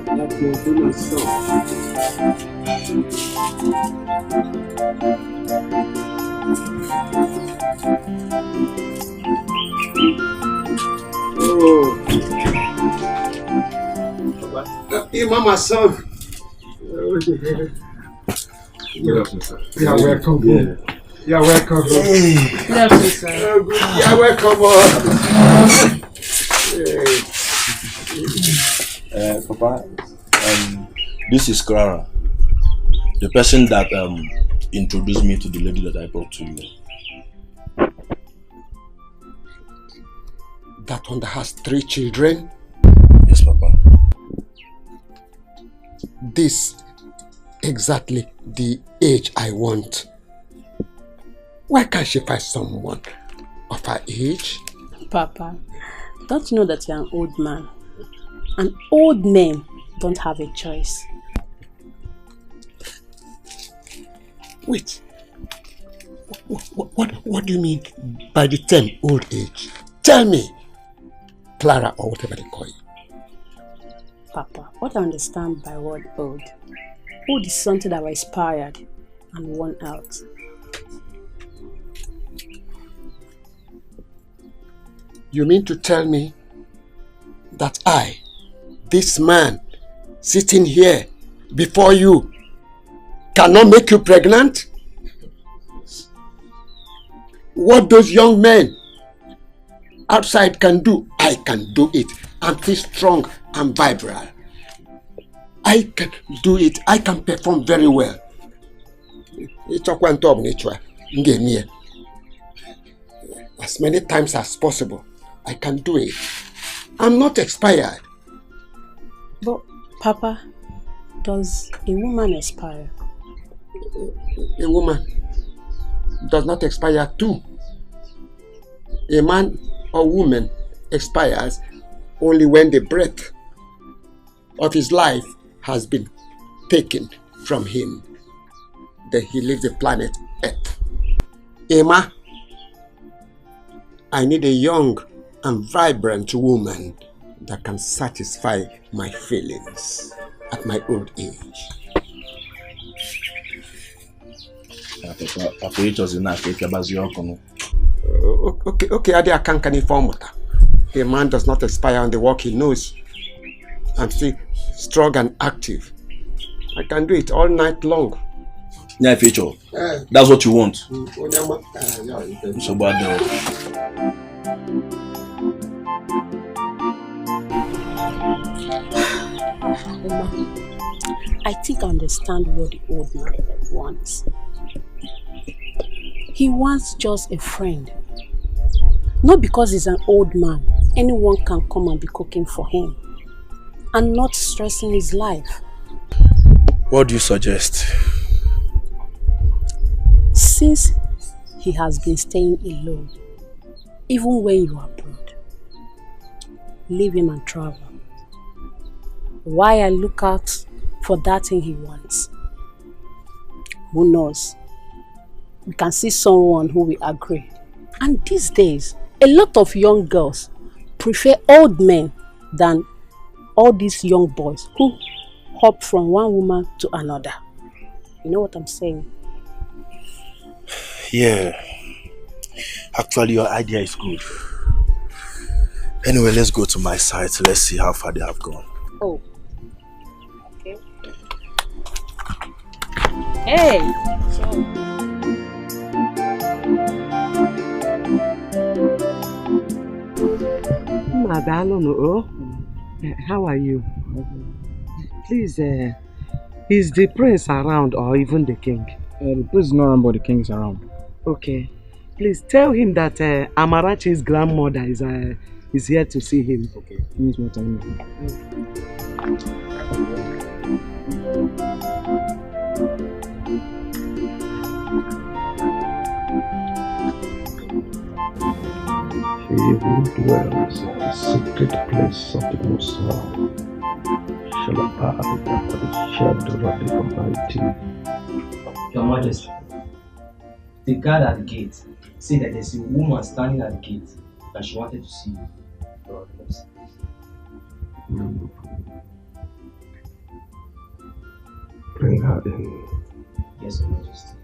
That's your dinner stuff. Oh. Hey, Mama, son. Good afternoon, sir. You're welcome. Yeah. You're welcome. Good afternoon, sir. You're welcome. Papa, this is Clara, the person that introduced me to the lady that I brought to you. That one that has 3 children? Yes, Papa. This exactly the age I want. Why can't she find someone of her age? Papa, don't you know that you're an old man? And old men don't have a choice. Wait. What do you mean by the term old age? Tell me, Clara, or whatever they call you. Papa, what I understand by word old? Old is something that was expired and worn out. You mean to tell me that I, this man, sitting here before you, cannot make you pregnant? What those young men outside can do, I can do it. I'm still strong and vibrant. I can do it. I can perform very well. As many times as possible, I can do it. I'm not expired. But, Papa, does a woman expire? A woman does not expire too. A man or woman expires only when the breath of his life has been taken from him. Then he leaves the planet Earth. Emma, I need a young and vibrant woman that can satisfy my feelings at my old age. Okay, I can't inform. A man does not expire on the work he knows. I'm still strong and active. I can do it all night long. Yeah, Feature. That's what you want. So bad. I think I understand what the old man wants. He wants just a friend. Not because he's an old man, anyone can come and be cooking for him and not stressing his life. What do you suggest? Since he has been staying alone, even when you are abroad, leave him and travel. Why I look out for that thing he wants? Who knows? We can see someone who will agree. And these days, a lot of young girls prefer old men than all these young boys who hop from one woman to another. You know what I'm saying? Yeah. Actually, your idea is good. Anyway, let's go to my site. Let's see how far they have gone. Oh. Okay. Hey! Madalo, how are you? Please, is the prince around or even the king? The prince is not around, but the king is around. Okay. Please tell him that Amarachi's grandmother is here to see him. Okay. Give me some time. He who dwells in the secret place of the Most High shall abide under the shadow of the Almighty. Your Majesty, the guard at the gate said that there's a woman standing at the gate and she wanted to see you. Bring her in. Yes, Your Majesty.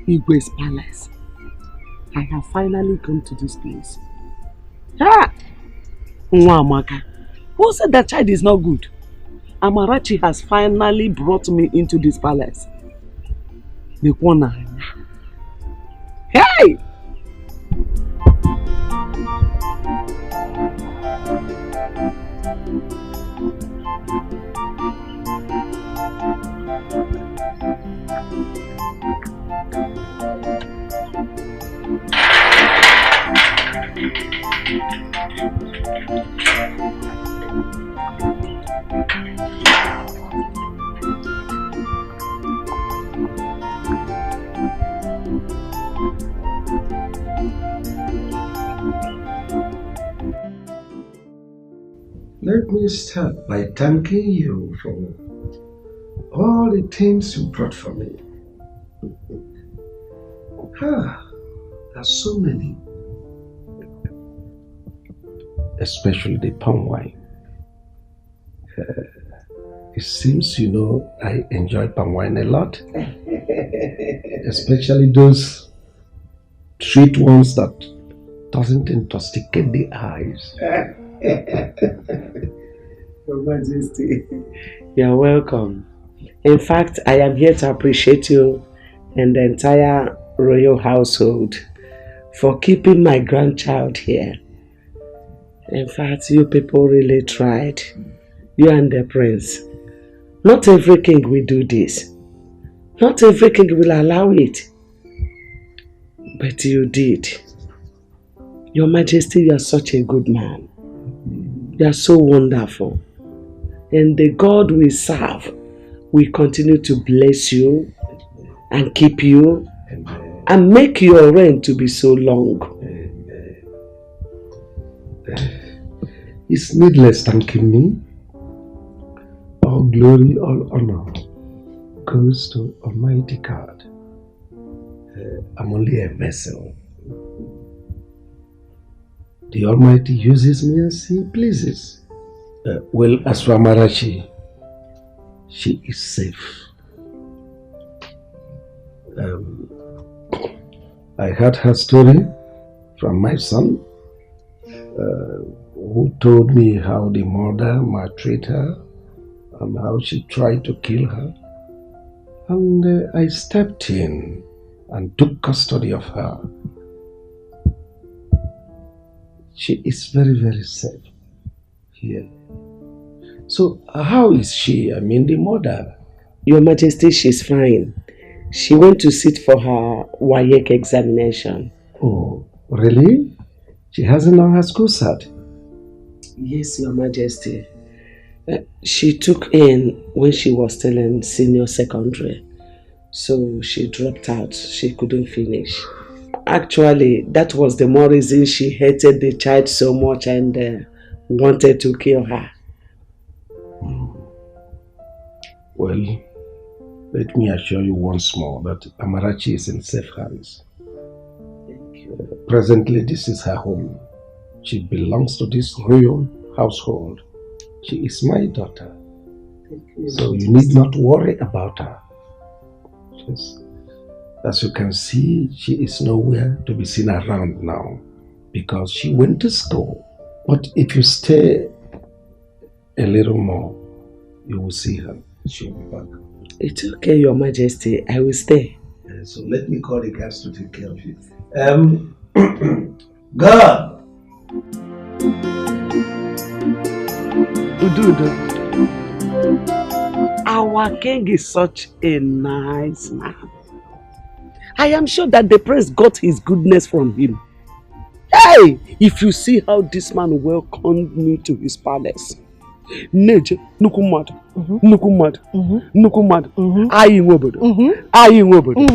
Igwe's palace. I have finally come to this place. Ah! Nwamaka, who said that child is not good? Amarachi has finally brought me into this palace. The corner. Hey! Let me start by thanking you for all the things you brought for me. There are so many. Especially the palm wine. It seems you know I enjoy palm wine a lot. Especially those sweet ones that doesn't intoxicate the eyes. Your Majesty, you're welcome. In fact, I am here to appreciate you and the entire royal household for keeping my grandchild here. In fact, you people really tried. You and the prince. Not every king will do this. Not every king will allow it. But you did. Your Majesty, you are such a good man. You are so wonderful. And the God we serve will continue to bless you and keep you and make your reign to be so long. It's needless thanking me. All glory, all honor goes to Almighty God. I'm only a vessel. The Almighty uses me as He pleases. Well, as for Amarachi, she is safe. I heard her story from my son, who told me how the mother maltreated her and how she tried to kill her. And I stepped in and took custody of her. She is very, very safe here. So how is she? I mean, the mother? Your Majesty, she's fine. She went to sit for her WAEC examination. Oh, really? She hasn't done her school cert? Yes, Your Majesty. She took in when she was still in senior secondary. So she dropped out. She couldn't finish. Actually, that was the more reason she hated the child so much and wanted to kill her. Well, let me assure you once more that Amarachi is in safe hands. Thank you. Presently, this is her home. She belongs to this royal household. She is my daughter. Thank you. So you need not worry about her. Yes. As you can see, she is nowhere to be seen around now because she went to school. But if you stay a little more, you will see her. She'll be back. It's okay, Your Majesty. I will stay. So let me call the guards to take care of you. God! Ududu. Our king is such a nice man. I am sure that the prince got his goodness from him. Hey! If you see how this man welcomed me to his palace. Neje, nukumad, nukumad, nukumad, ayi wobodo, ayi wobodo.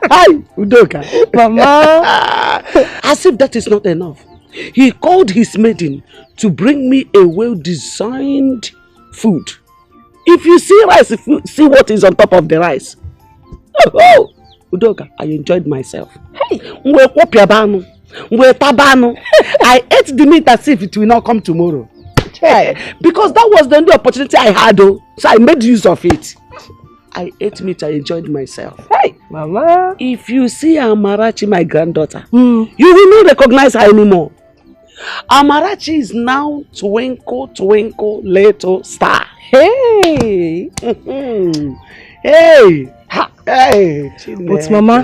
Hi, Udoka. Mama. As if that is not enough, he called his maiden to bring me a well-designed food. If you see rice, if you see what is on top of the rice. Oh, Udoka, I enjoyed myself. Hey, I ate the meat as if it will not come tomorrow. Because that was the only opportunity I had, so I made use of it. I ate meat, I enjoyed myself. Hey, Mama. If you see Amarachi, my granddaughter, you will not recognize her anymore. Amarachi is now twinkle, twinkle, little star. Hey! Hey! Hey! But Mama,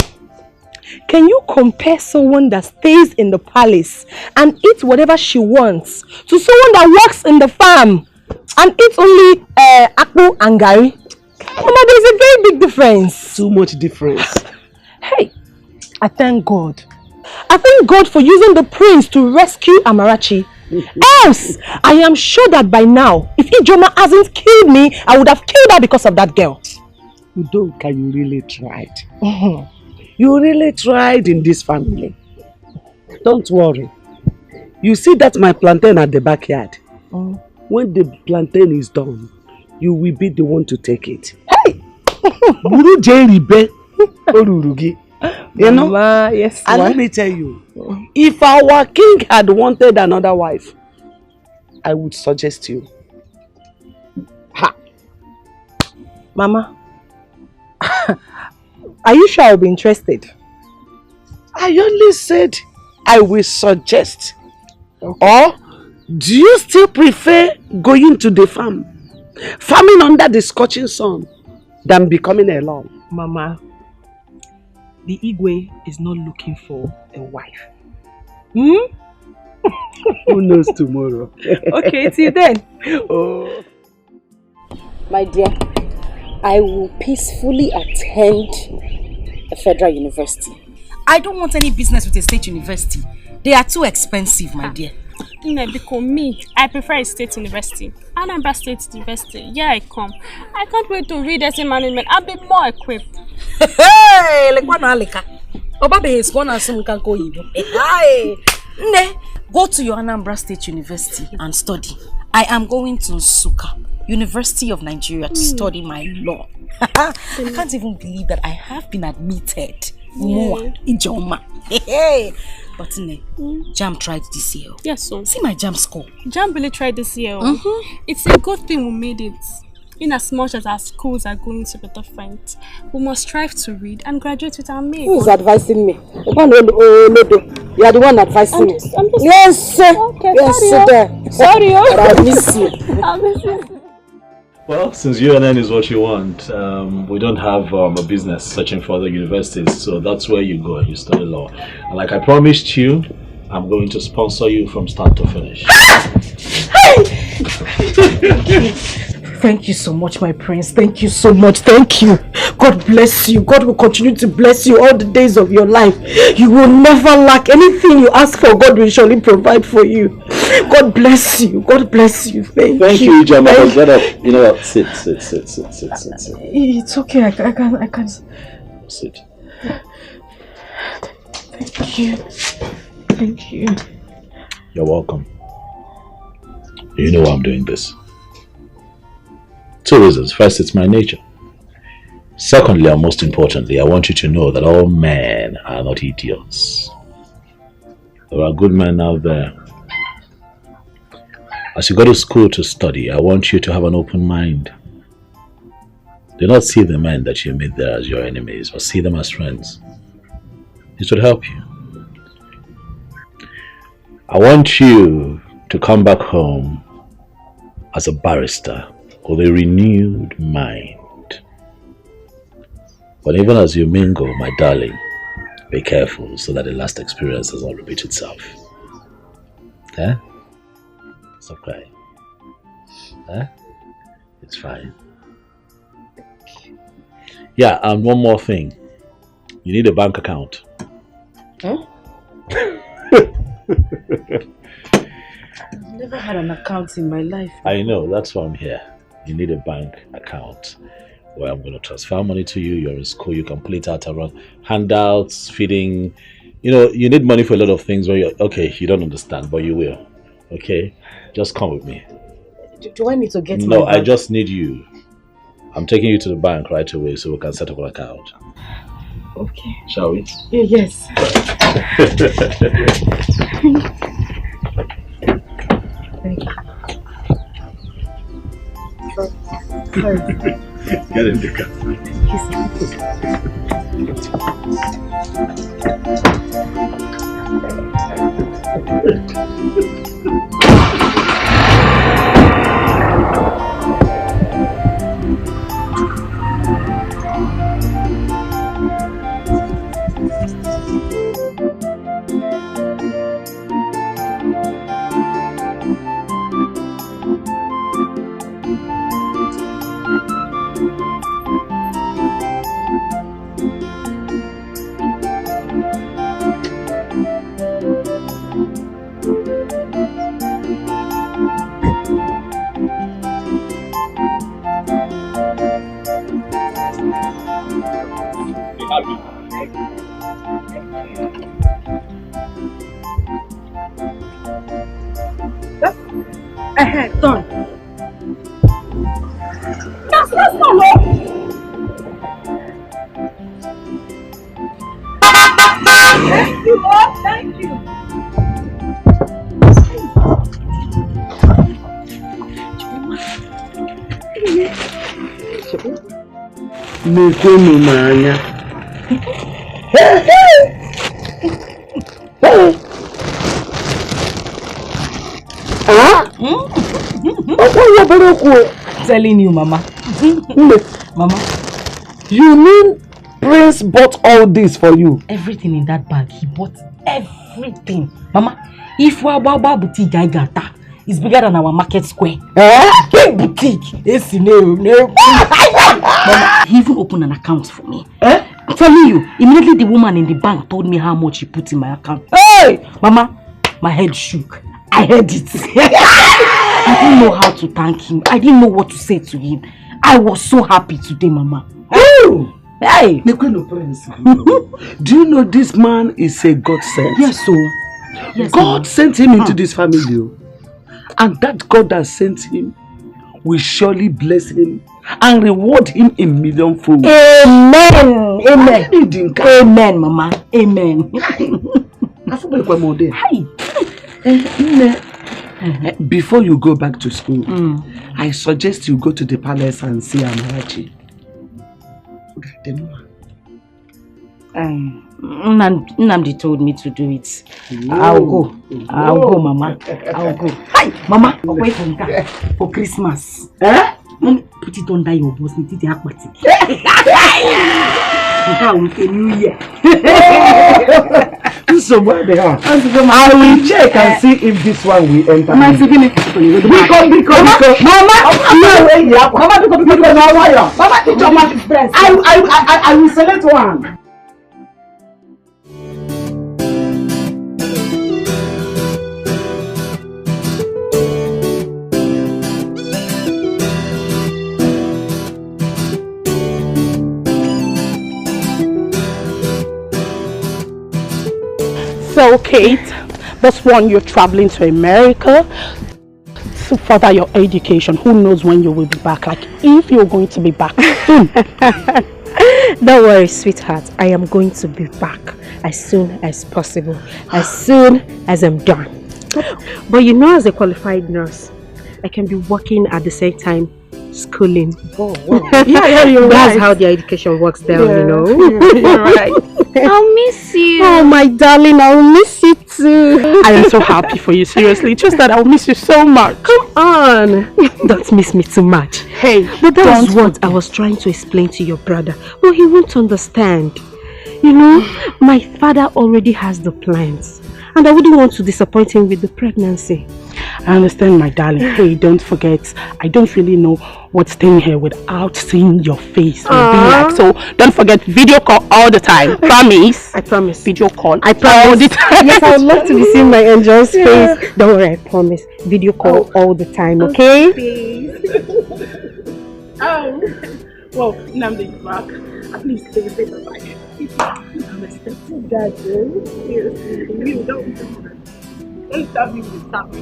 can you compare someone that stays in the palace and eats whatever she wants to someone that works in the farm and eats only akpu and gari? Mama, there's a very big difference. Too much difference. Hey, I thank God. I thank God for using the prince to rescue Amarachi. Else, I am sure that by now, if Ijoma hasn't killed me, I would have killed her because of that girl. Udoka, you really tried. You really tried in this family. Don't worry. You see that my plantain at the backyard? When the plantain is done, you will be the one to take it. Hey! You know? Mama, yes. And let me tell you, if our king had wanted another wife, I would suggest you. Ha! Mama, are you sure I'll be interested? I only said I will suggest. Okay. Or do you still prefer going to the farm, farming under the scorching sun, than becoming a law? Mama, the Igwe is not looking for a wife. Who knows tomorrow? Okay, till then. Oh. My dear, I will peacefully attend a federal university. I don't want any business with a state university. They are too expensive, my dear. Because me, I prefer a state university. Anambra State University. Yeah, I come. I can't wait to read essay management. I'll be more equipped. Hey, like one alika. Obabe is one as soon can go you. Hey, ne. Go to your Anambra State University and study. I am going to Nsukka, University of Nigeria, to study my law. I can't even believe that I have been admitted. More Ijoma. Hey. But JAMB tried this year. Yes, so. See my JAMB score. JAMB really tried this year. It's a good thing we made it. In as much as our schools are going to be different, we must strive to read and graduate with our mates. Who's advising me? You are the one advising me. Yes, sir. Okay, yes, sorry. I miss you. I miss you. Well, since UNN is what you want, we don't have a business searching for other universities, so that's where you go and you study law. And like I promised you, I'm going to sponsor you from start to finish. Thank you so much, my prince. Thank you so much. Thank you. God bless you. God will continue to bless you all the days of your life. You will never lack anything you ask for. God will surely provide for you. God bless you. God bless you. Thank you. Jama. Get up. You know what? Sit. It's okay. I can. Sit. Thank you. Thank you. You're welcome. You know why I'm doing this. 2 reasons. First, it's my nature. Secondly, and most importantly, I want you to know that all men are not idiots. There are good men out there. As you go to school to study, I want you to have an open mind. Do not see the men that you meet there as your enemies, but see them as friends. It would help you. I want you to come back home as a barrister with a renewed mind. But even as you mingle, my darling, be careful so that the last experience does not repeat itself. Eh? Stop crying. Eh? It's fine. Yeah, and one more thing. You need a bank account. Huh? I've never had an account in my life. I know, that's why I'm here. You need a bank account where I'm going to transfer money to you. You're in school, you can play out around handouts, feeding. You know, you need money for a lot of things where you're, okay, you don't understand, but you will. Okay? Just come with me. Do I need to get No, my I just need you. I'm taking you to the bank right away so we can set up an account. Okay. Shall we? Yes. Thank you. Get in the car. Done. That's not Lord. Thank you, Lord. Thank you. N'ekwenụ n'anya. Telling you, Mama. Mama, you mean Prince bought all this for you? Everything in that bag, he bought everything. Mama, if Wababa boutique I got that, it's bigger than our market square. Big boutique. Yes, Mama, he even opened an account for me. I'm telling you, immediately the woman in the bank told me how much he put in my account. Hey! Mama, my head shook. I heard it. I didn't know how to thank him. I didn't know what to say to him. I was so happy today, Mama. Oh! Hey! Do you know this man is a godsend? Yes, so. Yes, God sent him into this family. And that God that sent him will surely bless him and reward him in millionfold. Amen. Amen. Amen, Mama. Amen. Before you go back to school, I suggest you go to the palace and see Amarachi. Nnamdi told me to do it. I'll go. I'll go, Mama. I'll go. Hi, Mama. Wait for Christmas. Put it under your boss. It is aquatic. New Year. So what they are? I will check and see if this one will enter. Mama, I will select one. So, Kate, this one you're traveling to America to further your education. Who knows when you will be back? Like, if you're going to be back soon. Don't worry, sweetheart. I am going to be back as soon as possible. As soon as I'm done. But you know, as a qualified nurse, I can be working at the same time schooling. Oh, wow. Yeah, you're right. That's how the education works there, you know. You're right. I'll miss you. Oh, my darling, I'll miss you too. I am so happy for you, seriously. Just that I'll miss you so much. Come on. Don't miss me too much. Hey, but that was what I was trying to explain to your brother. Well, he won't understand. You know, my father already has the plans. And I wouldn't want to disappoint him with the pregnancy. I understand, my darling. Hey, don't forget, I don't really know what's staying here without seeing your face. Will be like. So don't forget, video call all the time. Promise. I promise. Video call. I promise. All the time. Yes, I would love to be seeing my angel's face. Don't worry, I promise. Video call all the time, okay? Well, Nnamdi is back. At least they will say bye-bye. I'm expecting that, seriously. You don't stop me with stop me.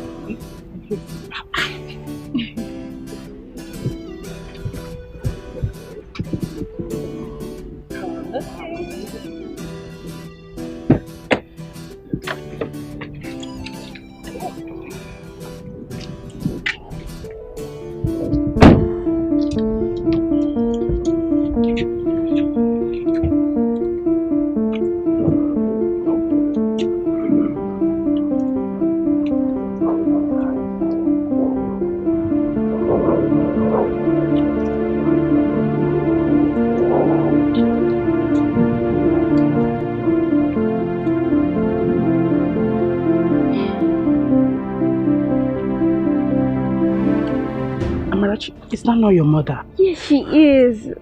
Is that not your mother? Yes, she is.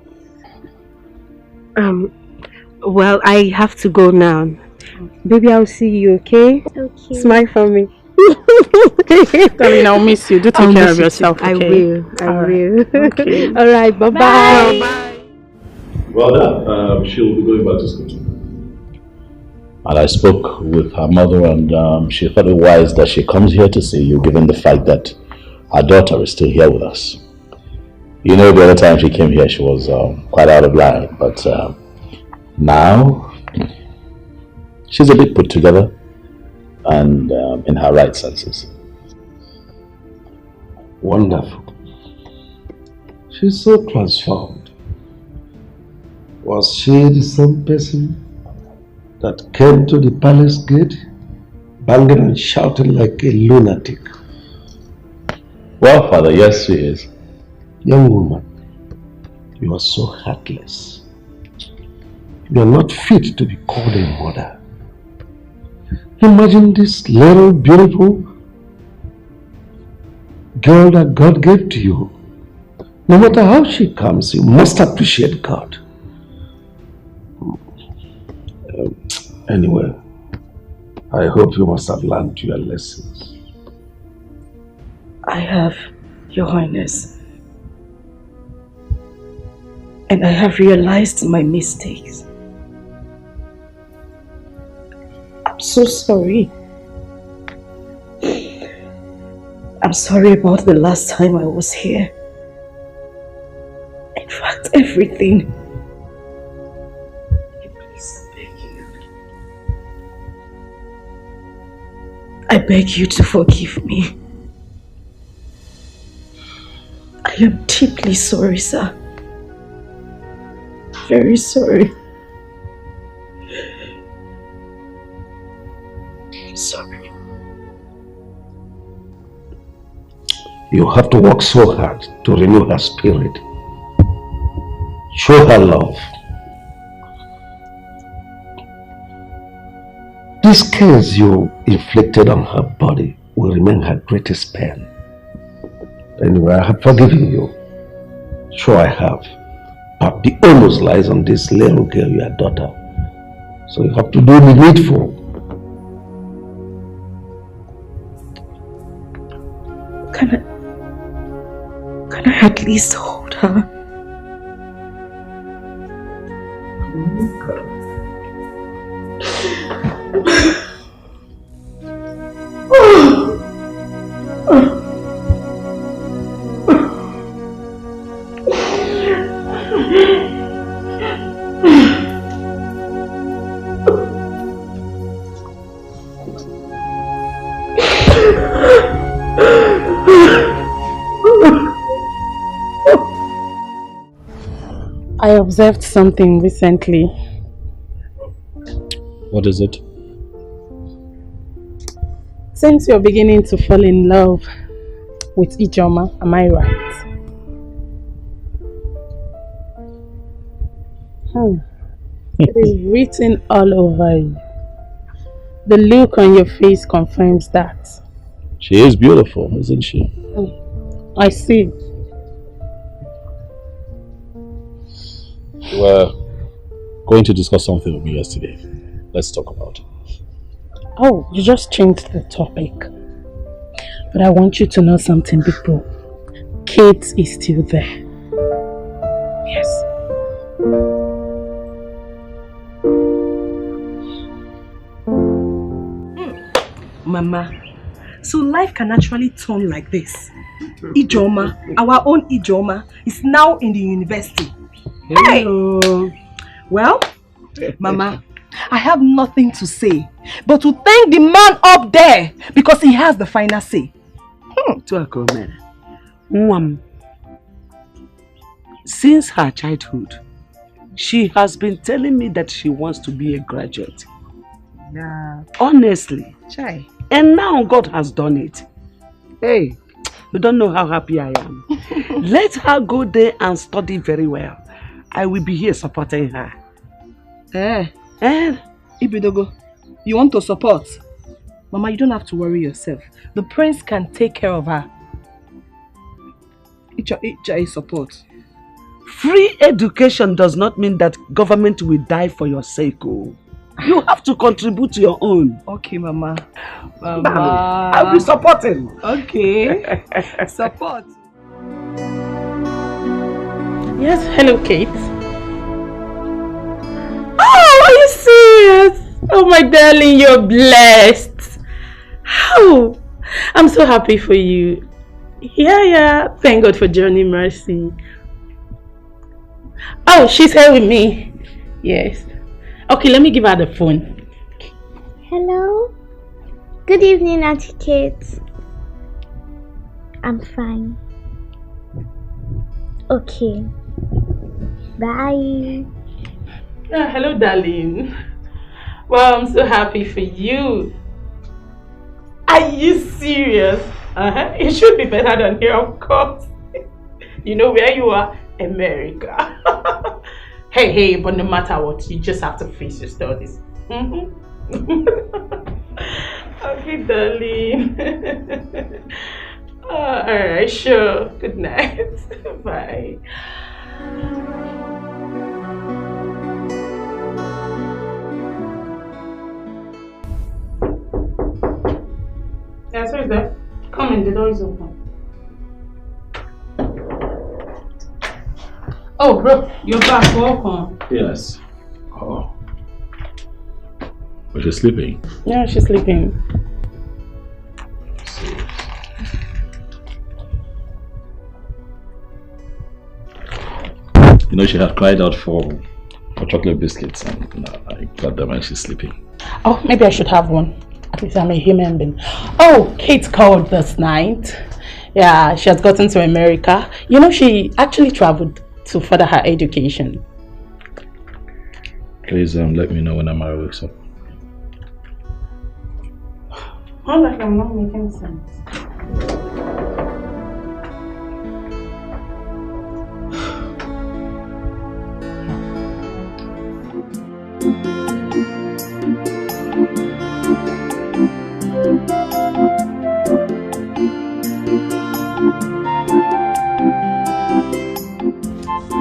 Well, I have to go now. Baby, I'll see you, okay? Okay. Smile for me. Darling, I'll miss you. Do take care of yourself. I okay? will. I will. Okay. All right. Bye-bye. Bye. Well done. She'll be going back to school too. And I spoke with her mother, and she thought it wise that she comes here to see you, given the fact that her daughter is still here with us. You know, the other time she came here, she was quite out of line, but now she's a bit put together and in her right senses. Wonderful. She's so transformed. Was she the same person that came to the palace gate, banging and shouting like a lunatic? Well, Father, yes, she is. Young woman, you are so heartless. You are not fit to be called a mother. Imagine this little beautiful girl that God gave to you. No matter how she comes, you must appreciate God. Anyway, I hope you must have learned your lessons. I have, Your Highness. And I have realized my mistakes. I'm so sorry. I'm sorry about the last time I was here. In fact, everything. Please, I beg you. I beg you to forgive me. I am deeply sorry, sir. Very sorry. I'm sorry. You have to work so hard to renew her spirit. Show her love. These scars you inflicted on her body will remain her greatest pain. Anyway, I have forgiven you. Sure I have. But the onus lies on this little girl, your daughter. So you have to do the needful. Can I at least hold her? I observed something recently. What is it? Since you're beginning to fall in love with Ijoma, am I right? It is written all over you. The look on your face confirms that. She is beautiful, isn't she? I see. We were going to discuss something with me yesterday. Let's talk about it. Oh, you just changed the topic. But I want you to know something, big bro. Kate is still there. Yes. Mama, so life can actually turn like this. Ijoma, our own Ijoma, is now in the university. Hello. Hey! Well, Mama, I have nothing to say but to thank the man up there because he has the final say. Since her childhood, she has been telling me that she wants to be a graduate. Yeah. Honestly. Chai. And now God has done it. Hey, you don't know how happy I am. Let her go there and study very well. I will be here supporting her. Ibidogo, you want to support? Mama, you don't have to worry yourself. The prince can take care of her. It's support. Free education does not mean that government will die for your sake. Oh. You have to contribute to your own. Okay, Mama. I'll be supporting. Okay. Support. Yes, hello, Kate. Oh, are you serious? Oh, my darling, you're blessed. Oh, I'm so happy for you. Yeah. Thank God for Johnny Mercy. Oh, she's here with me. Yes. Okay, let me give her the phone. Hello. Good evening, Auntie Kate. I'm fine. Okay. Bye. Hello, darling. Wow, I'm so happy for you. Are you serious? It should be better than here, of course. You know where you are? America. Hey, but no matter what, you just have to face your studies. Okay, darling. Alright, sure. Good night. Bye. Yes, who is that? Come in, the door is open. Oh, bro, you're back. Welcome. Yes. Oh. Was she sleeping? Yeah, she's sleeping. You know, she had cried out for chocolate biscuits, and I got them and she's sleeping. Oh, maybe I should have one. At least I'm a human being. Oh, Kate called this night. Yeah, she has gotten to America. You know, she actually traveled to further her education. Please let me know when Amara wakes up. Oh, like I'm not making sense.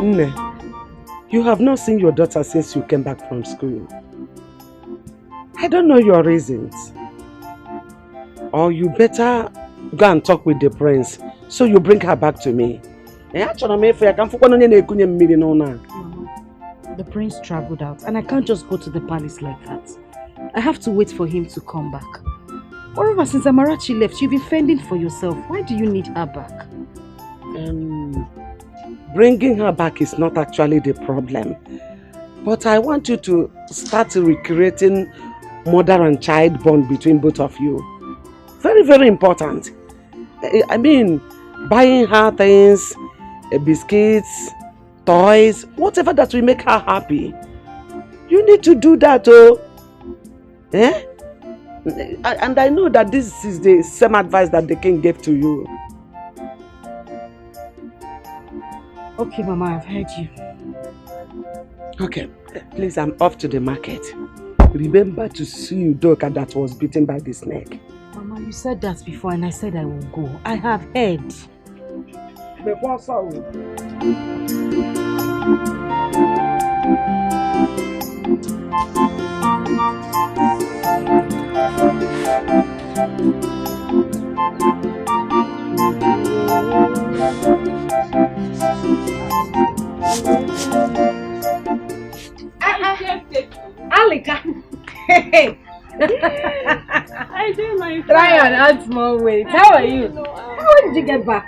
Nne, you have not seen your daughter since you came back from school. I don't know your reasons. Or you better go and talk with the prince so you bring her back to me. The prince traveled out and I can't just go to the palace like that. I have to wait for him to come back. Moreover, since Amarachi left, you've been fending for yourself. Why do you need her back? Bringing her back is not actually the problem. But I want you to start recreating mother and child bond between both of you. Very, very important. I mean, buying her things, biscuits, toys, whatever that will make her happy. You need to do that, oh. Eh? And I know that this is the same advice that the king gave to you. Okay, Mama, I've heard you. Okay, please, I'm off to the market. Remember to sue Udoka that was bitten by the snake. Mama, you said that before and I said I will go. I have heard. Alika. Hey. I do my Try and add small weight. How are you? How did you get back?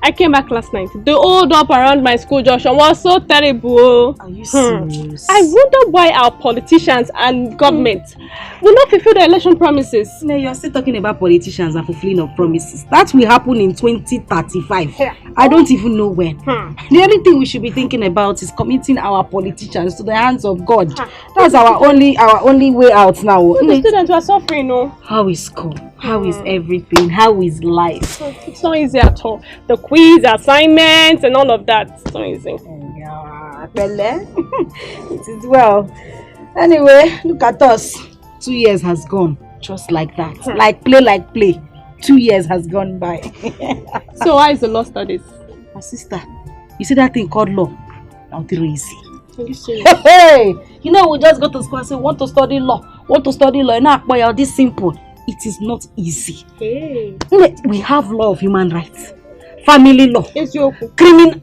I came back last night. The hold up around my school junction was so terrible. Are you serious? I wonder why our politicians and government will not fulfill the election promises. No, you're still talking about politicians and fulfilling of promises. That will happen in 2035. I don't even know when. The only thing we should be thinking about is committing our politicians to the hands of God. That's our only way out now. The students are suffering, no? How is school? How is everything? How is life? It's not easy at all. The quiz, assignments, and all of that. It's not easy. Yeah, it is well. Anyway, look at us. 2 years has gone just like that. Like play. 2 years has gone by. So why is the law studies? My sister, you see that thing called law? Not very easy. Are you serious? Hey, you know, we just go to school and say, want to study law. And now, boy, this simple. It is not easy. Hey. We have law of human rights, family law, criminal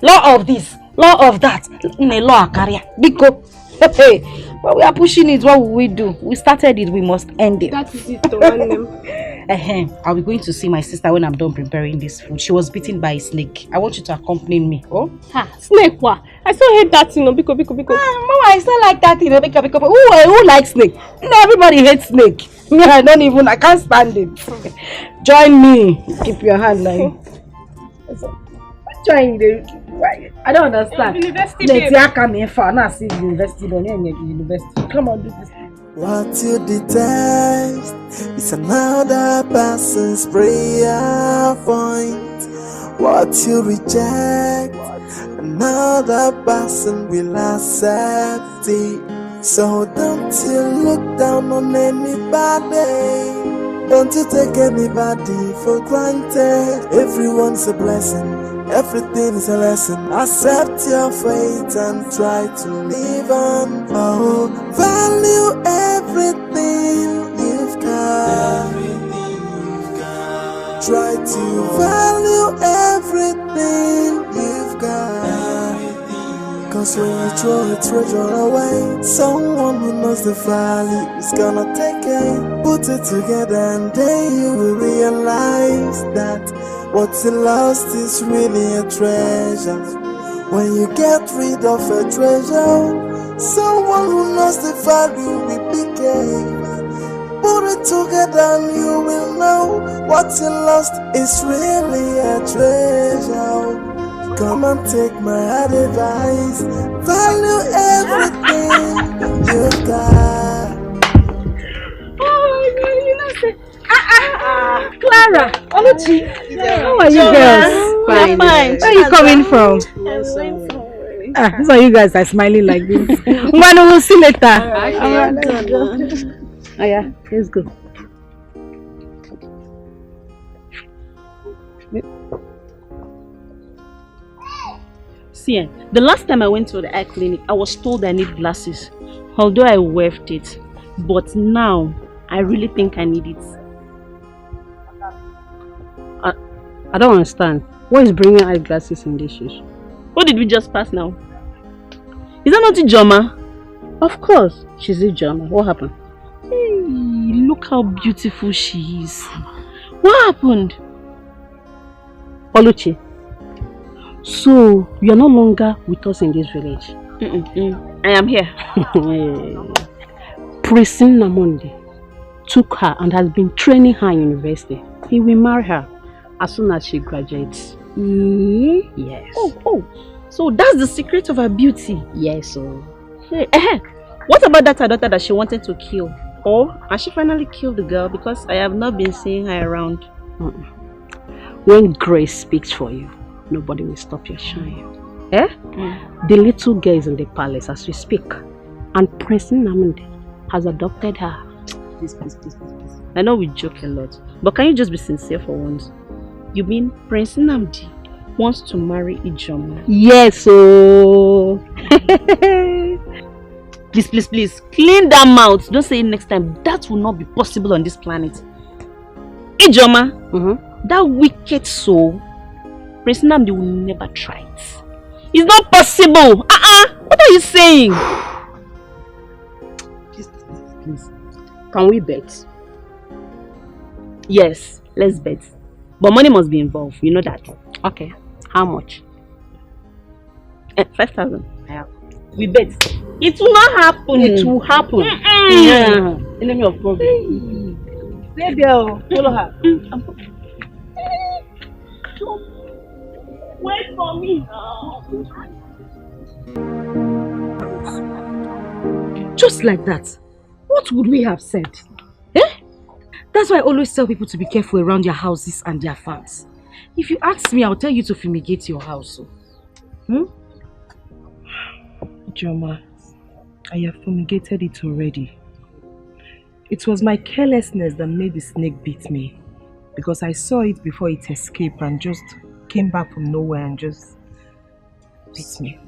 law of this, law of that, law of career. Because, but we are pushing it. What will we do? We started it. We must end it. That is it. To run them. I'll be going to see my sister when I'm done preparing this food. She was bitten by a snake. I want you to accompany me. Oh, snake? What? I still hate that, Biko. Mama, I still like that, Biko. Who likes snake? No, everybody hates snake. Me, I can't stand it. Join me. Keep your hand like. Join the. I don't understand. University. Come on, do this. What you detest is another person's prayer point. What you reject, another person will accept it. So don't you look down on anybody. Don't you take anybody for granted. Everyone's a blessing. Everything is a lesson. Accept your fate and try to live on. Oh, value everything you've got. Try to value everything you've got. Cause when you throw a treasure away, someone who knows the value is gonna take it. Put it together and then you will realize that what you lost is really a treasure. When you get rid of a treasure, someone who knows the value will be gained. Put it together and you will know what you lost is really a treasure. Come and take my advice, value everything you've got. Clara, Oluchi, how are you girls? Fine. Where are you coming from? That's why you guys are smiling like this. We'll see later. Oh yeah, let's go. See, the last time I went to the eye clinic, I was told I need glasses. Although I waived it. But now, I really think I need it. I don't understand. What is bringing eyeglasses in this shoes? What did we just pass now? Is that not Ijoma? Of course, she's Ijoma. What happened? Hey, look how beautiful she is. What happened? Oluchi, so you are no longer with us in this village? I am here. Prince Namonde took her and has been training her in university. He will marry her as soon as she graduates. Yes. Oh, so that's the secret of her beauty? Yes. What about that her daughter that she wanted to kill? Or has she finally killed the girl? Because I have not been seeing her around. When grace speaks for you, nobody will stop your shine. The little girl is in the palace as we speak, and Prince Namonde has adopted her. Please. I know we joke a lot, but can you just be sincere for once? You mean Prince Nnamdi wants to marry Ijoma? Yes, so Please, clean that mouth. Don't say it next time. That will not be possible on this planet. Ijoma, that wicked soul, Prince Nnamdi will never try it. It's not possible. What are you saying? Please. Can we bet? Yes, let's bet. But money must be involved. You know that. Okay. How much? 5,000. We bet. It will not happen. It will happen. Yeah. Enemy of problem. Hey girl, follow her. Wait for me now. Just like that. What would we have said? That's why I always tell people to be careful around their houses and their farms. If you ask me, I'll tell you to fumigate your house. Joma, I have fumigated it already. It was my carelessness that made the snake beat me. Because I saw it before it escaped and just came back from nowhere and just beat me.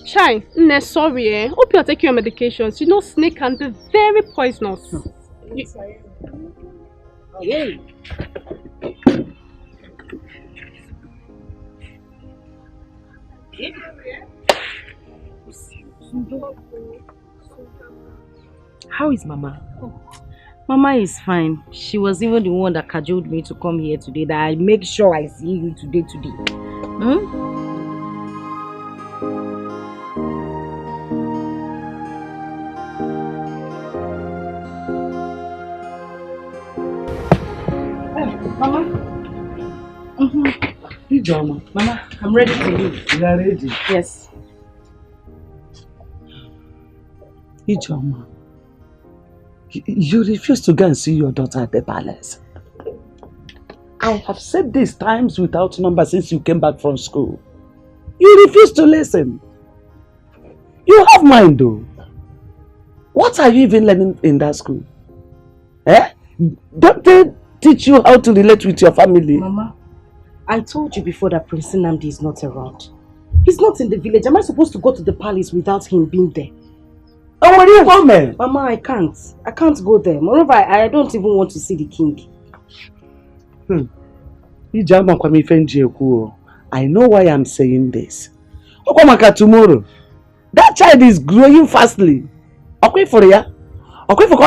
Chai, sorry. Hope you're taking your medications. You know snake can be very poisonous. Hey. How is Mama? Mama is fine. She was even the one that cajoled me to come here today, that I make sure I see you today. Mama. Ijoma. Mama, I'm ready to leave. You are ready? Yes. Ijoma, you refuse to go and see your daughter at the palace. I have said this times without number since you came back from school. You refuse to listen. You have mind though. What are you even learning in that school? Don't they teach you how to relate with your family? Mama, I told you before that Prince Nnamdi is not around. He's not in the village. Am I supposed to go to the palace without him being there? Oh, where are you coming? Mama, I can't go there. Moreover, I don't even want to see the king. I know why I'm saying this. Tomorrow, that child is growing fastly. Okay for ya? Okay for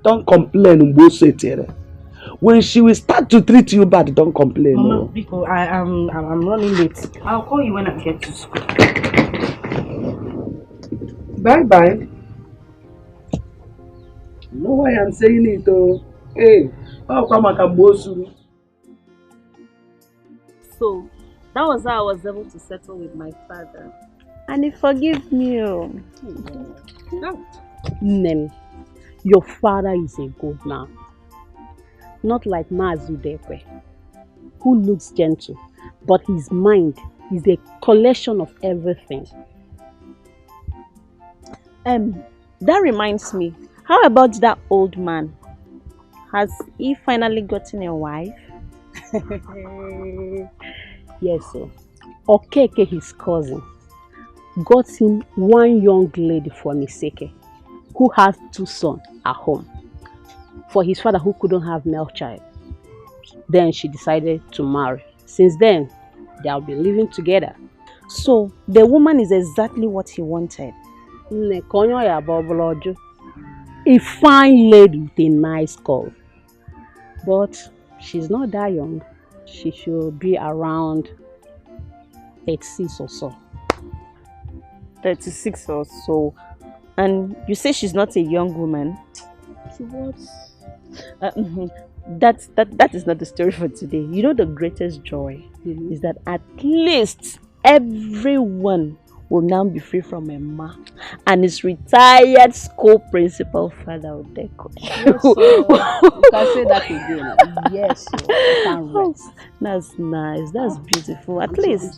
Don't complain. when she will start to treat you bad, don't complain. Mama, because I'm running late. I'll call you when I get to school. Bye-bye. You know why I'm saying it, oh? Hey, how come I can boast you? So, that was how I was able to settle with my father. And he forgave me. Nem, your father is a good man. Not like Mazu Dikeh, who looks gentle, but his mind is a collection of everything. That reminds me, how about that old man? Has he finally gotten a wife? Yes, sir. Okeke, his cousin, got him one young lady from Iseke, who has 2 sons at home, for his father who couldn't have male child. Then she decided to marry. Since then, they have been living together. So, the woman is exactly what he wanted. A fine lady with a nice curve. But she's not that young. She should be around 36 or so. 36 or so. And you say she's not a young woman? She was. That is not the story for today. You know, the greatest joy is that at least everyone will now be free from a ma and his retired school principal father Odeko. Yes, you can say that again. Yes, you can rest. That's nice. That's beautiful. At least.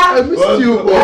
I missed you, boy.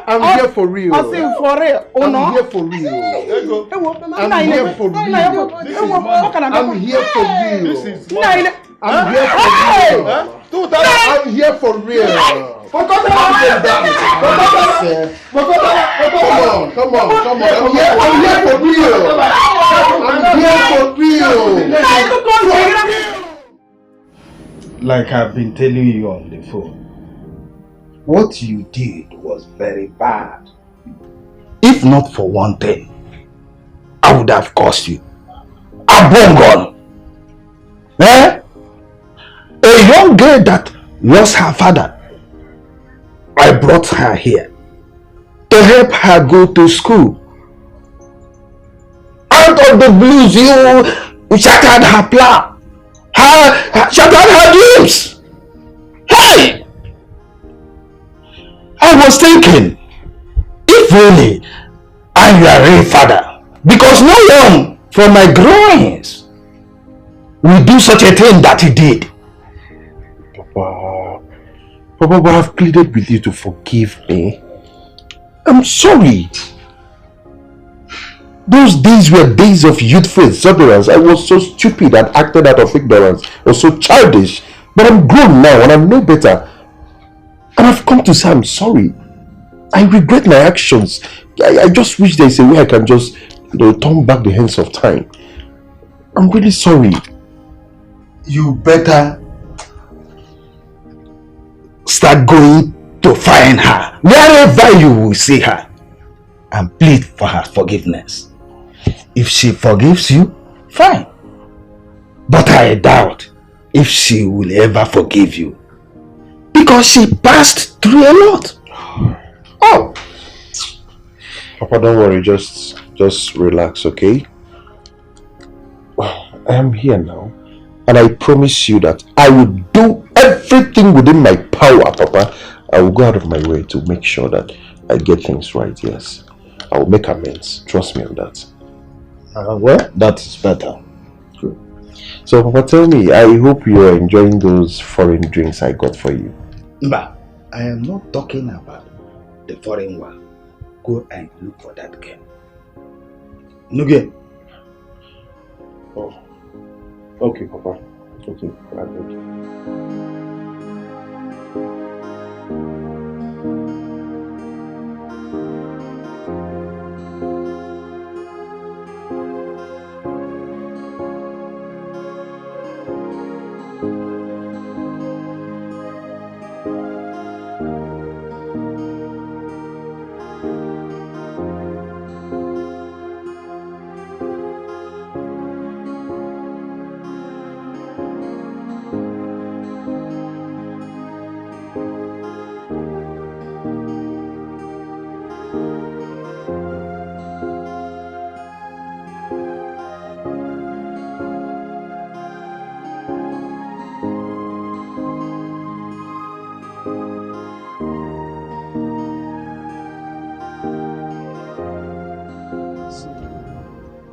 I'm here for real. I'm here for real. I'm here for real. I'm here for real. I'm here for real. I'm here for real. Come on. I'm here for real. Like I've been telling you on the phone, what you did was very bad. If not for one thing, I would have cursed you. Abongon. Eh? A young girl that lost her father. I brought her here to help her go to school. Out of the blues, you shattered her plan. Shattered her dreams. Hey! I was thinking, if really I'm your real father, because no one from my groins will do such a thing that he did. Papa, I've pleaded with you to forgive me. I'm sorry. Those days were days of youthful exuberance. I was so stupid and acted out of ignorance. I was so childish. But I'm grown now and I know better. And I've come to say I'm sorry. I regret my actions. I just wish there's a way I can just, turn back the hands of time. I'm really sorry. You better start going to find her wherever you will see her and plead for her forgiveness. If she forgives you, fine. But I doubt if she will ever forgive you, because she passed through a lot. Oh, Papa, don't worry. Just relax, okay? I am here now, and I promise you that I will do everything within my power, Papa. I will go out of my way to make sure that I get things right. Yes, I will make amends. Trust me on that. Well, that is better. Good. So, Papa, tell me, I hope you are enjoying those foreign drinks I got for you. But I am not talking about the foreign one. Go and look for that girl. Nuge. Oh. Okay, Papa. Okay, I got you.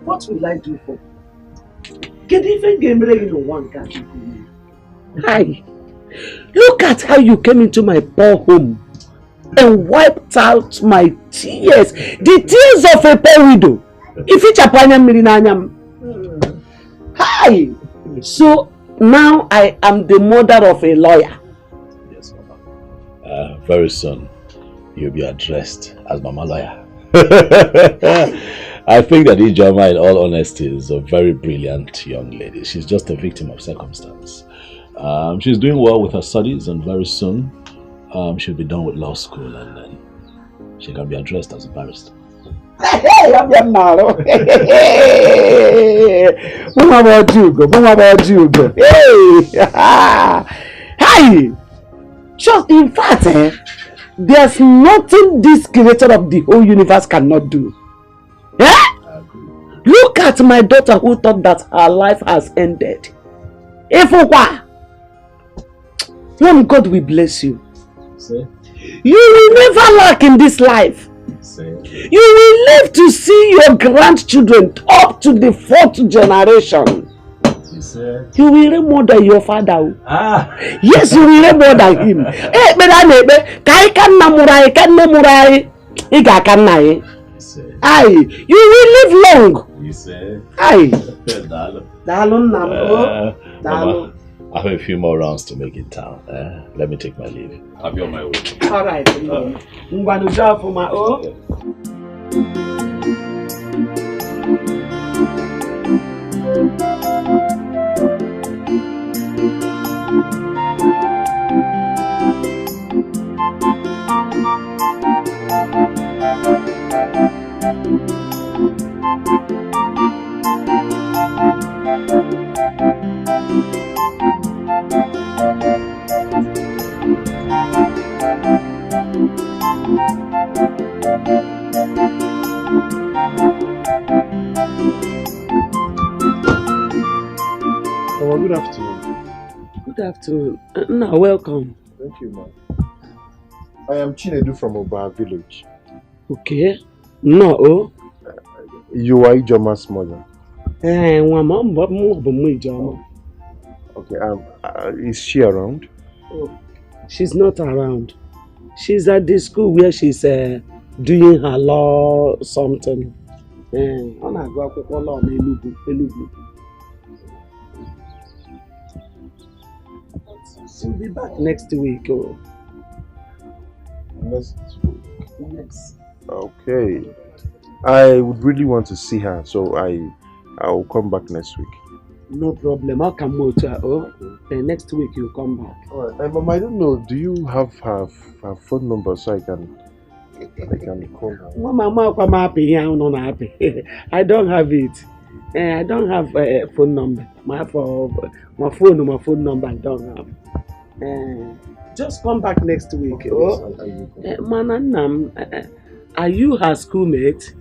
What will I do for? Get even game in one country. Hi. Look at how you came into my poor home and wiped out my tears. The tears of a poor widow. If it's a panyam. Hi. So now I am the mother of a lawyer. Yes, Mama. Very soon you'll be addressed as Mama Lawyer. I think that Ijoma, in all honesty, is a very brilliant young lady. She's just a victim of circumstance. She's doing well with her studies, and very soon she'll be done with law school, and then she can be addressed as a barrister. Hey, I'm your malo. What about you, go? What about you, go? Hey, hi. Just in fact, there's nothing this creator of the whole universe cannot do. Eh? Look at my daughter who thought that her life has ended. Ifukwa, when God will bless you, Say? You will never lack in this life. Say? You will live to see your grandchildren up to the 4th generation. You will reign more than your father. Yes, you will reign more than him. Eh, aye, you will live long. You say? Aye. Mama, I have a few more rounds to make in town. Let me take my leave. I'll be on my way. All right. I'm going to drive for my own. Oh, good afternoon. Good afternoon. No, welcome. Thank you, ma'am. I am Chinedu from Oba village. Okay. No. You are Ijoma's mother. Okay, is she around? Oh, she's not around. She's at the school where she's doing her law something. She'll be back next week. Oh. Next week? Yes. Okay. I would really want to see her, so I'll come back next week. No problem. I'll come over. Next week you'll come back. Alright. Mom, I don't know. Do you have her phone number so I can call her? Mama, I'm happy. I'm not happy. I don't have it. I don't have a phone number. My phone number I don't have. Just come back next week. Mananam, are you her schoolmate?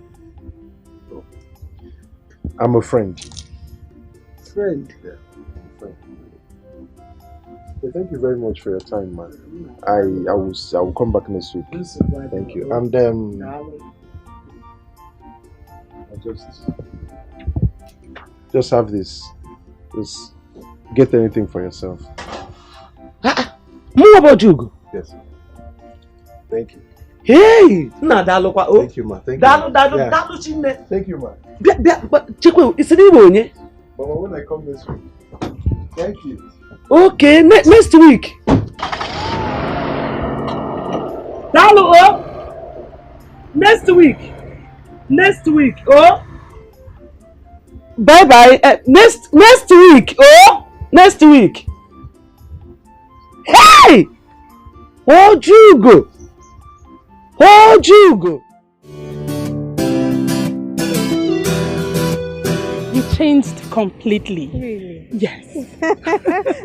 I'm a friend. Friend? Yeah, friend. Okay, thank you very much for your time, man. I will come back next week. Thank you. And I just have this. Just get anything for yourself. More about you? Yes. Thank you. Hey! Thank you, ma. Thank you. Thank you, ma. But Chikwe, it's an Mama, when I come next week. Thank you. Okay, next week. Next week. Oh. Bye bye. Next week. Oh. Next week. Hey! Oh, Jugo. You changed completely. Really? Yes.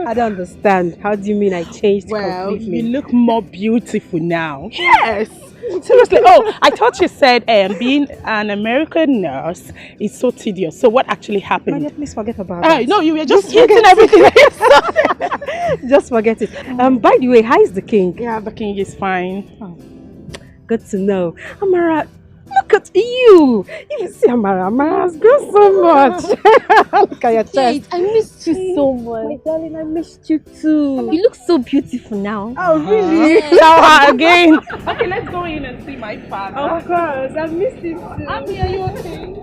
I don't understand. How do you mean I changed completely? You look more beautiful now. Yes. Seriously. Oh, I thought you said being an American nurse is so tedious. So what actually happened? Maria, please forget about it. No, you were just eating everything. Just forget it. By the way, how is the king? Yeah, the king is fine. Oh, good to know. Amara, look at you. You see, Amara has grown so much. Look at your chest. Kate, I missed you so much. My darling, I missed you too. You look so beautiful now. Oh, really? Show her again. Okay, let's go in and see my father. Of course, I missed you too. I'm here, you okay?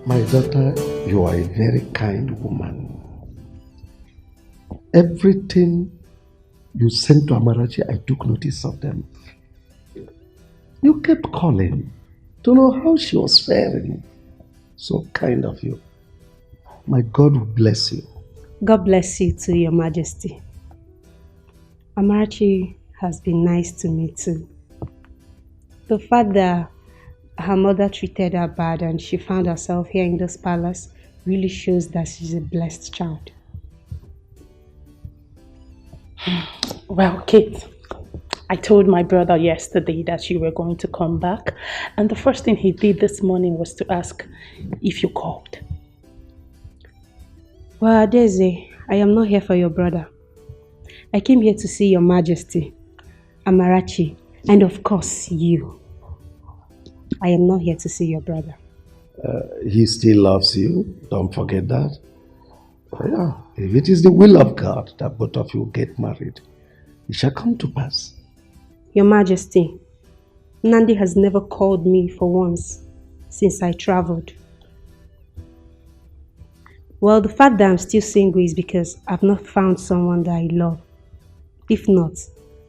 My daughter, you are a very kind woman. Everything you sent to Amarachi, I took notice of them. You kept calling to know how she was faring. So kind of you. My God will bless you. God bless you too, Your Majesty. Amarachi has been nice to me too. The fact that her mother treated her bad and she found herself here in this palace really shows that she's a blessed child. Well, Kate, I told my brother yesterday that you were going to come back, and the first thing he did this morning was to ask if you called. Well, Daisy, I am not here for your brother. I came here to see Your Majesty, Amarachi, and of course you. I am not here to see your brother. He still loves you. Don't forget that. Yeah, if it is the will of God that both of you get married, it shall come to pass. Your Majesty, Nandi has never called me for once since I traveled. Well, the fact that I'm still single is because I've not found someone that I love. If not,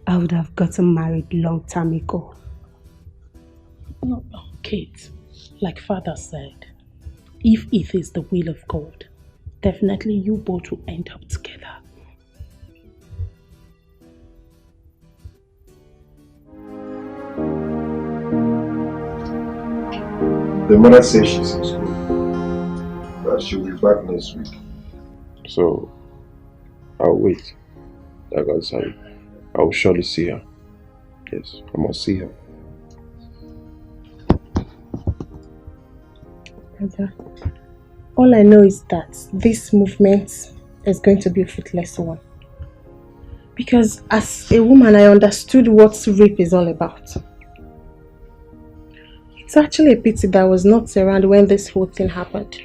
I would have gotten married long time ago. No, Kate, like Father said, if it is the will of God, definitely you both will end up together. The mother says she's in school, that she'll be back next week. So, I'll wait. Like I said, I'll surely see her. Yes, I must see her. Brother, all I know is that this movement is going to be a fruitless one. Because as a woman, I understood what rape is all about. It's actually a pity that I was not around when this whole thing happened.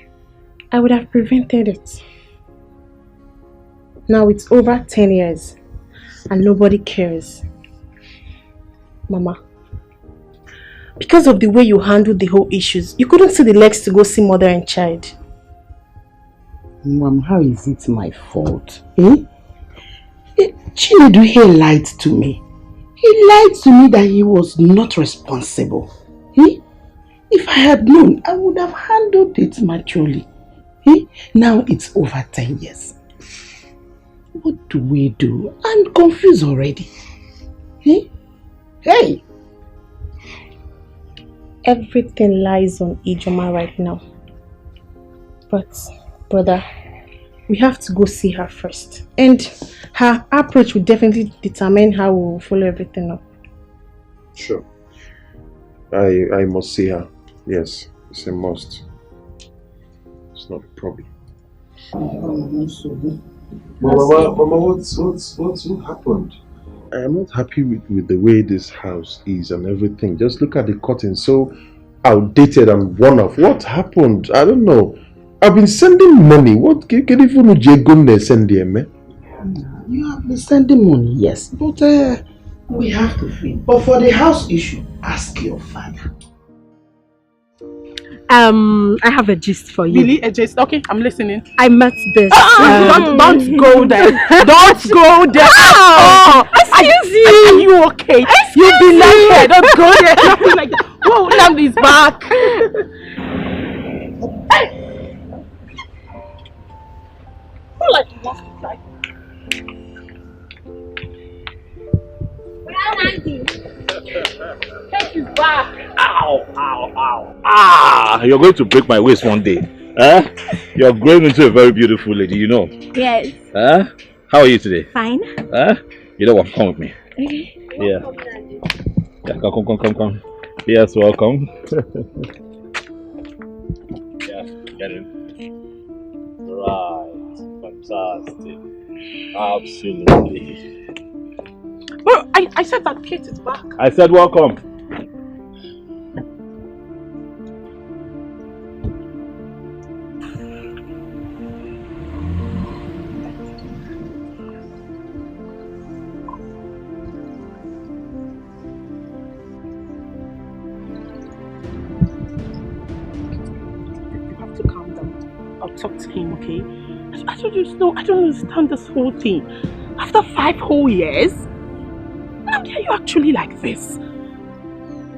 I would have prevented it. Now it's over 10 years and nobody cares. Mama, because of the way you handled the whole issues, you couldn't see the legs to go see mother and child. Mom, how is it my fault? Chinedu, he lied to me. He lied to me that he was not responsible. If I had known, I would have handled it maturely. Now it's over 10 years. What do we do? I'm confused already. Hey! Everything lies on Ijoma right now. But, brother, we have to go see her first. And her approach will definitely determine how we will follow everything up. Sure. I must see her. Yes, it's a must. It's not a problem. Mama, what happened? I am not happy with the way this house is and everything. Just look at the curtain, so outdated and worn off. What happened? I don't know. I've been sending money. What can you send them? You have been sending money, yes, but we have to feed. But for the house issue, ask your father. I have a gist for you. Really? A gist? Okay, I'm listening. I met this. Don't go there. Don't go there. Excuse you. Are you okay? You be like here. Don't go there. Nothing like that. Whoa, Lamb is back. Who like wants to fly? Take his back. Ow, ow, ow. Ah, you're going to break my waist one day. Huh? You're growing into a very beautiful lady, you know. Yes. Huh? How are you today? Fine. Huh? You know what? Come with me. Okay. Yeah. Come. Yes, welcome. Yeah, get in. Right. Fantastic. Absolutely. Well, I said that Kate is back. I said welcome. Talk to him, okay? I don't understand this whole thing. After 5 whole years, now are you actually like this?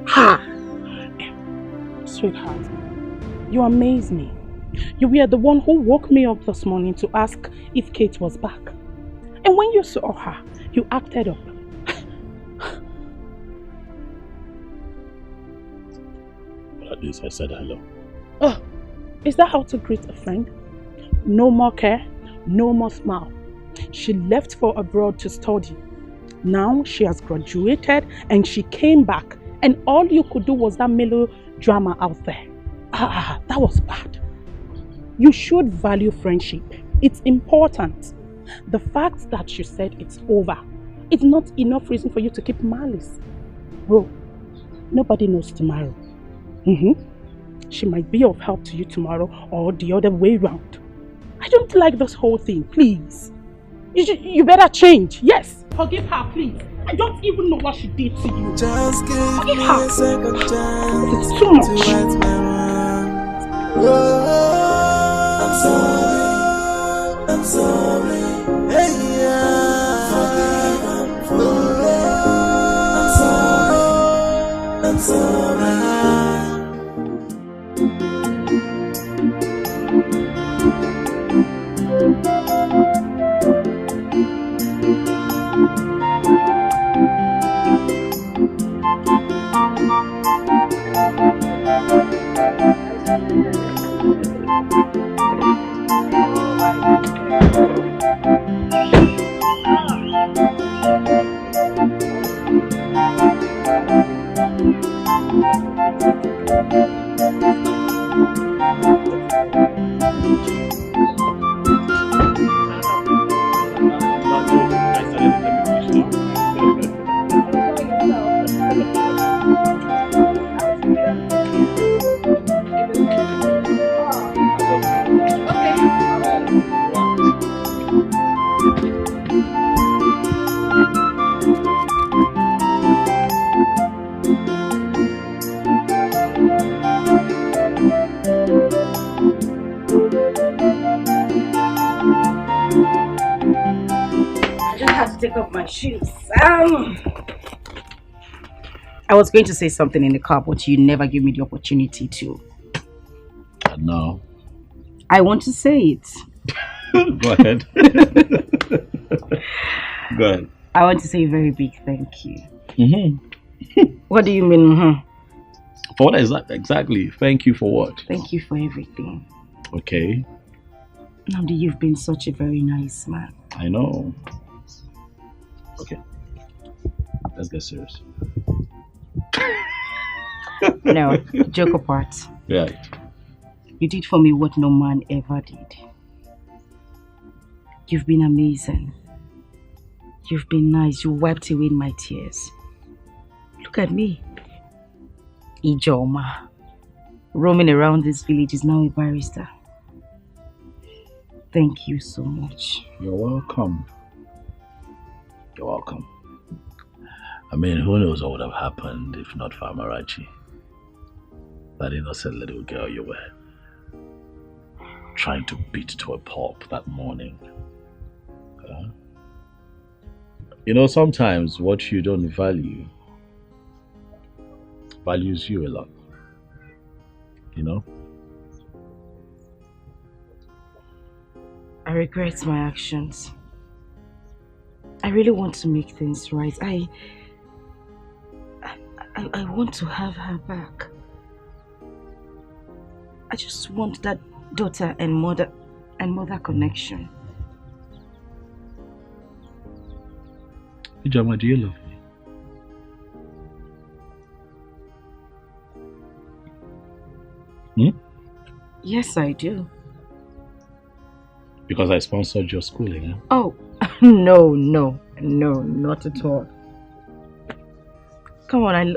Ha! Sweetheart, you amaze me. You were the one who woke me up this morning to ask if Kate was back. And when you saw her, you acted up. But at least I said hello. Oh. Is that how to greet a friend? No more care, no more smile. She left for abroad to study. Now she has graduated and she came back, and all you could do was that melodrama out there. That was bad. You should value friendship. It's important. The fact that you said it's over is not enough reason for you to keep malice. Bro, nobody knows tomorrow. She might be of help to you tomorrow or the other way round. I don't like this whole thing, please. You better change, yes. Forgive her, please. I don't even know what she did to you. Just give Forgive me her. a second chance. It's too much. Right my I'm sorry. Hey, yeah. I'm sorry. Take off my shoes. I was going to say something in the car, but you never give me the opportunity to. No. I want to say it. Go ahead. Go ahead. I want to say a very big thank you. Mm-hmm. What do you mean? Mm-hmm? For what exactly? Thank you for what? Thank you for everything. Okay. Namdi, you've been such a very nice man. I know. Okay. Let's get serious. No, joke apart. Right. You did for me what no man ever did. You've been amazing. You've been nice. You wiped away my tears. Look at me. Ijoma. Roaming around this village is now a barrister. Thank you so much. You're welcome. You're welcome. I mean, who knows what would have happened if not for Amarachi? That innocent little girl you were trying to beat to a pulp that morning. You know, sometimes what you don't value values you a lot. You know? I regret my actions. I really want to make things right. I want to have her back. I just want that daughter and mother connection. Ijoma, do you love me? Yes, I do. Because I sponsored your schooling, huh? Oh, no, not at all. Come on,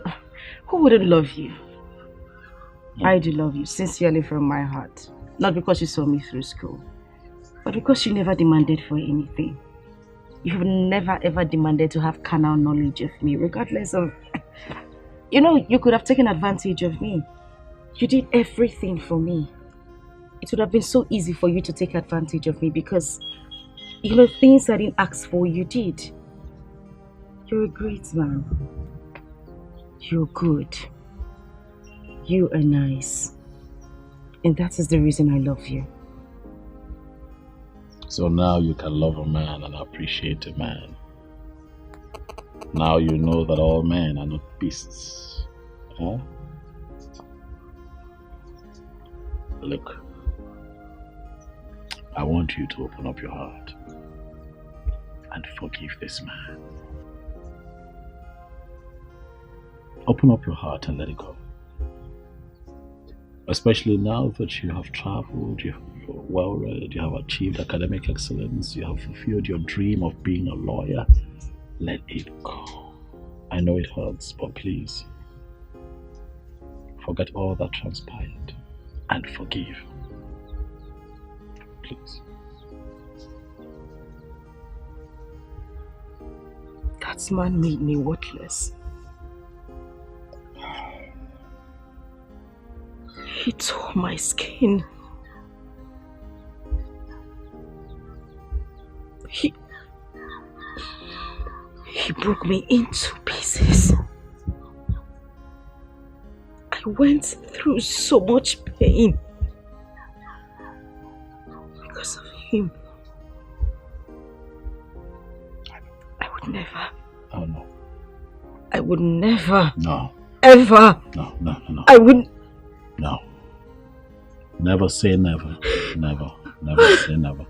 who wouldn't love you? I do love you sincerely from my heart. Not because you saw me through school, but because you never demanded for anything. You've never ever demanded to have carnal knowledge of me, regardless of... You know, you could have taken advantage of me. You did everything for me. It would have been so easy for you to take advantage of me because, you know, things I didn't ask for, you did. You're a great man. You're good. You are nice. And that is the reason I love you. So now you can love a man and appreciate a man. Now you know that all men are not beasts. Huh? Look, I want you to open up your heart and forgive this man. Open up your heart and let it go. Especially now that you have traveled, you're well read, you have achieved academic excellence, you have fulfilled your dream of being a lawyer. Let it go. I know it hurts, but please, forget all that transpired and forgive. Please. That man made me worthless. He tore my skin. He broke me into pieces. I went through so much pain because of him. I would never. Oh no. I would never. No. Ever. No. I wouldn't. No. Never say never. Never say never.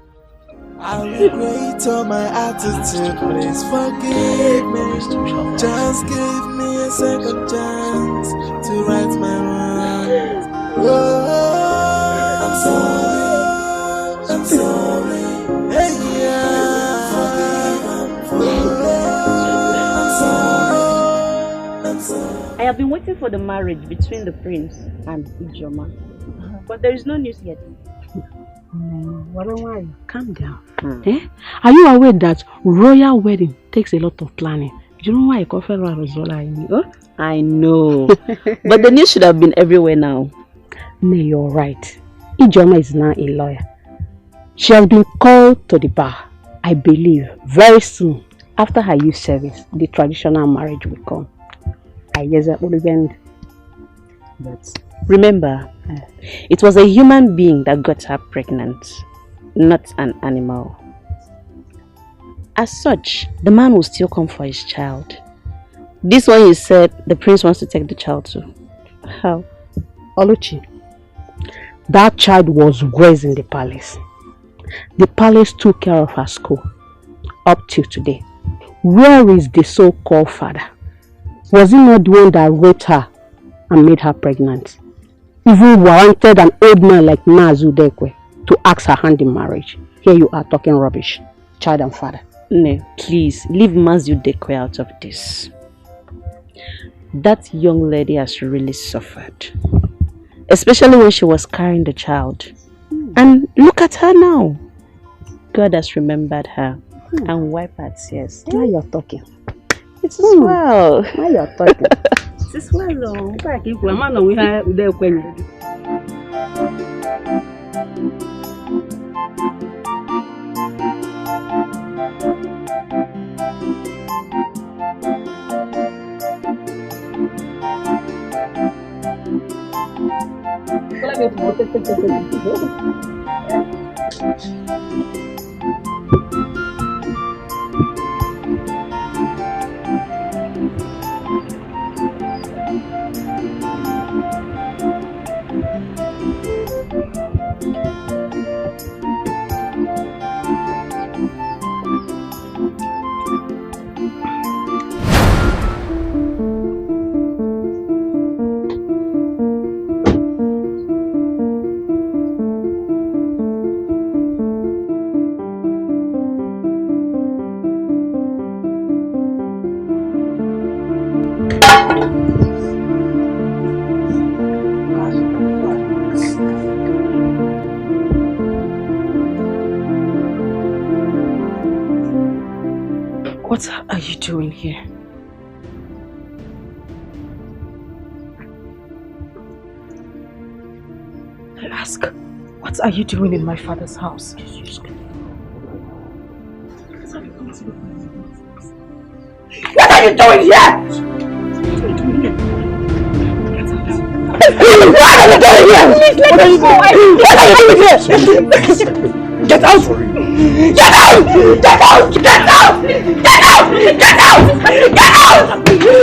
I regret all my attitude, please forgive me. Just give me a second chance to right my wrongs. Oh, I'm sorry. Hey, yeah. I'm sorry. have been waiting for the marriage between the prince and Ijoma. But there is no news yet. Calm down. Eh? Are you aware that royal wedding takes a lot of planning? Do you know why I call her Rosola? I know. But the news should have been everywhere now. No, you're right. Ijoma is now a lawyer. She has been called to the bar. I believe very soon, after her youth service, the traditional marriage will come. But remember, it was a human being that got her pregnant, not an animal. As such, the man will still come for his child. This one, he said the prince wants to take the child to. How? Oluchi, that child was raised in the palace. The palace took care of her school up till today. Where is the so-called father? Was he not the one that raped her and made her pregnant? Even warranted an old man like Mazu Dikeh to ask her hand in marriage. Here you are talking rubbish. Child and father. No, please, leave Mazu Dikeh out of this. That young lady has really suffered. Especially when she was carrying the child. And look at her now. God has remembered her and wiped her tears. Now you're talking. It is well. Now you're talking. It is well, though. What are you doing here? I ask, what are you doing in my father's house? What are you doing here? What are you doing here? What are you doing here? Get out! Get out! Get out! Get out! Get out! Get out! Get out! Get out!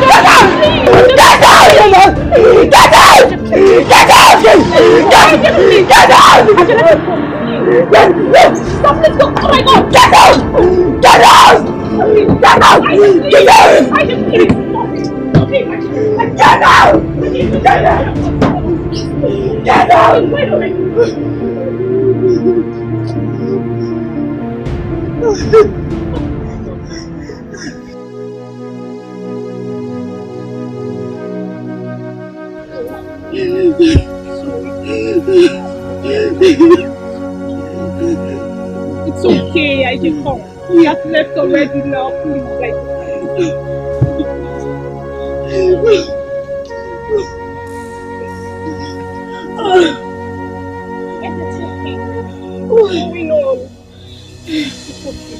Get out! Get out! Get out! Get out! Get out! Stop this! Oh my God! Get out! Get out! Get out! Get out! Get out! Get out! Get out! It's okay, I can come. We have left already now, please. What's going on? It's okay.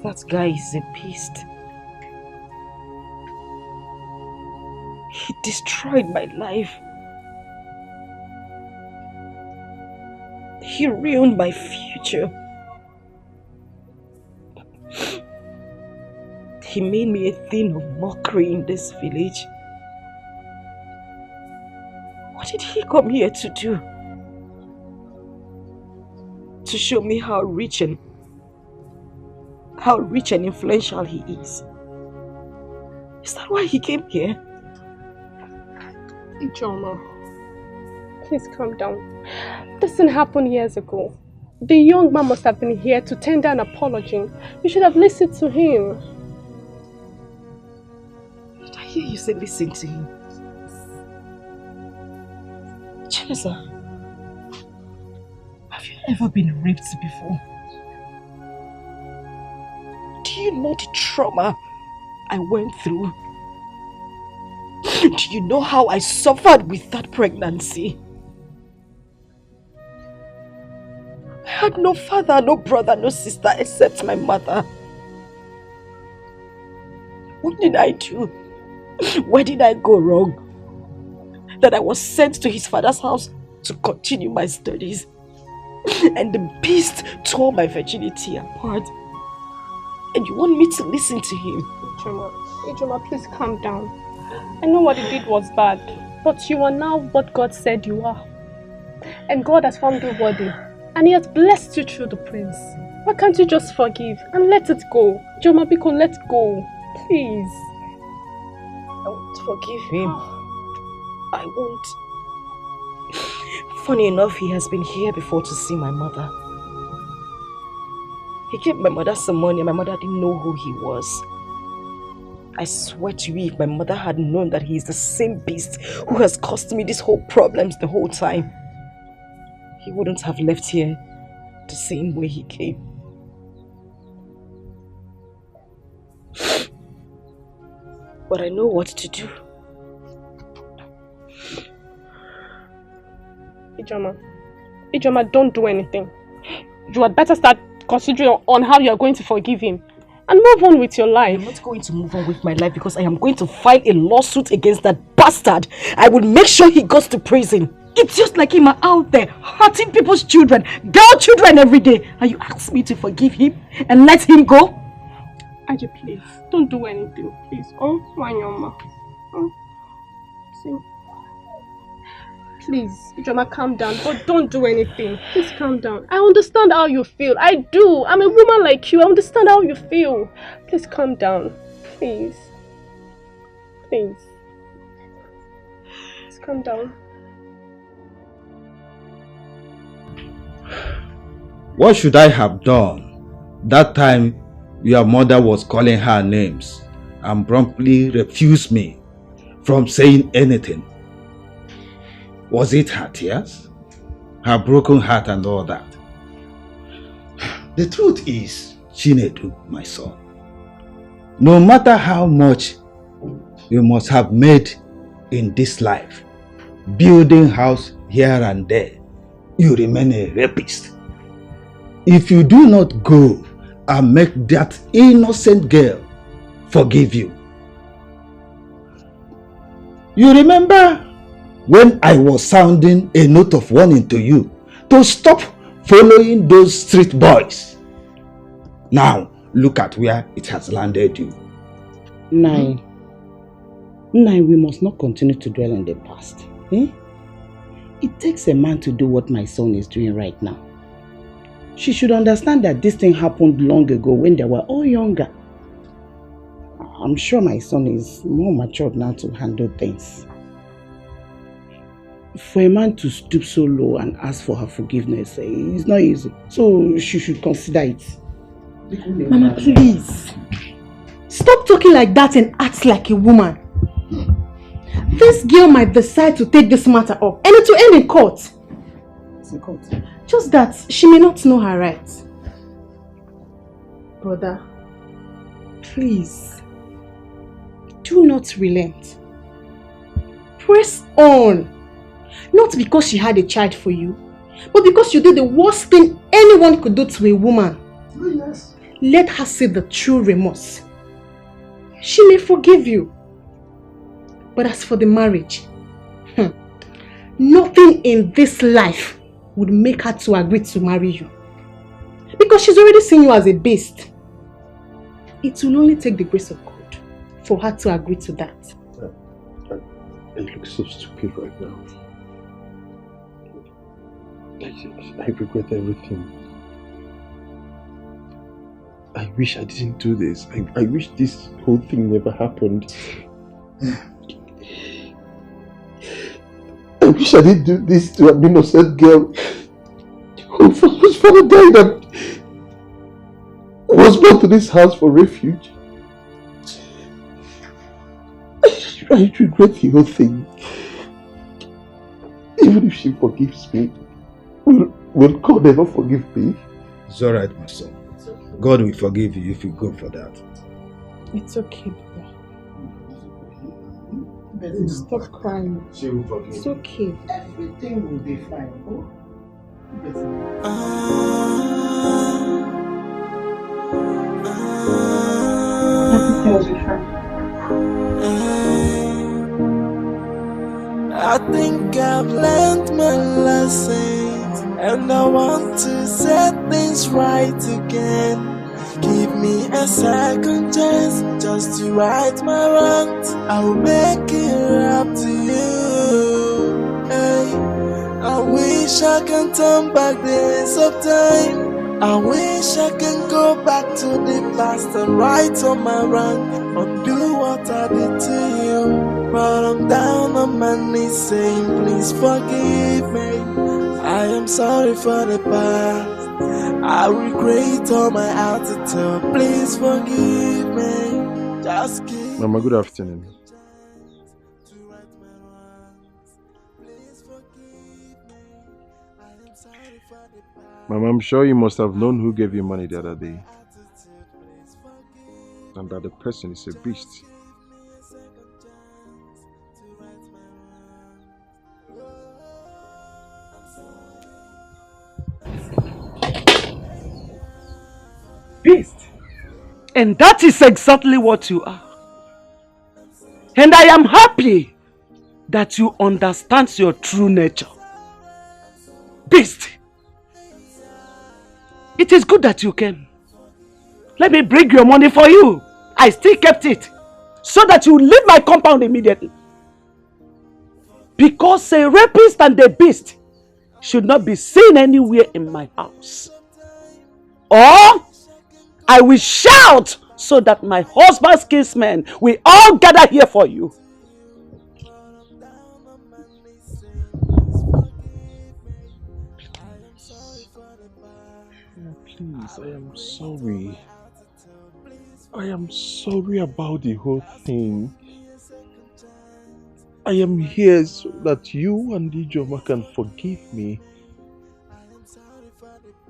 That guy is a beast. He destroyed my life. He ruined my future. He made me a thing of mockery in this village. What did he come here to do? To show me how rich and influential he is. Is that why he came here? Ijoma, Please calm down. This didn't happen years ago. The young man must have been here to tender an apology. You should have listened to him. Did I hear you say listen to him? Chelisa, have you ever been raped before? Do you know the trauma I went through? Do you know how I suffered with that pregnancy? I had no father, no brother, no sister except my mother. What did I do? Where did I go wrong? That I was sent to his father's house to continue my studies. And the beast tore my virginity apart. And you want me to listen to him? Ijoma, please calm down. I know what he did was bad, but you are now what God said you are. And God has found you worthy. And he has blessed you through the prince. Why can't you just forgive and let it go? Ijoma Biko, let go. Please. I won't forgive him. I won't. Funny enough, he has been here before to see my mother. He gave my mother some money and my mother didn't know who he was. I swear to you, if my mother had known that he is the same beast who has caused me these whole problems the whole time, he wouldn't have left here the same way he came. But I know what to do. Ijoma, don't do anything. You had better start considering on how you are going to forgive him and move on with your life. I'm not going to move on with my life because I am going to file a lawsuit against that bastard. I will make sure he goes to prison. It's just like him out there hurting people's children, girl children every day. And you ask me to forgive him and let him go? Aji, please, don't do anything, please. Oh, Wanyoma. Oh. See. Please, Ijoma, calm down, but don't do anything. Please calm down. I understand how you feel. I do. I'm a woman like you. I understand how you feel. Please calm down. Please. Please. Please calm down. What should I have done? That time your mother was calling her names and promptly refused me from saying anything. Was it her tears? Her broken heart and all that? The truth is, Chinedu, my son, no matter how much you must have made in this life, building house here and there, you remain a rapist. If you do not go and make that innocent girl forgive you. You remember when I was sounding a note of warning to you to stop following those street boys? Now, look at where it has landed you. Nai, we must not continue to dwell on the past. Eh? It takes a man to do what my son is doing right now. She should understand that this thing happened long ago when they were all younger. I'm sure my son is more matured now to handle things. For a man to stoop so low and ask for her forgiveness, it's not easy. So she should consider it. Mama, please. Stop talking like that and act like a woman. This girl might decide to take this matter up and it will end in court. It's in court. Just that she may not know her rights. Brother, please, do not relent. Press on. Not because she had a child for you, but because you did the worst thing anyone could do to a woman. Oh, yes. Let her see the true remorse. She may forgive you. But as for the marriage, nothing in this life would make her to agree to marry you. Because she's already seen you as a beast. It will only take the grace of God for her to agree to that. I look so stupid right now. I regret everything. I wish I didn't do this. I wish this whole thing never happened. I wish I didn't do this to an innocent girl whose father died and was brought to this house for refuge. I regret the whole thing. Even if she forgives me, will God ever forgive me? It's alright, my son. God will forgive you if you go for that. It's okay, Baba. Stop crying. She will forgive. It's okay. Everything will be fine. Oh? Everything will be fine. I think I've learned my lessons, and I want to set things right again. Give me a second chance just to right my wrongs. I will make it up to you. Hey, I wish I can turn back the hands of time. I wish I can go back to the past and right on my wrong, undo what I did to you. But I'm down on my knees saying, please forgive me. I am sorry for the past. I regret all my attitude. Please forgive me. Just give Mama, good afternoon. Mama, I'm sure you must have known who gave you money the other day. And that the person is a beast. Beast. And that is exactly what you are. And I am happy that you understand your true nature. Beast. It is good that you came. Let me bring your money for you. I still kept it so that you leave my compound immediately. Because a rapist and a beast should not be seen anywhere in my house. Or I will shout so that my husband's kinsmen will all gather here for you. Please, I am sorry. I am sorry about the whole thing. I am here so that you and Ijoma can forgive me.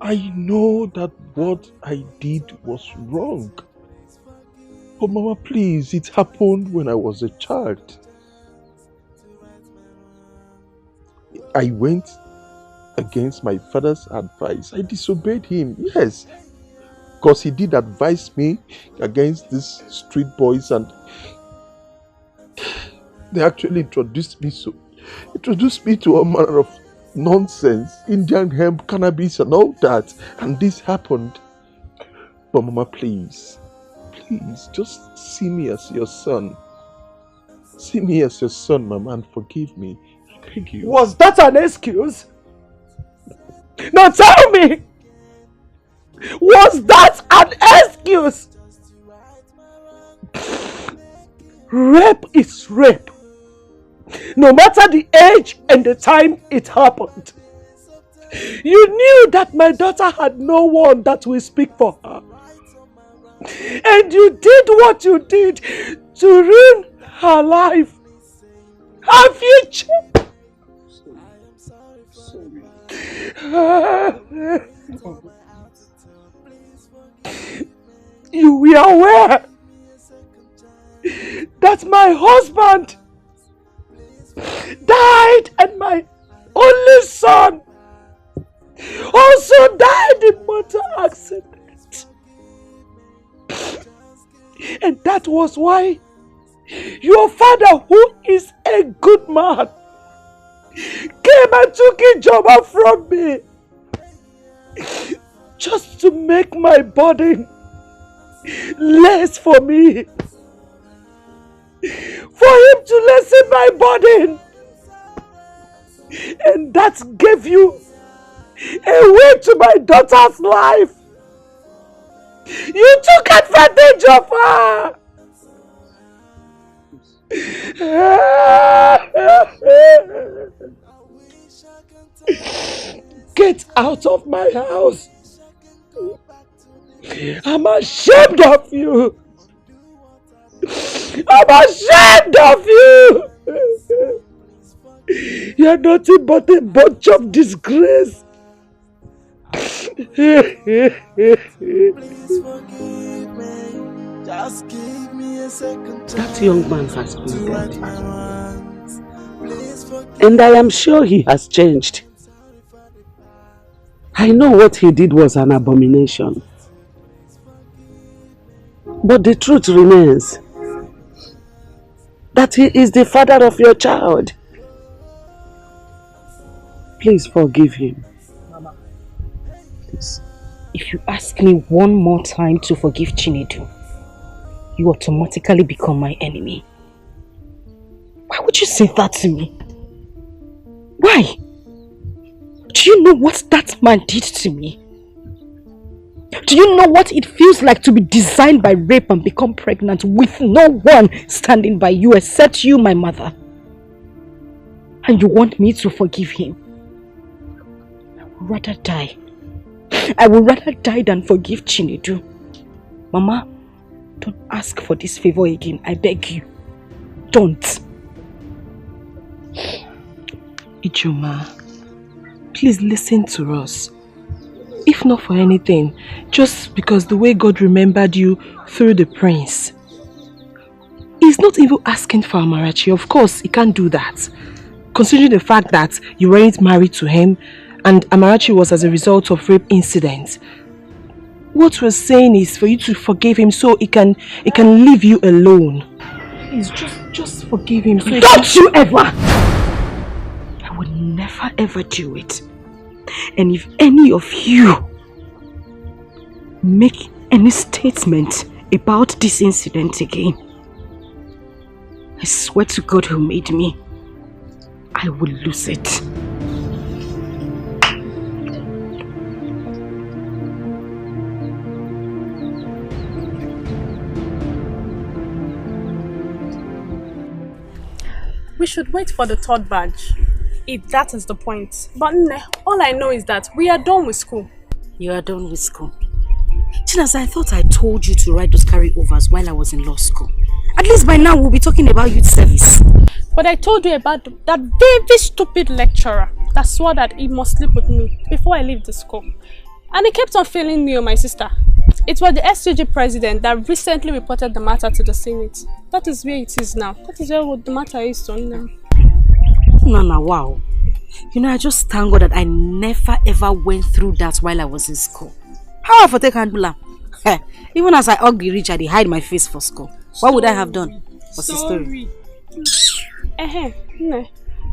I know that what I did was wrong. But Mama, please, it happened when I was a child. I went against my father's advice. I disobeyed him, yes. Because he did advise me against these street boys, and they actually introduced me to all manner of nonsense, Indian hemp, cannabis and all that. And this happened. But Mama, please, just see me as your son. See me as your son, Mama, and forgive me. I beg you. Was that an excuse? Now tell me! Was that an excuse? Rape is rape. No matter the age and the time it happened. You knew that my daughter had no one that will speak for her. And you did what you did to ruin her life, her future. You were aware that my husband died and my only son also died in motor accident. And that was why your father, who is a good man, came and took Ijoma from me just to make my burden less for me. For him to lessen my burden. And that gave you a way to my daughter's life. You took advantage of her. Get out of my house. I'm ashamed of you. I'm ashamed of you. You're nothing but a bunch of disgrace. Just give me a second. That young man has been dead. And I am sure he has changed. I know what he did was an abomination. But the truth remains that he is the father of your child. Please forgive him. Mama, please. If you ask me one more time to forgive Chinedu, you automatically become my enemy. Why would you say that to me? Why? Do you know what that man did to me? Do you know what it feels like to be designed by rape and become pregnant with no one standing by you except you, my mother? And you want me to forgive him? I would rather die. I would rather die than forgive Chinedu. Mama, don't ask for this favor again. I beg you. Don't. Ijoma, please listen to us. If not for anything, just because the way God remembered you through the prince. He's not even asking for Amarachi. Of course, he can't do that. Considering the fact that you weren't married to him and Amarachi was as a result of rape incident. What we're saying is for you to forgive him so he can leave you alone. Please, just forgive him. So Don't you ever! I would never ever do it. And if any of you make any statement about this incident again, I swear to God who made me, I will lose it. We should wait for the third badge, if that is the point. But all I know is that we are done with school. You are done with school. Chinasa, I thought I told you to write those carryovers while I was in law school. At least by now we'll be talking about youth service. But I told you about that very stupid lecturer that swore that he must sleep with me before I leave the school. And he kept on failing me and my sister. It was the SUG president that recently reported the matter to the Senate. That is where it is now. That is where the matter is to now. Nana, wow. You know, I just thank God that I never ever went through that while I was in school. How I take handle? Even as I ugly rich, I hide my face for school. What would I have done? What's the story?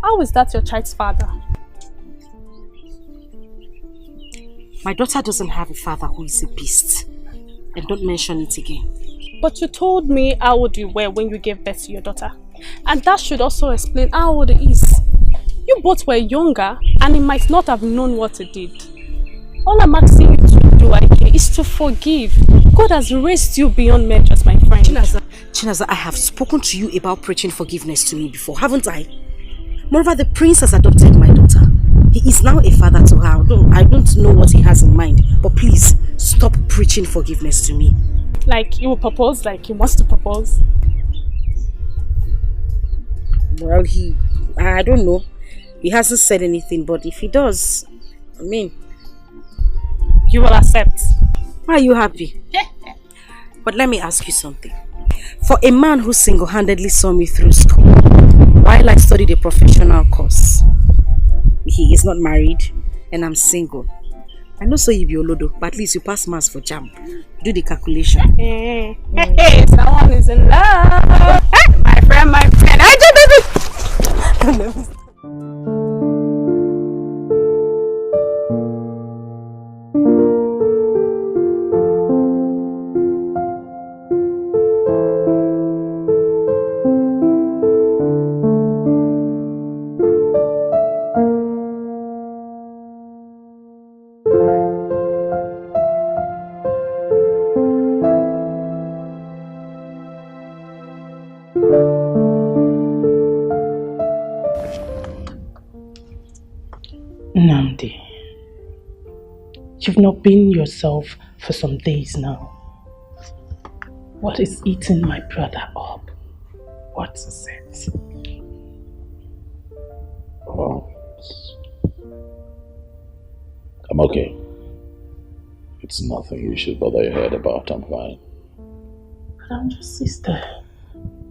How is that your child's father? My daughter doesn't have a father who is a beast. And don't mention it again. But you told me how old you were when you gave birth to your daughter. And that should also explain how old he is. You both were younger and he might not have known what he did. All I'm asking you to do, Ike, is to forgive. God has raised you beyond measures, my friend. Chinaza, I have spoken to you about preaching forgiveness to me before, haven't I? Moreover, the prince has adopted my daughter. He is now a father to her. I don't know what he has in mind, but please, stop preaching forgiveness to me. Like you will propose, like he wants to propose? Well, I don't know. He hasn't said anything, but if he does, I mean... You will accept. Are you happy? But let me ask you something. For a man who single-handedly saw me through school, while I studied a professional course, he is not married and I'm single. I know so you be Olodo, but at least you pass maths for JAMB. Do the calculation. Hey, someone is in love. My friend. Namdi, you've not been yourself for some days now. What is eating my brother up? What is it? Oh. I'm okay. It's nothing you should bother your head about. I'm fine. But I'm your sister.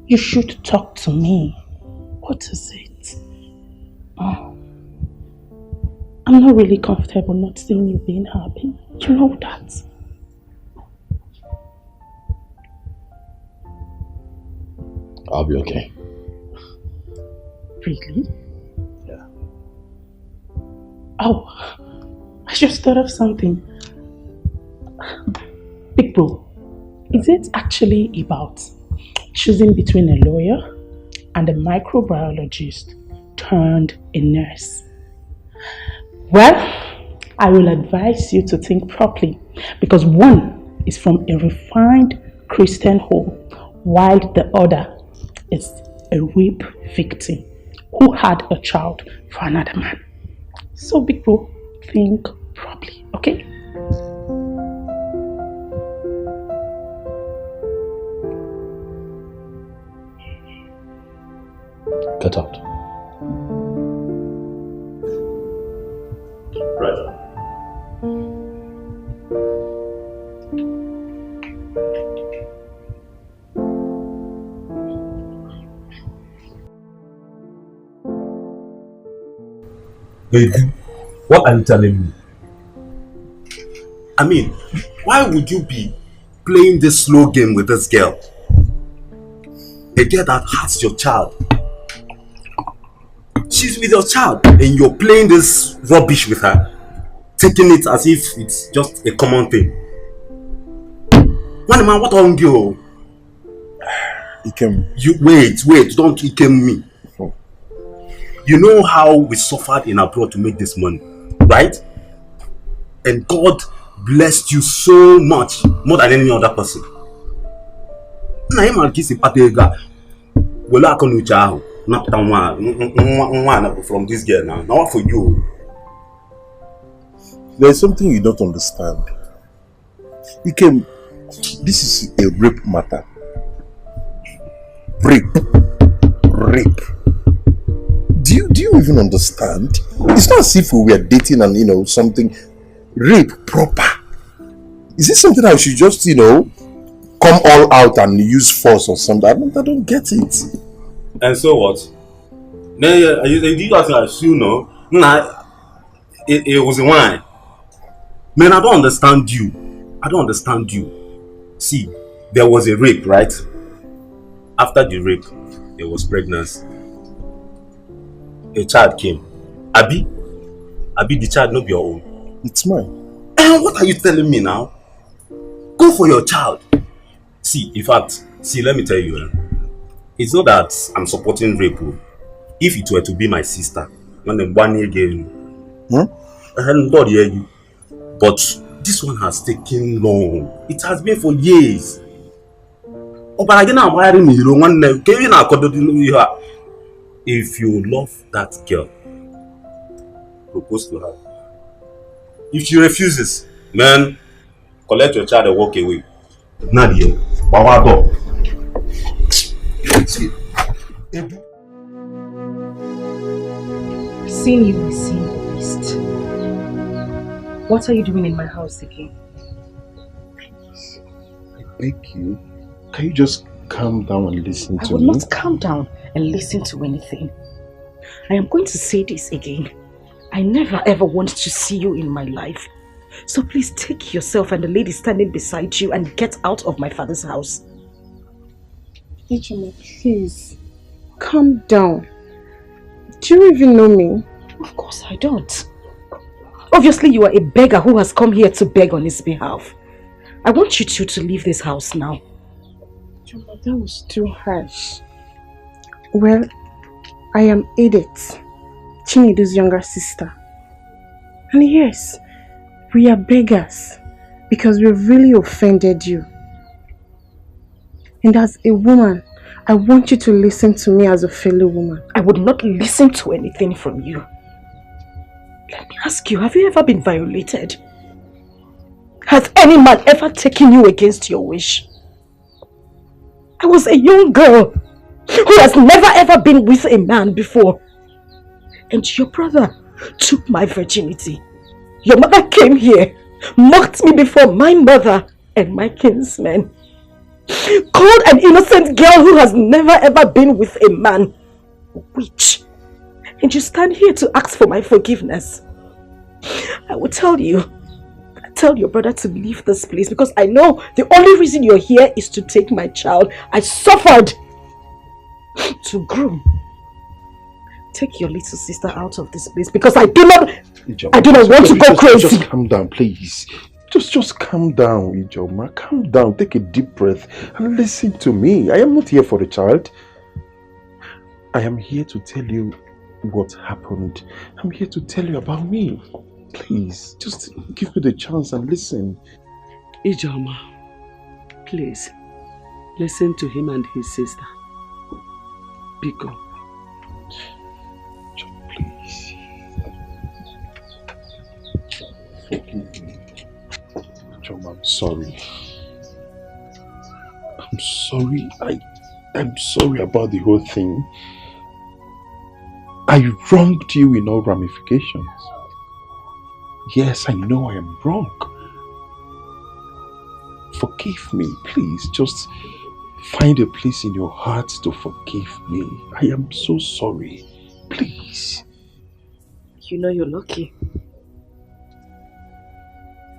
You should talk to me. What is it? Oh. I'm not really comfortable not seeing you being happy. You know that. I'll be okay. Really? Yeah. Oh, I just thought of something. Big bro, is it actually about choosing between a lawyer and a microbiologist turned a nurse? Well, I will advise you to think properly because one is from a refined Christian home while the other is a rape victim who had a child for another man. So big bro, think properly, okay? Get out. Right. Baby, what are you telling me? I mean, why would you be playing this slow game with this girl? A girl that has your child. She's with your child and you're playing this rubbish with her. Taking it as if it's just a common thing. One man, what on you? Ikem. You wait, don't Ikem me. You know how we suffered in abroad to make this money, right? And God blessed you so much, more than any other person. Na him and kiss patega. Well, I can ucha one from this girl now. Now what for you? There's something you don't understand. Ikem, this is a rape matter. Rape. Do you even understand? It's not as if we were dating and something. Rape proper. Is it something I should just come all out and use force or something? I don't get it. And so what? You guys assume no? Nah, it was a wine. Man, I don't understand you. I don't understand you. See, there was a rape, right? After the rape, there was pregnancy. A child came. Abi, the child not be your own. It's mine. And what are you telling me now? Go for your child. See, in fact, let me tell you. It's not that I'm supporting rape. If it were to be my sister, when the 1 year again, I hadn't done you. But this one has taken long. It has been for years. Oh, but again, I'm wiring me. If you love that girl, propose to her. If she refuses, man, collect your child and walk away. Nadia, Bawado. Seeing you is seeing the beast. What are you doing in my house again? I beg you, can you just calm down and listen to me? I will not calm down and listen to anything. I am going to say this again. I never ever wanted to see you in my life. So please take yourself and the lady standing beside you and get out of my father's house. Ijoma, please, calm down. Do you even know me? Of course I don't. Obviously you are a beggar who has come here to beg on his behalf. I want you two to leave this house now. Ijoma, that was too harsh. Well, I am Edith, Chinedu's younger sister. And yes, we are beggars because we really offended you. And as a woman, I want you to listen to me as a fellow woman. I would not listen to anything from you. Let me ask you, have you ever been violated? Has any man ever taken you against your wish? I was a young girl who has never ever been with a man before. And your brother took my virginity. Your mother came here, mocked me before my mother and my kinsmen. Called an innocent girl who has never ever been with a man a witch. And you stand here to ask for my forgiveness. I will tell you, tell your brother to leave this place because I know the only reason you're here is to take my child. I suffered to groom. Take your little sister out of this place because I do not want to go crazy. Just calm down, please. Just calm down, Ijoma. Calm down. Take a deep breath and listen to me. I am not here for the child. I am here to tell you what happened. I'm here to tell you about me. Please, just give me the chance and listen. Ijoma, please, listen to him and his sister. Biko. Please. Forgive me. John, I'm sorry. I'm sorry. I'm sorry about the whole thing. I wronged you in all ramifications. Yes, I know I am wrong. Forgive me, please. Just find a place in your heart to forgive me. I am so sorry. Please. You know you're lucky.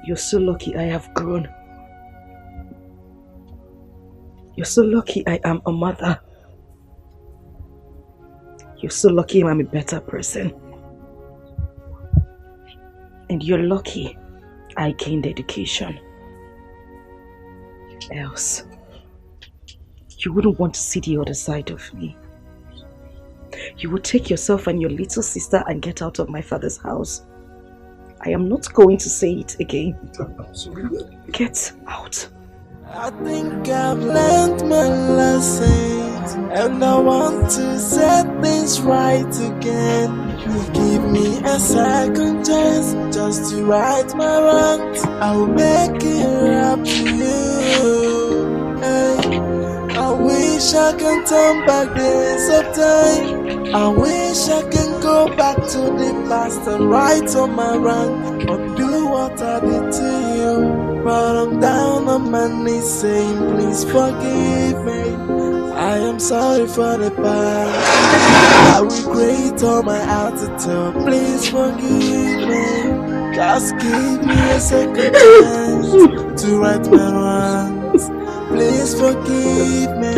You're so lucky I have grown. You're so lucky I am a mother. You're so lucky I'm a better person. And you're lucky I gained education. Else, you wouldn't want to see the other side of me. You would take yourself and your little sister and get out of my father's house. I am not going to say it again. I'm sorry. Get out. I think I've learned my lessons, and I want to set things right again. You give me a second chance just to right my wrongs. I will make it up to you. Hey, I wish I can turn back days of time. I wish I can go back to the past and right on my wrong, undo what I did to you. But I'm down on my knees saying, please forgive me. I am sorry for the past. I regret all my attitude. Please forgive me. Just give me a second chance to right my wrongs. Please forgive me.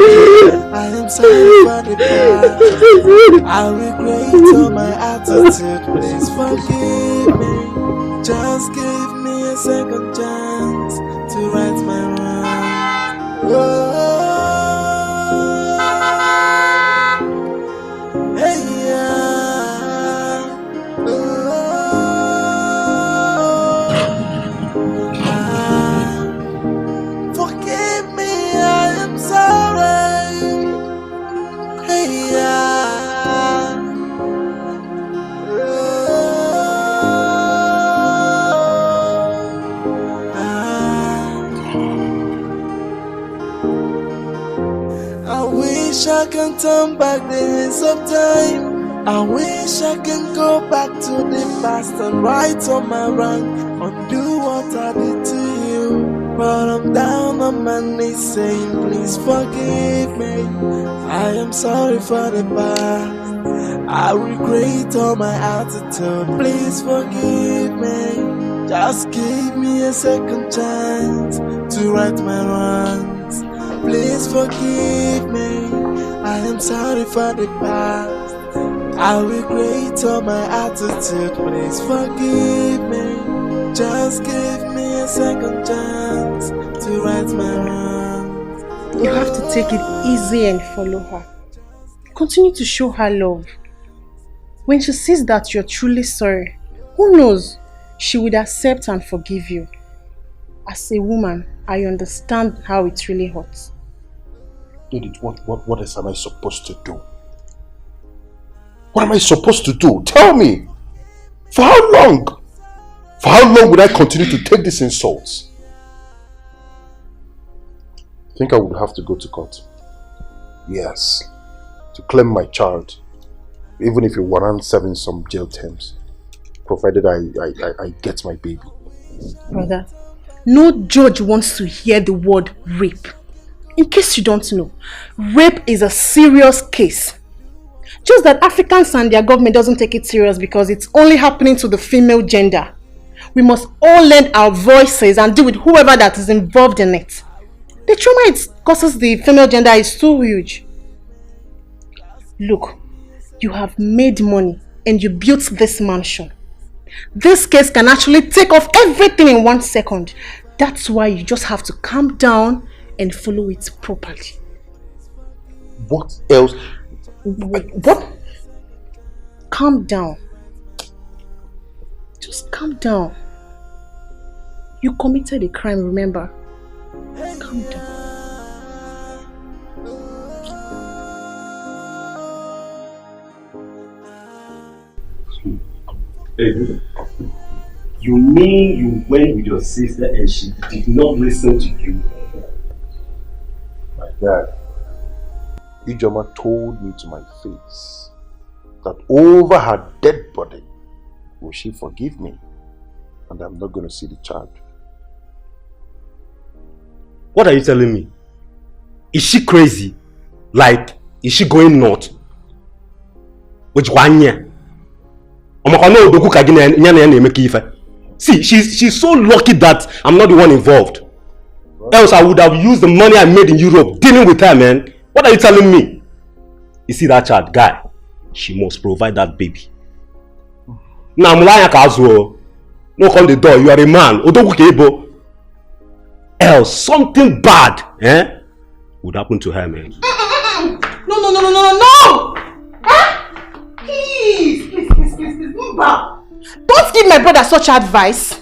I am sorry for the past. I regret all my attitude. Please forgive me. Just give me a second chance to right my wrongs. Oh, hey, yeah. Forgive me, I am sorry. Hey, yeah. I wish I can turn back the hands of time. I wish I can go back to the past and right on my wrong, undo what I did to you. But I'm down on my knees saying, please forgive me. I am sorry for the past. I regret all my attitude. Please forgive me. Just give me a second chance to right my wrongs. Please forgive me. I am sorry for the past. I regret all my attitude. Please forgive me. Just give me a second chance to right my wrongs. You have to take it easy and follow her. Continue to show her love. When she sees that you're truly sorry, who knows, she would accept and forgive you. As a woman, I understand how it really hurts. Edith, what else am I supposed to do? What am I supposed to do? Tell me! For how long? For how long would I continue to take these insults? I think I would have to go to court. Yes, to claim my child, even if it warrants serving some jail terms, provided I get my baby. Brother, no judge wants to hear the word rape. In case you don't know, rape is a serious case. Just that Africans and their government doesn't take it serious because it's only happening to the female gender. We must all lend our voices and deal with whoever that is involved in it. The trauma it causes the female gender is too huge. Look, you have made money and you built this mansion. This case can actually take off everything in 1 second. That's why you just have to calm down and follow it properly. What else? What? Calm down. Just calm down. You committed a crime, remember? Calm down. Hey, you mean you went with your sister and she did not listen to you? My dad, Ijoma told me to my face that over her dead body will she forgive me, and I'm not going to see the child. What are you telling me? Is she crazy? Like, is she going nuts? Which one year? See, she's so lucky that I'm not the one involved. Else I would have used the money I made in Europe dealing with her, man. What are you telling me? You see that child, guy? She must provide that baby. Now no call the door, you are a man. Else something bad would happen to her, man. No! Please, move back. Don't give my brother such advice.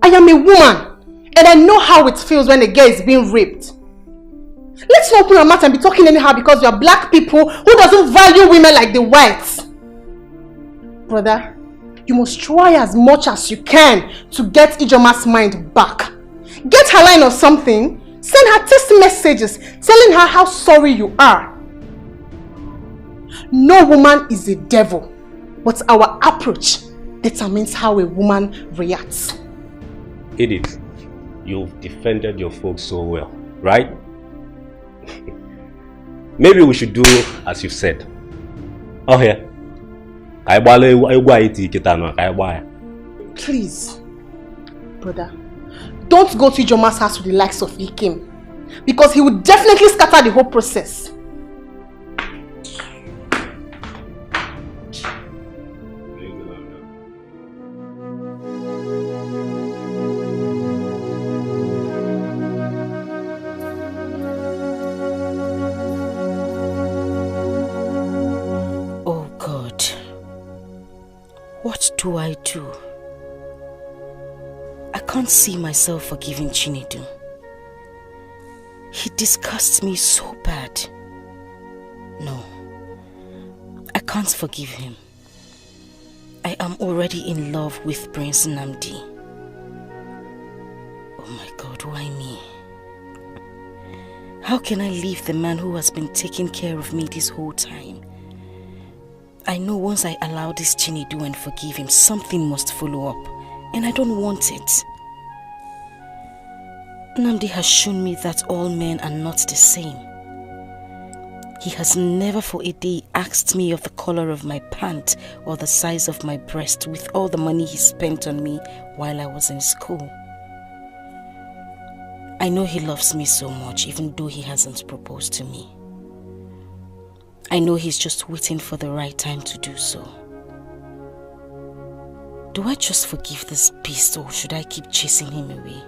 I am a woman and I know how it feels when a girl is being raped. Let's not open our mouth and be talking anyhow because we are black people who doesn't value women like the whites. Brother, you must try as much as you can to get Ijoma's mind back. Get her line or something. Send her text messages telling her how sorry you are. No woman is a devil, but our approach determines how a woman reacts. Edith, you've defended your folks so well, right? Maybe we should do as you said. Oh here. Please, brother, don't go to Ijoma's house with the likes of Ikim, because he would definitely scatter the whole process. What do I do? I can't see myself forgiving Chinedu. He disgusts me so bad. No, I can't forgive him. I am already in love with Prince Nnamdi. Oh my God, why me? How can I leave the man who has been taking care of me this whole time? I know once I allow this Chinedu and forgive him, something must follow up, and I don't want it. Nnamdi has shown me that all men are not the same. He has never for a day asked me of the color of my pant or the size of my breast with all the money he spent on me while I was in school. I know he loves me so much even though he hasn't proposed to me. I know he's just waiting for the right time to do so. Do I just forgive this beast or should I keep chasing him away?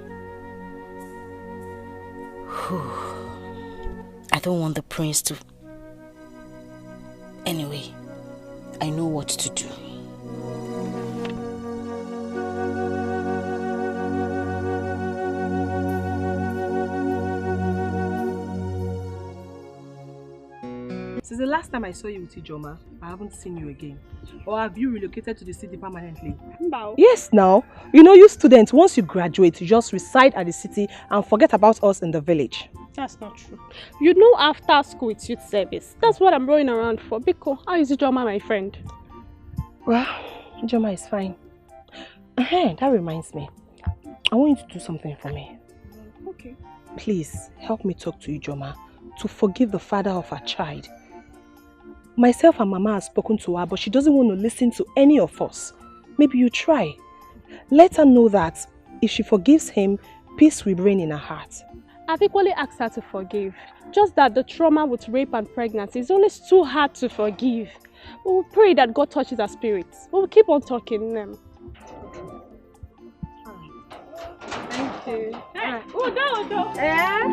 I don't want the prince to... Anyway, I know what to do. Since the last time I saw you with Ijoma, I haven't seen you again. Or have you relocated to the city permanently? No. Yes, now. You know, you students, once you graduate, you just reside at the city and forget about us in the village. That's not true. You know, after school it's youth service. That's what I'm rolling around for. Biko, how is Ijoma, my friend? Well, Ijoma is fine. That reminds me. I want you to do something for me. Okay. Please, help me talk to Ijoma to forgive the father of her child. Myself and Mama have spoken to her, but she doesn't want to listen to any of us. Maybe you try. Let her know that if she forgives him, peace will reign in her heart. I've equally asked her to forgive. Just that the trauma with rape and pregnancy is always too hard to forgive. We will pray that God touches her spirits. We will keep on talking them. Thank you. Hey, Udo. Yeah.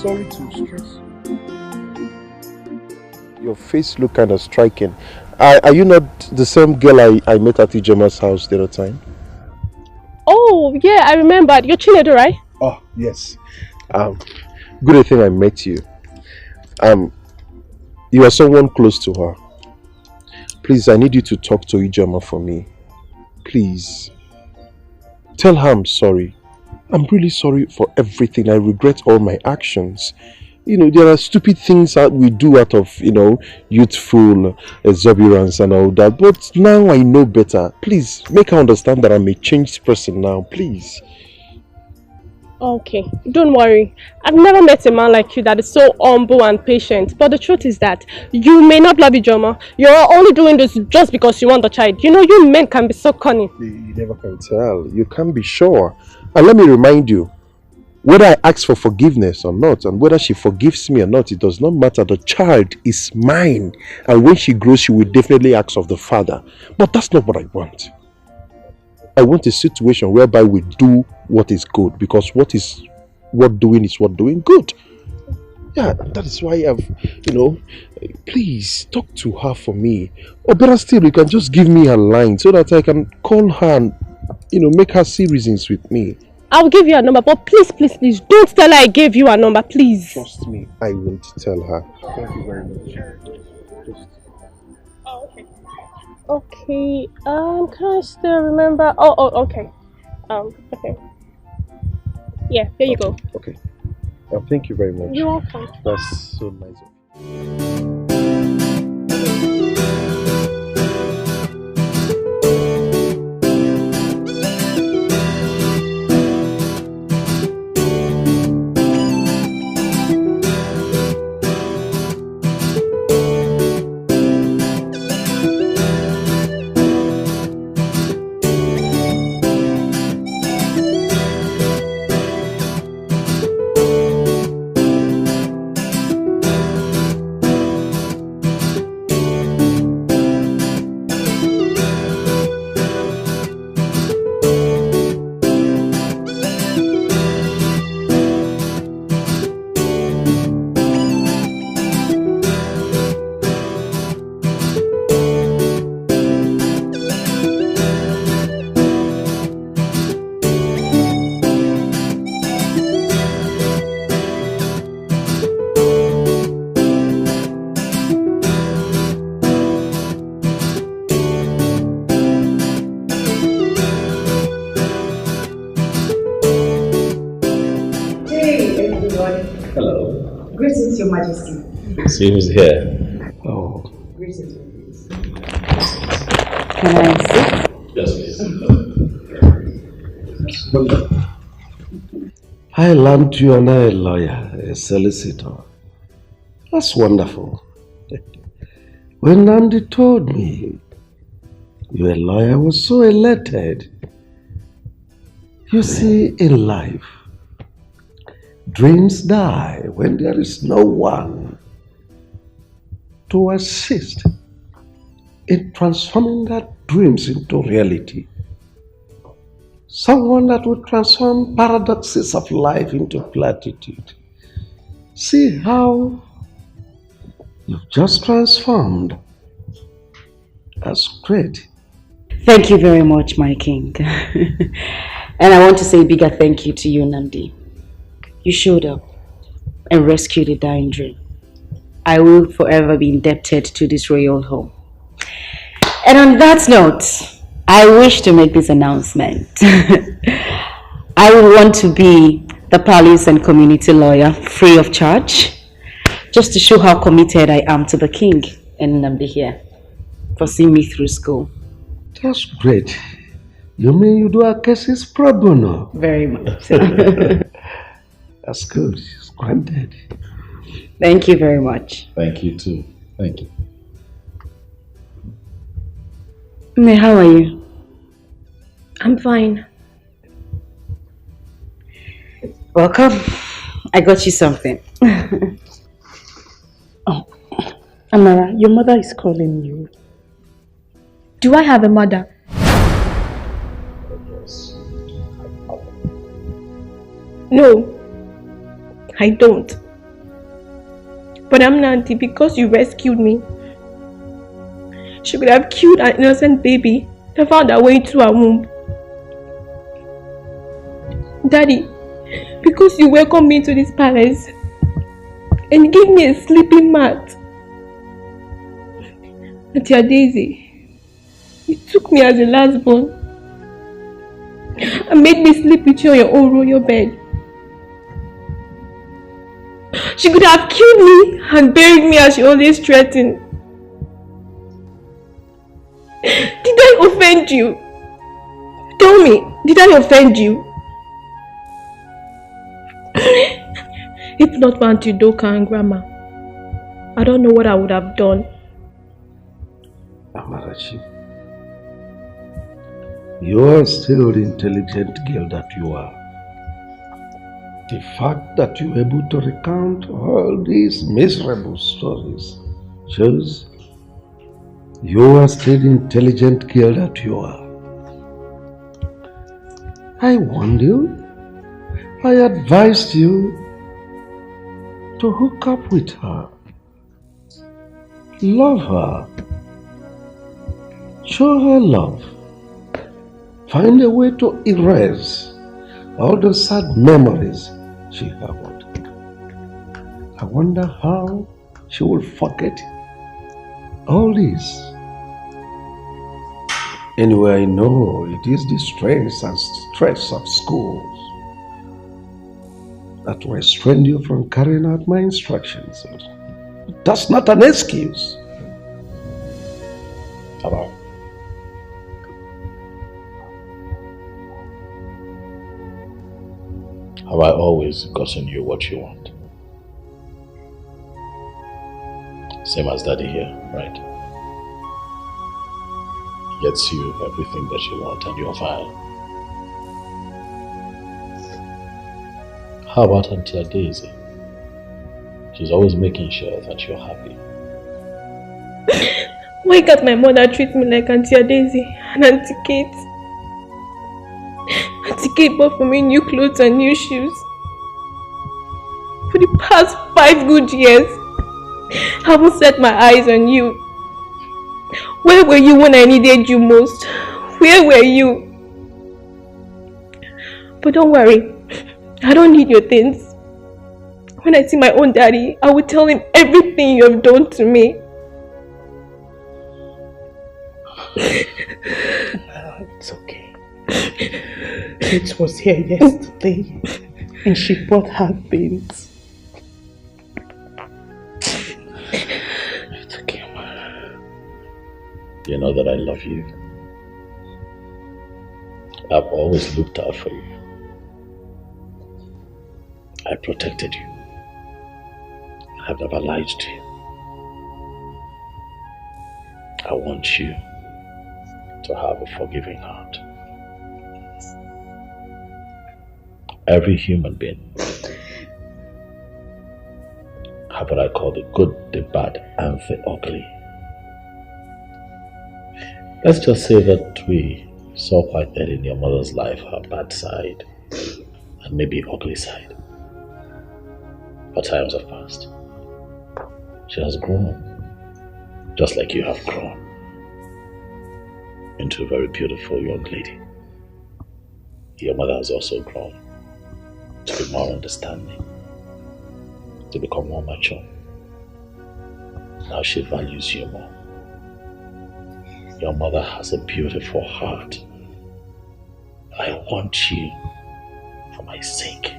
Sorry to stress you. Your face look kind of striking. Are you not the same girl I met at Ijoma's house the other time? Oh, yeah, I remembered. You're Chinedu, right? Oh, yes. Good thing I met you. You are someone close to her. Please, I need you to talk to Ijoma for me. Please. Tell her I'm sorry. I'm really sorry for everything. I regret all my actions. You know, there are stupid things that we do out of, youthful exuberance and all that. But now I know better. Please, make her understand that I'm a changed person now. Please. Okay, don't worry. I've never met a man like you that is so humble and patient. But the truth is that you may not love Ijoma. You're only doing this just because you want the child. You know, you men can be so cunning. You never can tell. You can't be sure. And let me remind you, whether I ask for forgiveness or not, and whether she forgives me or not, it does not matter. The child is mine. And when she grows, she will definitely ask of the father. But that's not what I want. I want a situation whereby we do what is good, because what doing is what doing good. Yeah, that is why please talk to her for me. Or better still, you can just give me her line so that I can call her and, make her see reasons with me. I'll give you a number, but please, don't tell her I gave you a number, please. Trust me, I won't tell her. Thank you very much. Okay, can I still remember? Okay. Okay. Yeah, here you go. Okay. Thank you very much. You're welcome. That's so nice of you. Your Majesty. See who's here. Oh. Greetings. Can I sit? Yes, please. I learned you are now a lawyer, a solicitor. That's wonderful. When Nandi told me you're a lawyer, I was so elated. You see, in life, dreams die when there is no one to assist in transforming that dreams into reality. Someone that would transform paradoxes of life into platitude. See how you've just transformed. That's great. Thank you very much, my king. And I want to say a bigger thank you to you, Nandi. You showed up and rescued a dying dream. I will forever be indebted to this royal home. And on that note, I wish to make this announcement. I would want to be the palace and community lawyer free of charge, just to show how committed I am to the king and Nandi here for seeing me through school. That's great. You mean you do our cases pro bono? Very much. That's good. It's granted. Thank you very much. Thank you too. Thank you. May, how are you? I'm fine. Welcome. I got you something. Oh, Amara, your mother is calling you. Do I have a mother? No, I don't. But I'm Nanti because you rescued me. She could have killed an innocent baby that found her way to her womb. Daddy, because you welcomed me to this palace and gave me a sleeping mat. Auntie Daisy, you took me as a last born and made me sleep with you on your own royal bed. She could have killed me and buried me as she always threatened. Did I offend you? Tell me, did I offend you? If not for Auntie Doka and Grandma, I don't know what I would have done. Amarachi, you are still the intelligent girl that you are. The fact that you are able to recount all these miserable stories shows you are still the intelligent girl that you are. I warned you. I advised you to hook up with her. Love her. Show her love. Find a way to erase all the sad memories she harbored. I wonder how she will forget all this. Anyway, I know it is the strains and stress of schools that restrain you from carrying out my instructions. That's not an excuse. Hello. Have I always gotten you what you want? Same as Daddy here, right? He gets you everything that you want and you're fine. How about Auntie Daisy? She's always making sure that you're happy. Why can't my mother treat me like Auntie Daisy and Auntie Kate? Auntie Kate bought for me new clothes and new shoes. For the past 5 good years, I haven't set my eyes on you. Where were you when I needed you most? Where were you? But don't worry, I don't need your things. When I see my own daddy, I will tell him everything you have done to me. It's okay. Kate was here yesterday and she brought her things. It's okay, Ma. You know that I love you. I've always looked out for you. I protected you. I've never lied to you. I want you to have a forgiving heart. Every human being have what I call the good, the bad, and the ugly. Let's just say that we saw quite early in your mother's life her bad side and maybe ugly side. But times have passed. She has grown, just like you have grown, into a very beautiful young lady. Your mother has also grown to be more understanding, to become more mature. Now she values you more. Your mother has a beautiful heart. I want you, for my sake,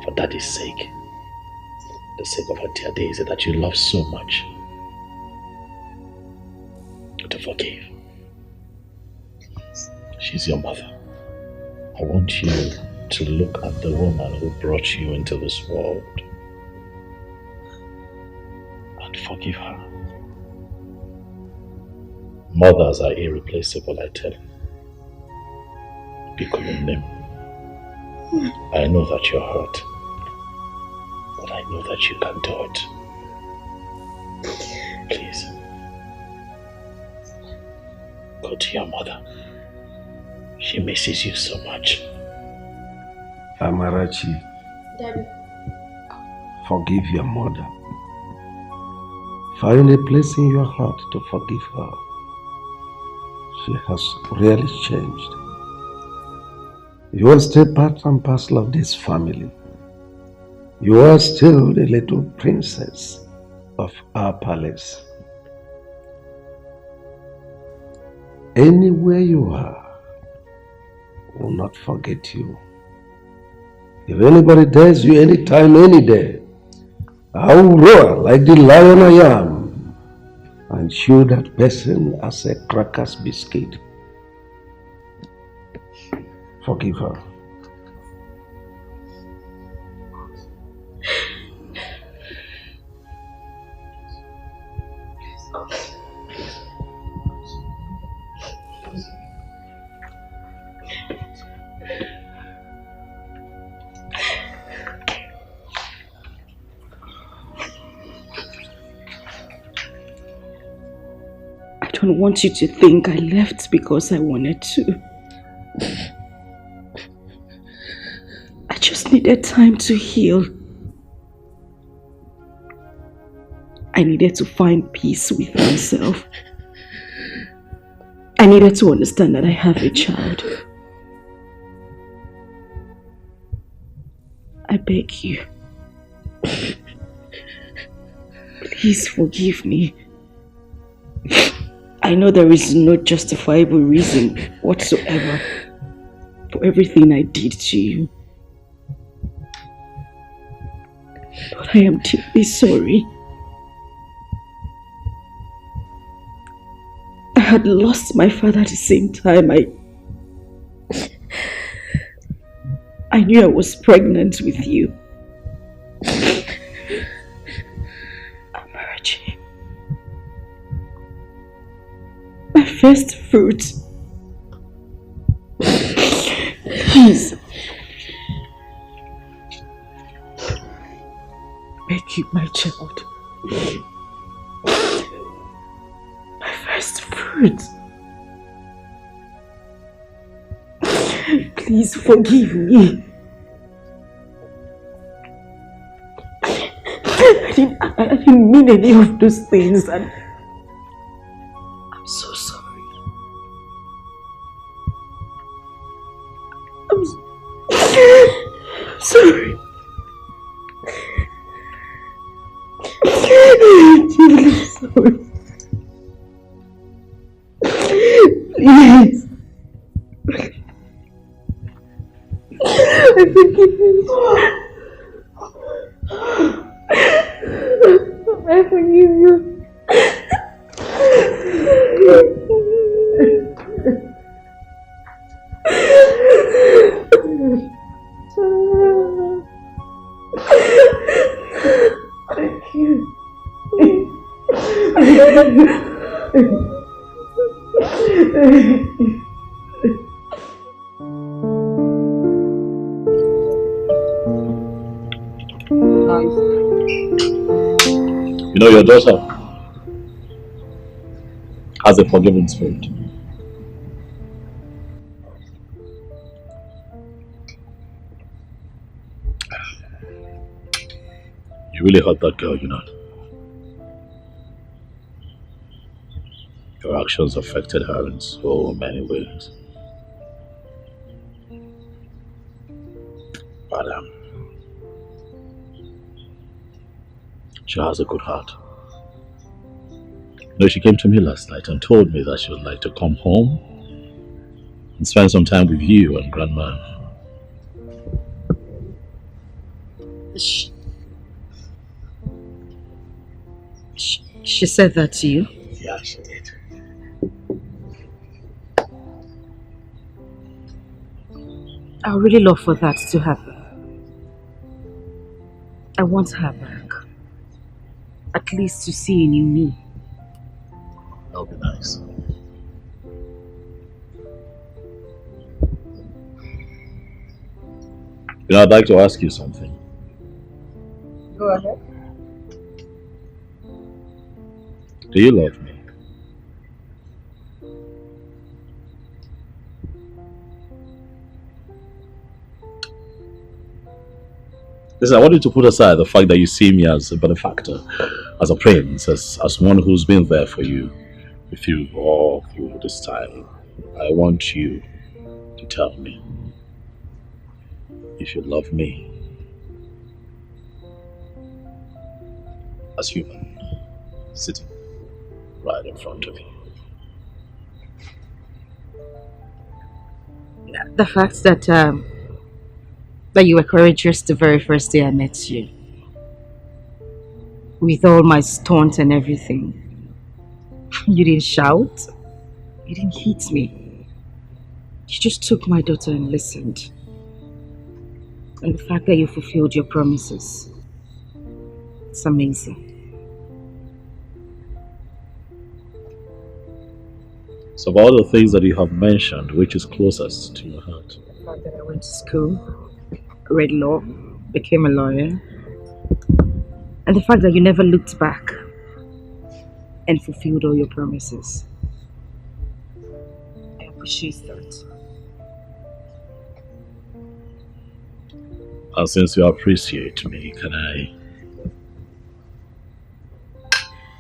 for Daddy's sake, the sake of her dear Daisy that you love so much, to forgive. She's your mother. I want you to look at the woman who brought you into this world and forgive her. Mothers are irreplaceable, I tell you. Name. I know that you're hurt, but I know that you can do it. Please, go to your mother. She misses you so much. Amarachi, Daddy. Forgive your mother. Find a place in your heart to forgive her. She has really changed. You are still part and parcel of this family. You are still the little princess of our palace. Anywhere you are, I will not forget you. If anybody dares you anytime, any day, I will roar like the lion I am and chew that person as a crackers biscuit. Forgive her. I don't want you to think I left because I wanted to. I just needed time to heal. I needed to find peace with myself. I needed to understand that I have a child. I beg you. Please forgive me. I know there is no justifiable reason whatsoever for everything I did to you. But I am deeply sorry. I had lost my father at the same time. I knew I was pregnant with you. Amarachi. My first fruit. Please. Beg you, my child. My first fruit. Please forgive me. I didn't mean any of those things, and I'm so sorry. I'm sorry. I'm deeply sorry. Please. I forgive you. I forgive you. Thank you. You know, your daughter has a forgiving spirit. really hurt that girl, you know. Your actions affected her in so many ways. But she has a good heart. You know, she came to me last night and told me that she would like to come home and spend some time with you and Grandma. She said that to you? Yeah, she did. I would really love for that to happen. I want her back. At least to see a new me. That would be nice. You know, I'd like to ask you something. Go ahead. Do you love me? Listen, I want you to put aside the fact that you see me as a benefactor, as a prince, as one who's been there for you, with you all through this time. I want you to tell me if you love me as human, sitting right in front of you. The fact that you were courageous the very first day I met you. With all my taunts and everything. You didn't shout. You didn't hit me. You just took my daughter and listened. And the fact that you fulfilled your promises. It's amazing. So of all the things that you have mentioned, which is closest to your heart? The fact that I went to school, read law, became a lawyer, and the fact that you never looked back and fulfilled all your promises. I appreciate that. And since you appreciate me, can I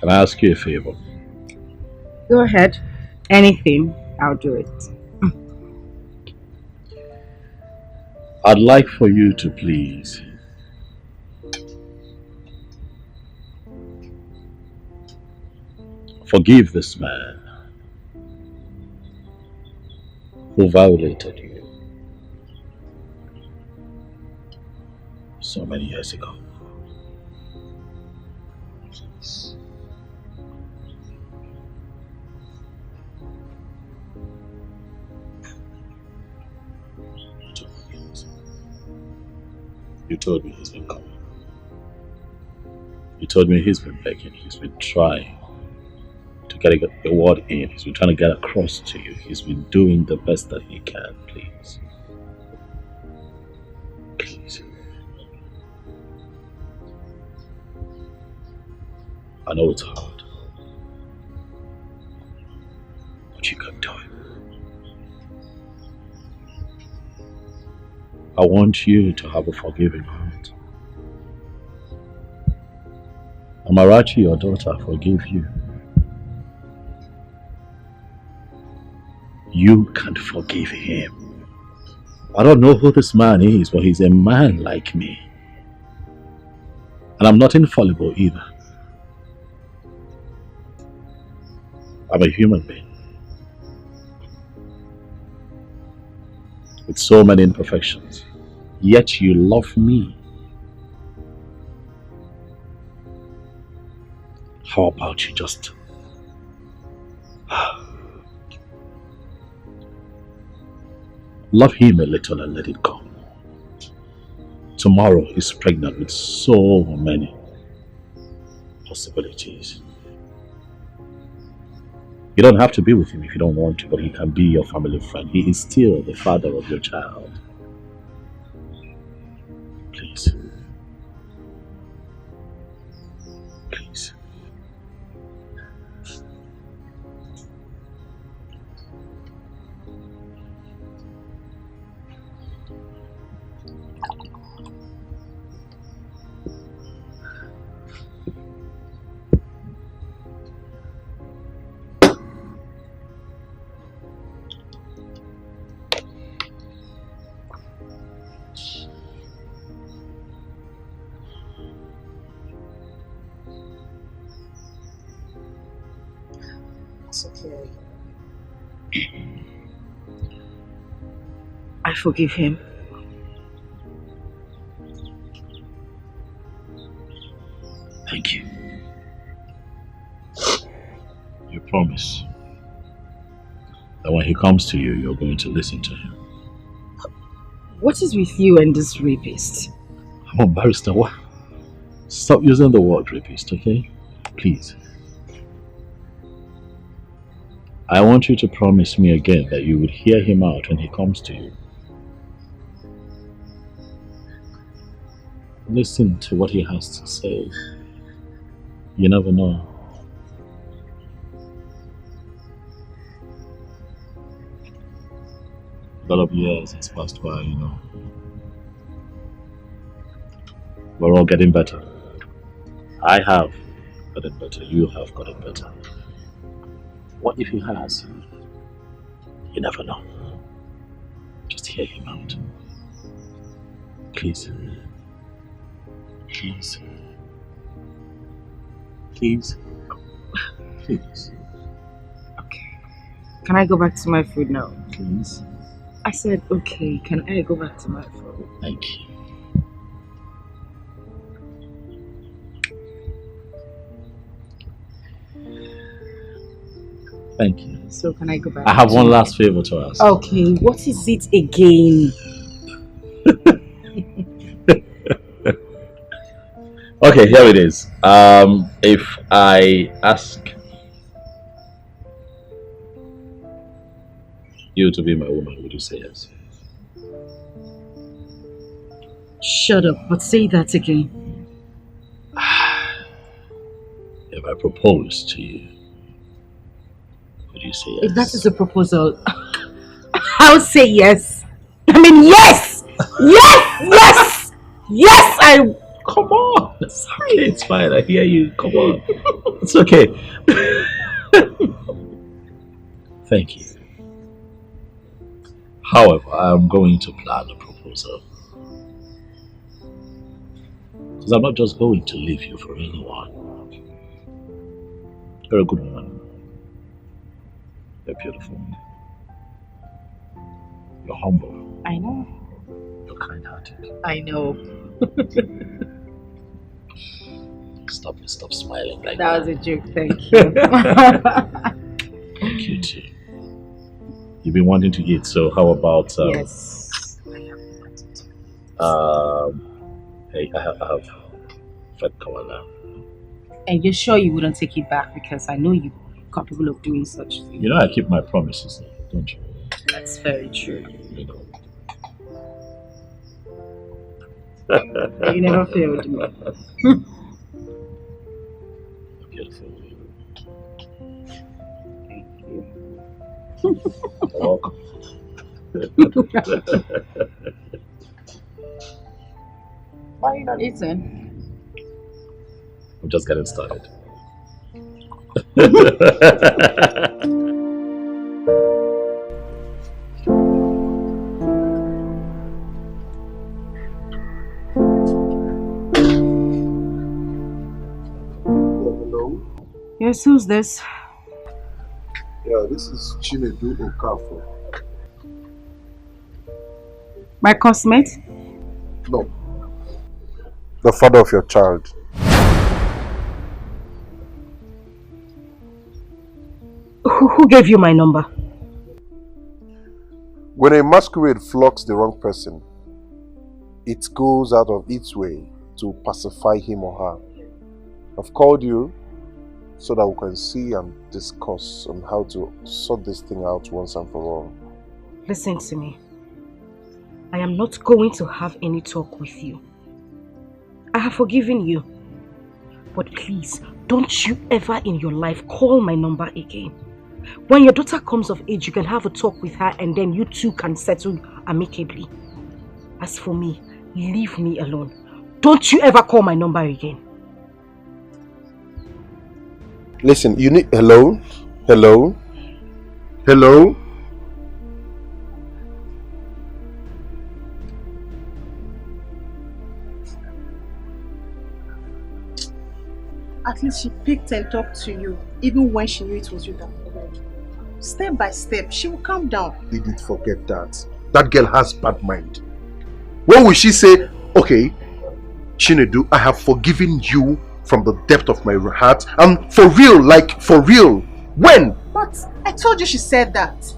ask you a favor? Go ahead. Anything, I'll do it. I'd like for you to please forgive this man who violated you so many years ago. Please. You told me he's been coming. You told me he's been begging. He's been trying to get a word in. He's been trying to get across to you. He's been doing the best that he can. Please. Please. I know it's hard, but you can do it. I want you to have a forgiving heart. Amarachi, your daughter, forgive you. You can't forgive him. I don't know who this man is, but he's a man like me. And I'm not infallible either. I'm a human being. With so many imperfections, yet you love me. How about you just love him a little and let it go? Tomorrow he's pregnant with so many possibilities. You don't have to be with him if you don't want to, but he can be your family friend. He is still the father of your child. Please. Please. It's okay. I forgive him. Thank you. You promise that when he comes to you, you're going to listen to him. What is with you and this rapist? Come on, barrister, what? Stop using the word rapist, okay? Please. I want you to promise me again that you would hear him out when he comes to you. Listen to what he has to say. You never know. A lot of years has passed by, you know. We're all getting better. I have gotten better. You have gotten better. What if he has? You never know. Just hear him out. Please. Please. Please. Please. Okay. Can I go back to my food now? Please. I said, okay. Can I go back to my food? Thank you. Thank you. So can I go back? I have one last favor to ask. Okay, what is it again? Okay, here it is. If I ask you to be my woman, would you say yes? Shut up, but say that again. If I propose to you, would you say yes? If that is a proposal, I'll say yes. I mean, yes! Yes! Yes! Yes! Come on! Sorry. It's fine, I hear you. Come on. It's okay. Thank you. However, I'm going to plan a proposal. Because I'm not just going to leave you for anyone. You're a good woman. You're beautiful. You're humble. I know. You're kind-hearted. I know. Stop smiling like that. That was a joke, thank you. Thank you too. You've been wanting to eat, so how about yes. Hey, I have fed Kawana. And you're sure you wouldn't take it back because I know you're capable of doing such things. You know I keep my promises, don't you? That's very true. You know. You never failed me. Beautiful. Thank you. You're welcome. Why are you not eating? I'm just getting started. Yes, who's this? Yeah, this is Chinedu Okafor. My cosmate? No. The father of your child. Who gave you my number? When a masquerade flocks the wrong person, it goes out of its way to pacify him or her. I've called you so that we can see and discuss on how to sort this thing out once and for all. Listen to me. I am not going to have any talk with you. I have forgiven you. But please, don't you ever in your life call my number again. When your daughter comes of age, you can have a talk with her and then you two can settle amicably. As for me, leave me alone. Don't you ever call my number again. Listen, you need... Hello? Hello? Hello? At least she picked and talked to you, even when she knew it was you that called. Step by step, she will calm down. Didn't forget that. That girl has bad mind. When will she say, okay, Chinedu, I have forgiven you from the depth of my heart, and for real, like for real? When? But I told you she said that.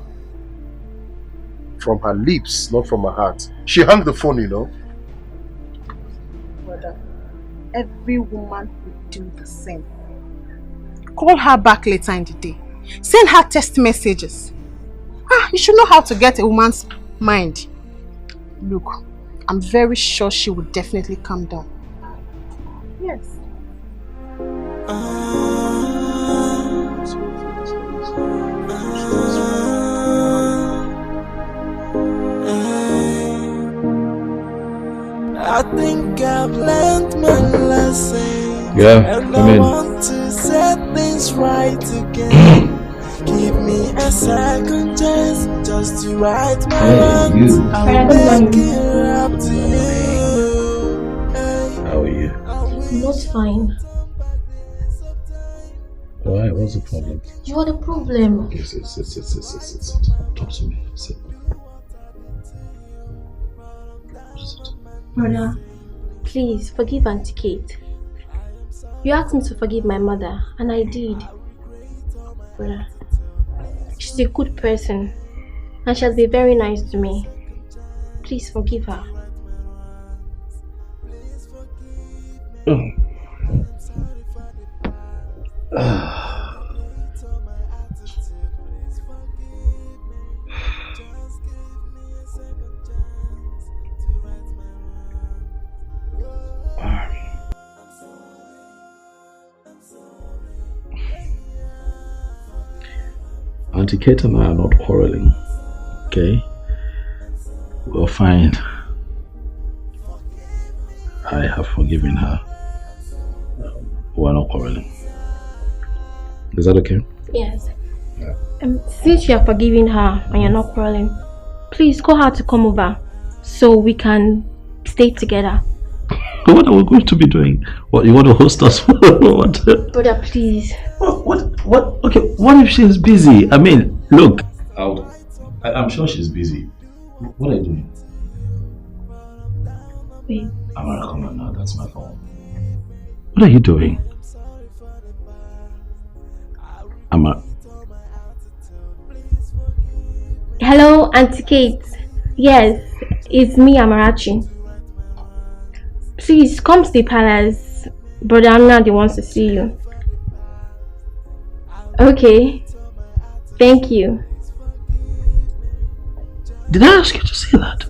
From her lips, not from her heart. She hung the phone, you know. Brother, every woman would do the same. Call her back later in the day. Send her text messages. You should know how to get a woman's mind. Look, I'm very sure she will definitely calm down. Yes. I think I've learned my lesson. Yeah, and come I in. want to set things right again. Give me a second chance just to right my wrongs. I'll make it up to you. How are you? Not fine. Why? What's the problem? You are the problem. Okay, sit. Talk to me. Sit. Brother, please forgive Auntie Kate. You asked me to forgive my mother, and I did. Brother, she's a good person, and she has been very nice to me. Please forgive her. Auntie Kate and I are not quarreling, okay? We're fine. I have forgiven her. We're not quarreling. Is that okay? Yes. Since you are forgiving her and you're not quarreling, please call her to come over so we can stay together. What are we going to be doing? What, you want to host us? What? Brother, please. What? Okay, what if she's busy? I mean, look. I'm sure she's busy. What are you doing? Wait. Amara, come on now. That's my phone. What are you doing? Amara. Hello, Auntie Kate. Yes, it's me, Amarachi. Please come to the palace. Brother Amnadi wants to see you. Okay. Thank you. Did I ask you to say that?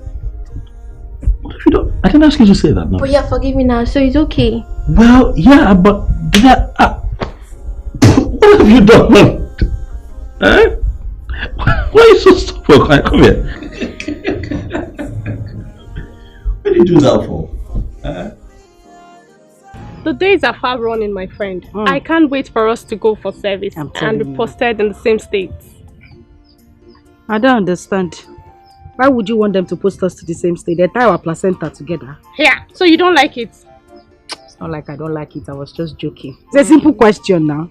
What if you don't? I didn't ask you to say that, no. But you're forgiving now, so it's okay. Well, yeah, but did I? What have you done? Eh? Why are you so stupid? Come here. What did you do that for? The days are far running, my friend. I can't wait for us to go for service and be posted in the same states. I don't understand. Why would you want them to post us to the same state? They tie our placenta together. Yeah, so you don't like it? It's not like I don't like it. I was just joking. It's a simple question now.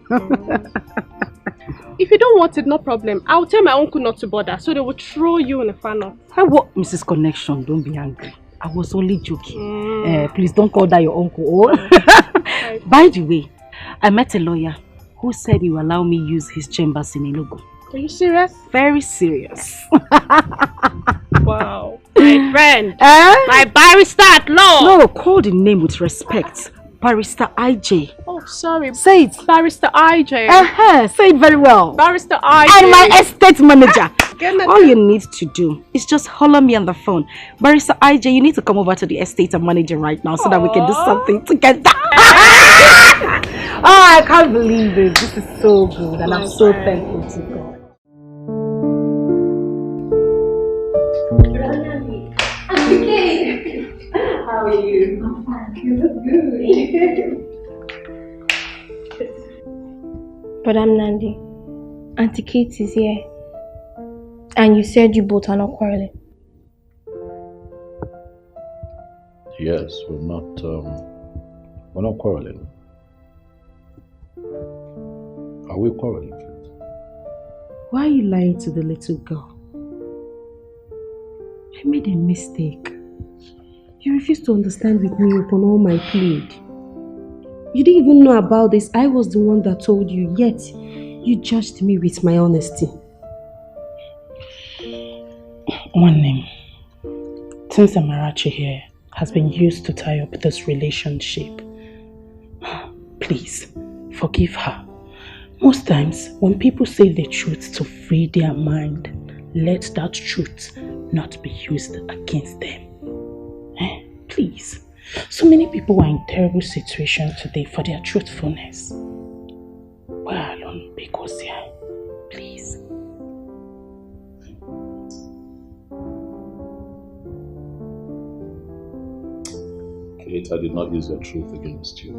If you don't want it, no problem. I'll tell my uncle not to bother, so they will throw you in a funnel. What? Mrs. Connection, don't be angry. I was only joking. Please don't call that your uncle. Oh. By the way, I met a lawyer who said he will allow me use his chambers in Enugu. Are you serious? Very serious. Wow. My friend. My barrister at law. No, call the name with respect. Barrister IJ. Oh, sorry. Say it. Barrister IJ. Say it very well. Barrister IJ. And my estate manager. All you need to do is just holler me on the phone. Barrister IJ, you need to come over to the estate and manager right now so that we can do something together. Oh, I can't believe it. This is so good and I'm so thankful to God. How are you? I'm fine. You look good. But I'm Nandi. Auntie Kate is here. And you said you both are not quarreling. Yes, we're not quarreling. Are we quarreling? Why are you lying to the little girl? I made a mistake. You refused to understand with me upon all my plead. You didn't even know about this. I was the one that told you, yet you judged me with my honesty. One name. Since Amarachi here has been used to tie up this relationship, please forgive her. Most times, when people say the truth to free their mind, let that truth not be used against them. Please. So many people are in terrible situations today for their truthfulness. Why alone? Because please. Kate, I did not use your truth against you.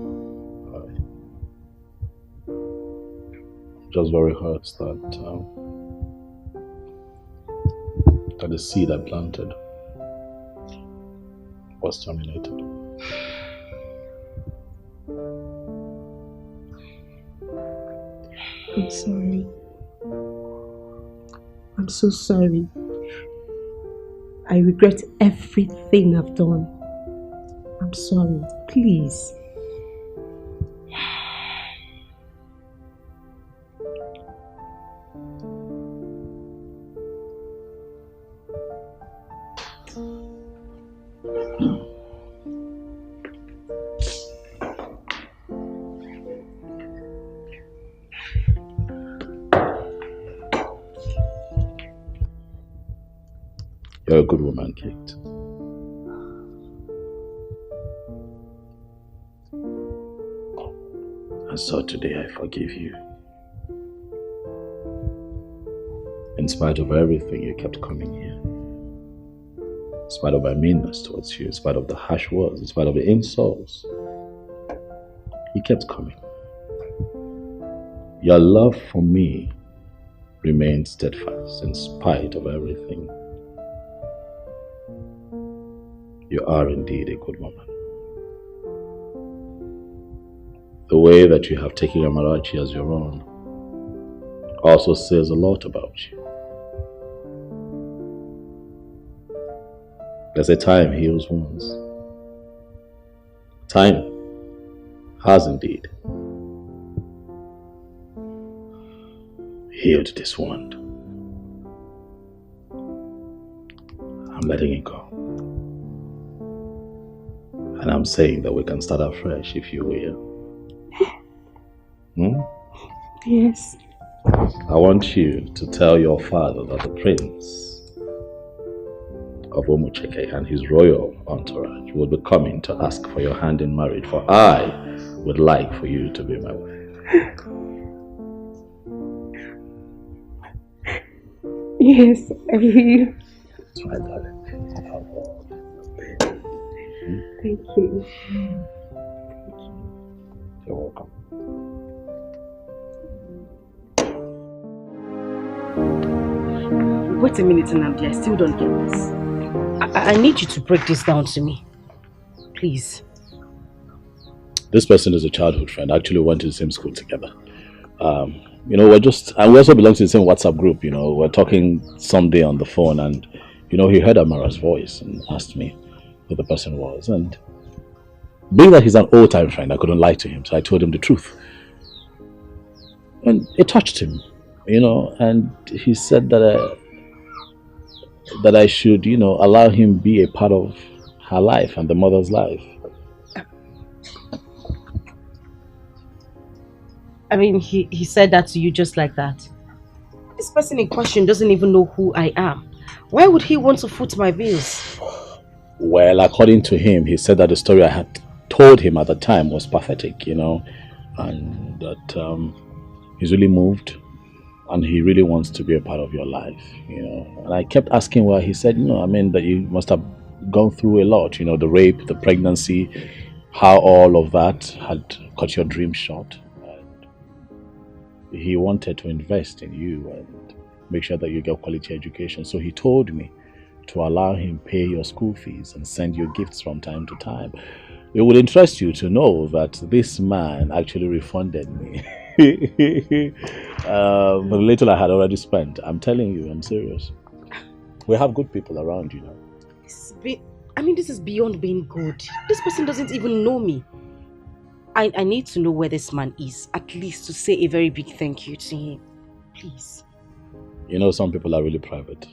I'm just very hurt that the seed I planted was terminated. I'm sorry. I'm so sorry. I regret everything I've done. I'm sorry. Please. You're a good woman, Kate. And so today I forgive you. In spite of everything, you kept coming here. In spite of my meanness towards you, in spite of the harsh words, in spite of the insults, you kept coming. Your love for me remained steadfast in spite of everything. You are indeed a good woman. The way that you have taken Amarachi as your own also says a lot about you. There's a time heals wounds. Time has indeed healed this wound. I'm letting it go. And I'm saying that we can start afresh, if you will. Yes. I want you to tell your father that the prince of Omucheke and his royal entourage will be coming to ask for your hand in marriage, for I would like for you to be my wife. Yes, I will. That's right, darling. Thank you. You're welcome. Wait a minute, Nnamdi. I still don't get this. I need you to break this down to me. Please. This person is a childhood friend. Actually, we went to the same school together. And we also belong to the same WhatsApp group. We're talking someday on the phone, and he heard Amara's voice and asked me who the person was. And being that he's an old-time friend, I couldn't lie to him, so I told him the truth. And it touched him, and he said that I should, allow him be a part of her life and the mother's life. I mean, he said that to you just like that. This person in question doesn't even know who I am. Why would he want to foot my bills? Well, according to him, he said that the story I had told him at the time was pathetic, and that he's really moved and he really wants to be a part of your life, And I kept asking why. He said, that you must have gone through a lot, the rape, the pregnancy, how all of that had cut your dream short. And he wanted to invest in you and make sure that you get quality education. So he told me to allow him pay your school fees and send you gifts from time to time. It would interest you to know that this man actually refunded me The little I had already spent. I'm telling you, I'm serious. We have good people around, you know. This is beyond being good. This person doesn't even know me. I need to know where this man is, at least to say a very big thank you to him. Please. You know, some people are really private.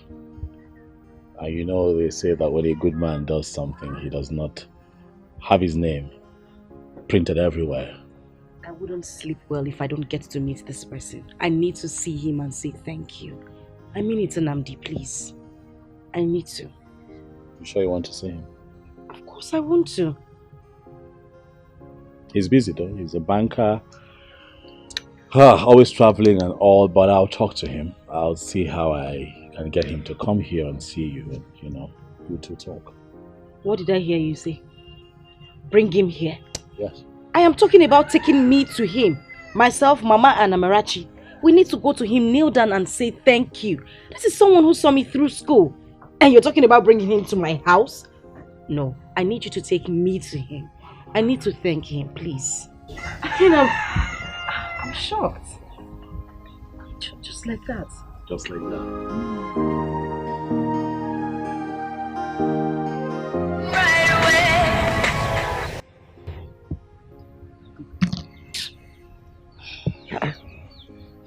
And you know, they say that when a good man does something, he does not have his name printed everywhere. I wouldn't sleep well if I don't get to meet this person. I need to see him and say thank you. I mean it, Nnamdi, please. I need to. You sure you want to see him? Of course I want to. He's busy though. He's a banker. Always traveling and all, but I'll talk to him. I'll see how I can get him to come here and see you and, you know, you two talk. What did I hear you say? Bring him here? Yes. I am talking about taking me to him. Myself, Mama and Amarachi. We need to go to him, kneel down and say thank you. This is someone who saw me through school. And you're talking about bringing him to my house? No, I need you to take me to him. I need to thank him, please. I'm shocked. Just like that. Just like that.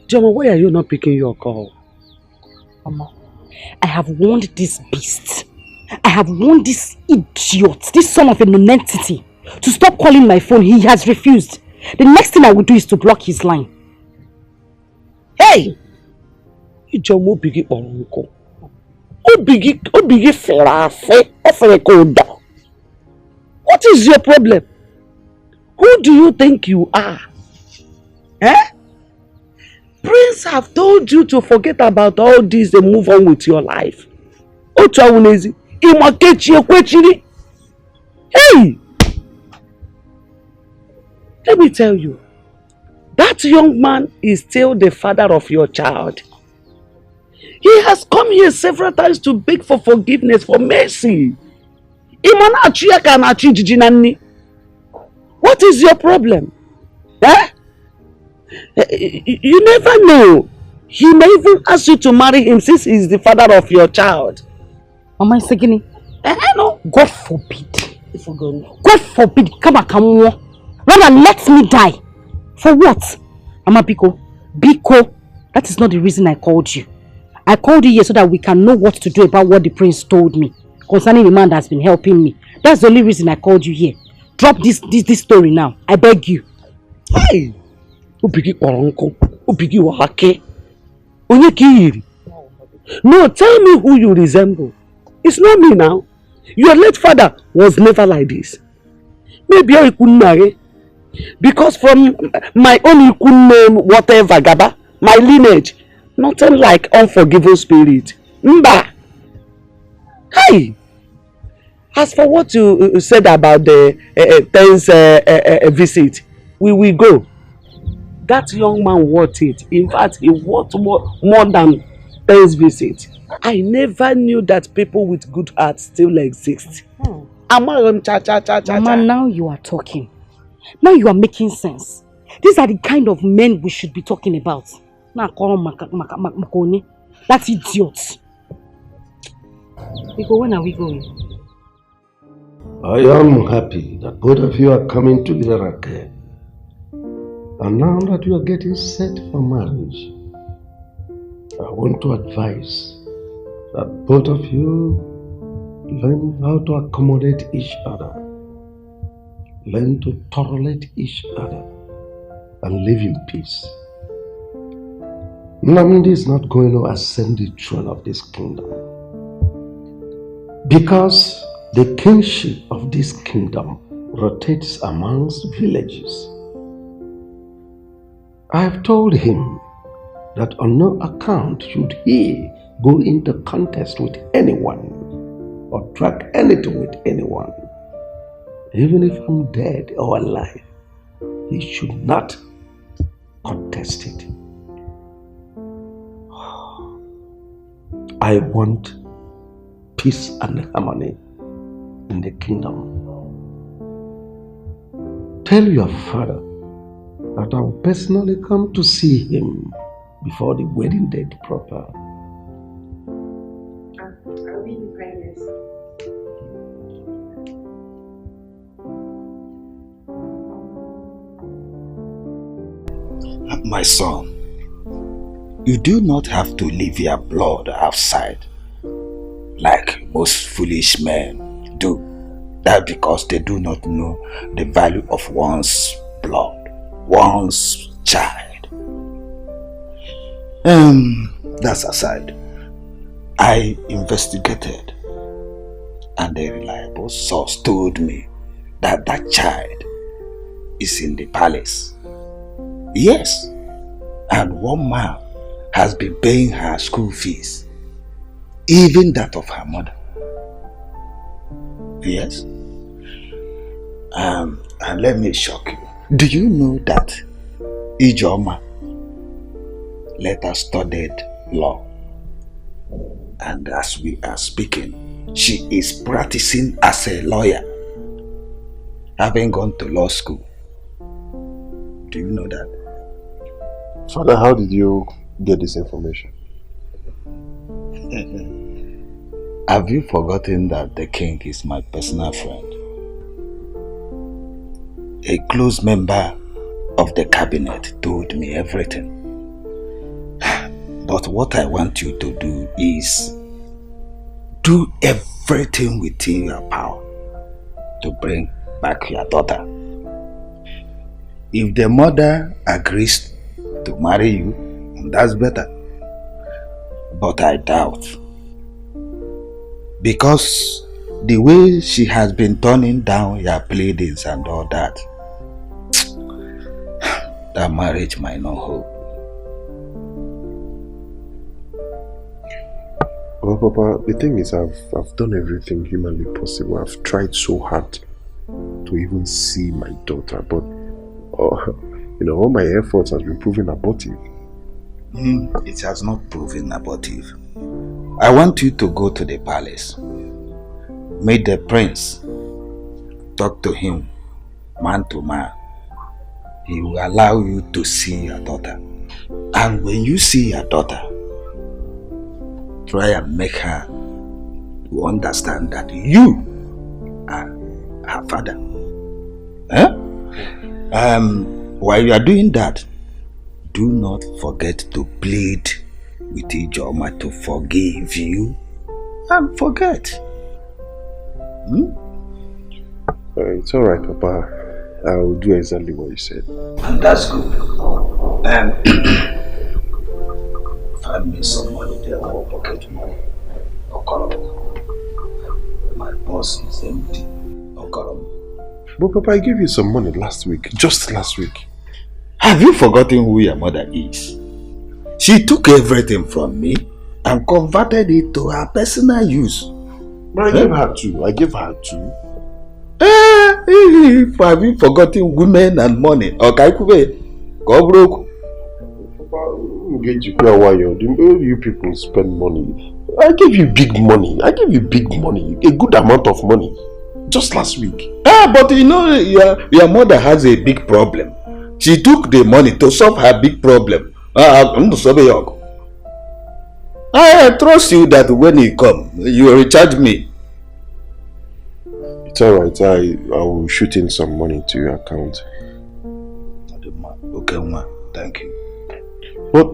Jama, why are you not picking your call? Mama, I have warned this beast. I have warned this idiot, this son of a nonentity, to stop calling my phone. He has refused. The next thing I will do is to block his line. Hey! Ijomo bigi oronko. Obigi ferafe. Oferekoda. What is your problem? Who do you think you are? Eh? Prince have told you to forget about all this and move on with your life. Otu Imakechi ekwechiri. Hey! Let me tell you, that young man is still the father of your child. He has come here several times to beg for forgiveness, for mercy. What is your problem? Eh? You never know. He may even ask you to marry him since he is the father of your child. Mama Isegini. No. God forbid. God forbid. Come. Rather let me die. For what? Mama Biko. That is not the reason I called you. I called you here so that we can know what to do about what the prince told me concerning the man that's been helping me. That's the only reason I called you here. Drop this story now. I beg you. Hey! Obigi Oronko. Obigi Wahake. Onyekiri. No, tell me who you resemble. It's not me now. Your late father was never like this. Maybe I couldn't marry. Because from my own name, whatever, Gaba, my lineage, nothing like unforgiving spirit. Mba! Hey! As for what you said about the 10th visit, we will go. That young man worth it. In fact, he worth more than 10th visit. I never knew that people with good hearts still exist. Mama, now you are talking. Now you are making sense. These are the kind of men we should be talking about. Now call Makoni. That's idiot. When are we going? I am happy that both of you are coming together again. And now that you are getting set for marriage, I want to advise that both of you learn how to accommodate each other. Learn to tolerate each other and live in peace. Nnamdi is not going to ascend the throne of this kingdom because the kingship of this kingdom rotates amongst villages. I have told him that on no account should he go into contest with anyone or track anything with anyone. Even if I'm dead or alive, he should not contest it. I want peace and harmony in the kingdom. Tell your father that I will personally come to see him before the wedding date proper. I'll be in kindness. My son, you do not have to leave your blood outside like most foolish men do. That because they do not know the value of one's blood, one's child. That's aside. I investigated and a reliable source told me that that child is in the palace. Yes, and one man has been paying her school fees, even that of her mother. Yes. And let me shock you. Do you know that Ijoma later studied law? And as we are speaking, she is practicing as a lawyer, having gone to law school. Do you know that? Father, how did you get this information? Have you forgotten that the king is my personal friend? A close member of the cabinet told me everything. But what I want you to do is do everything within your power to bring back your daughter. If the mother agrees to marry you, that's better. But I doubt. Because the way she has been turning down your pleadings and all that, that marriage might not hold. Well, Papa, the thing is, I've done everything humanly possible. I've tried so hard to even see my daughter, but all my efforts has been proven abortive. It has not proven abortive. I want you to go to the palace, meet the prince, talk to him man to man. He will allow you to see your daughter. And when you see your daughter, try and make her to understand that you are her father. While you are doing that, do not forget to plead with Ijoma to forgive you and forget. It's alright, Papa. I will do exactly what you said. And that's good. Find me some money there or pocket money. My purse is empty. But Papa, I gave you some money last week. Just last week. Have you forgotten who your mother is? She took everything from me and converted it to her personal use. But I gave her two. Have you forgotten women and money? Okay, go broke. You people spend money. I gave you big money. A good amount of money. Just last week. But you know, your mother has a big problem. She took the money to solve her big problem. I trust you that when you come, you will recharge me. It's alright. I will shoot in some money to your account. Okay, ma. Thank you. But,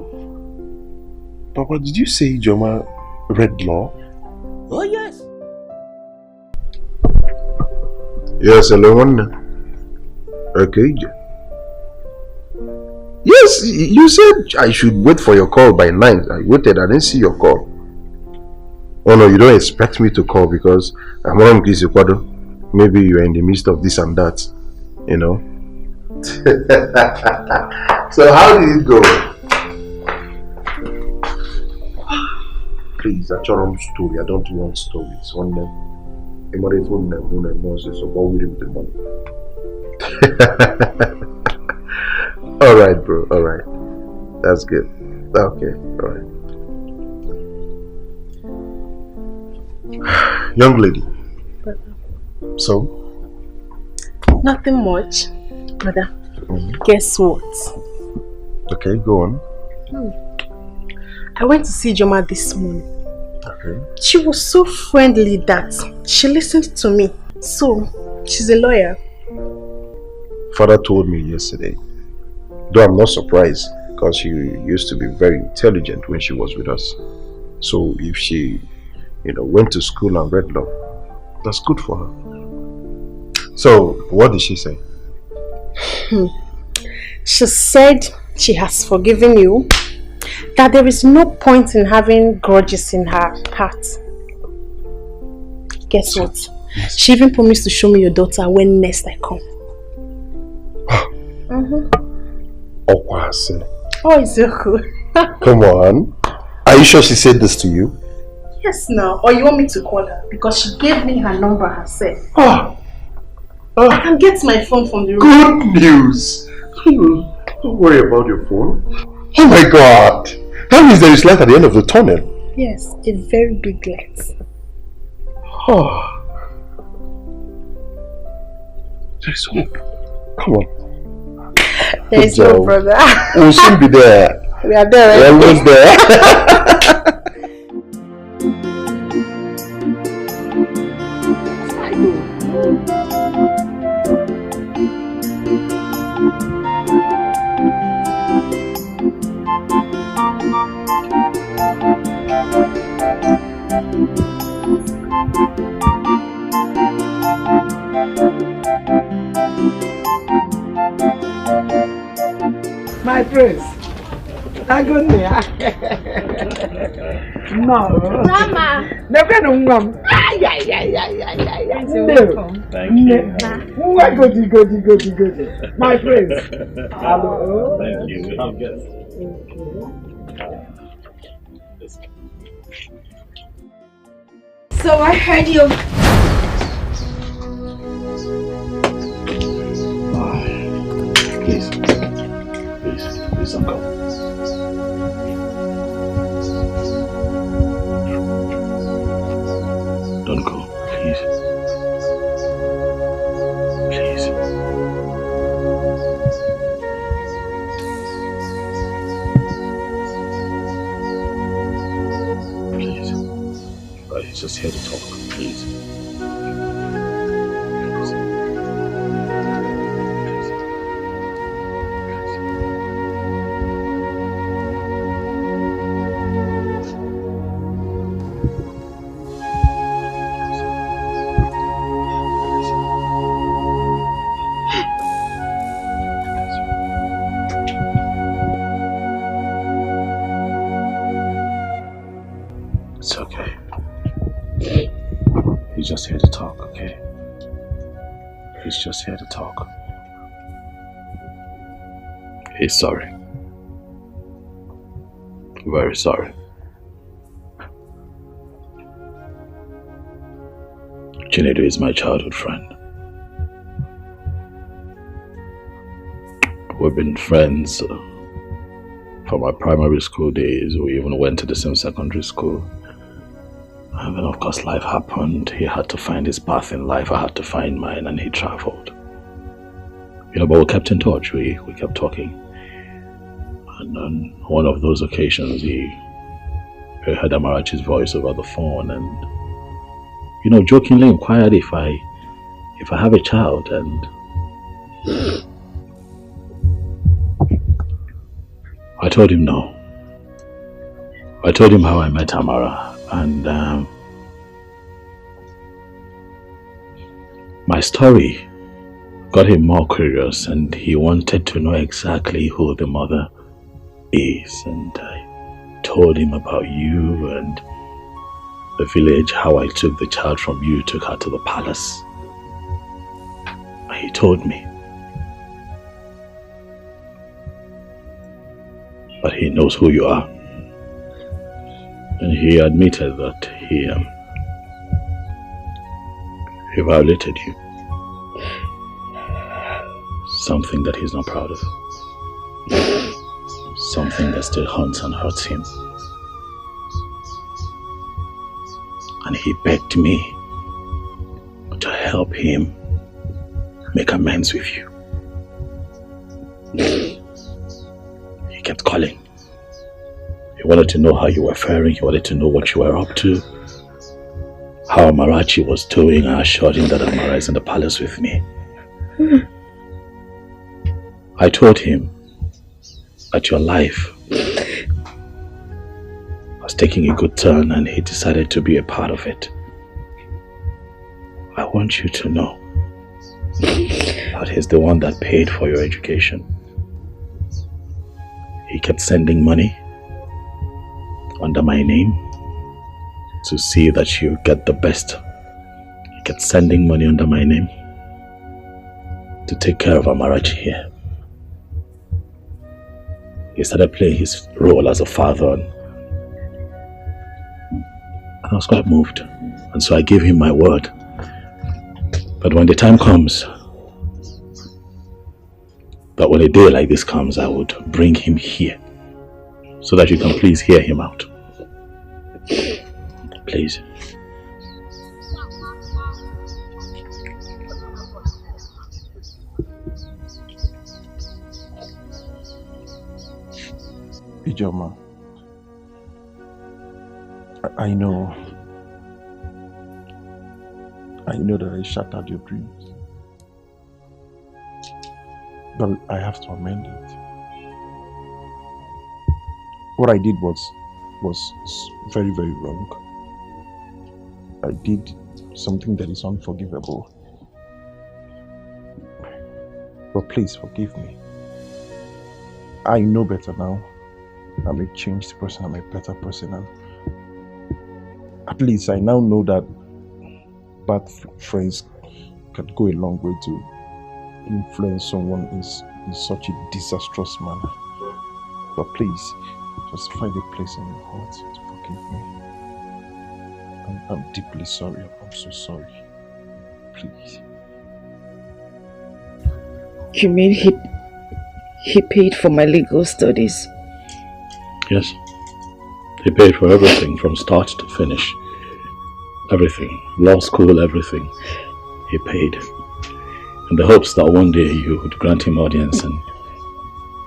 Papa, did you say Ijoma read law? Oh, yes. Yes, hello. Okay. Yes, you said I should wait for your call by 9. I waited, I didn't see your call. Oh no, you don't expect me to call because I'm on Kwado. Maybe you're in the midst of this and that, you know. So how did it go? Please, a charm story. I don't want stories. One name. So what will him the money? Alright, bro. Alright. That's good. Okay. Alright. Young lady. So? Nothing much, mother. Guess what? Okay, go on. I went to see Joma this morning. Okay. She was so friendly that she listened to me. So, she's a lawyer. Father told me yesterday. Though I'm not surprised, because she used to be very intelligent when she was with us. So if she, went to school and read law, that's good for her. So, what did she say? She said she has forgiven you, that there is no point in having grudges in her heart. Guess what? Yes. She even promised to show me your daughter when next I come. Oh, it's so cool. Come on. Are you sure she said this to you? Yes, now. Or you want me to call her? Because she gave me her number herself. I can get my phone from the room. Good news. Don't worry about your phone. Oh my God. That means there is light at the end of the tunnel. Yes, a very big light. There's hope. Come on. There is hope, brother. We'll soon be there. We are there, right? We're almost there. My prince. No. Mama. Never know, mom. Thank Go. My prince. Hello. Thank you. So I heard you. Please, don't go. Don't go, please. Please. Please. He's just here to talk, please. It's okay. He's just here to talk, okay? He's just here to talk. He's sorry. Very sorry. Chinedu is my childhood friend. We've been friends from our primary school days. We even went to the same secondary school. And then of course life happened. He had to find his path in life. I had to find mine, and he traveled. But we kept in touch. We kept talking. And on one of those occasions, he heard Amarachi's voice over the phone, and jokingly inquired if I have a child, and I told him no. I told him how I met Amara, and my story got him more curious, and he wanted to know exactly who the mother is. And I told him about you and the village, how I took the child from you, took her to the palace. And he told me. But he knows who you are. And he admitted that he violated you. Something that he's not proud of. Something that still haunts and hurts him. And he begged me to help him make amends with you. He kept calling. He wanted to know how you were faring. He wanted to know what you were up to. How Amarachi was doing. I assured him that Amara is in the palace with me. I told him that your life was taking a good turn and he decided to be a part of it. I want you to know that he's the one that paid for your education. He kept sending money under my name to see that you get the best. He kept sending money under my name to take care of Amarachi here. He started playing his role as a father and I was quite moved. And so I gave him my word. But when the time comes, that when a day like this comes, I would bring him here so that you can please hear him out. Please. Ijoma, I know that I shattered your dreams, but I have to amend it. What I did was very, very wrong. I did something that is unforgivable. But please forgive me. I know better now. I'm a changed person, I'm a better person, and at least I now know that bad friends can go a long way to influence someone in such a disastrous manner. But please, just find a place in your heart to forgive me. I'm deeply sorry. I'm so sorry. Please. You mean he paid for my legal studies? Yes. He paid for everything from start to finish. Everything. Law school, everything. He paid. In the hopes that one day you would grant him audience and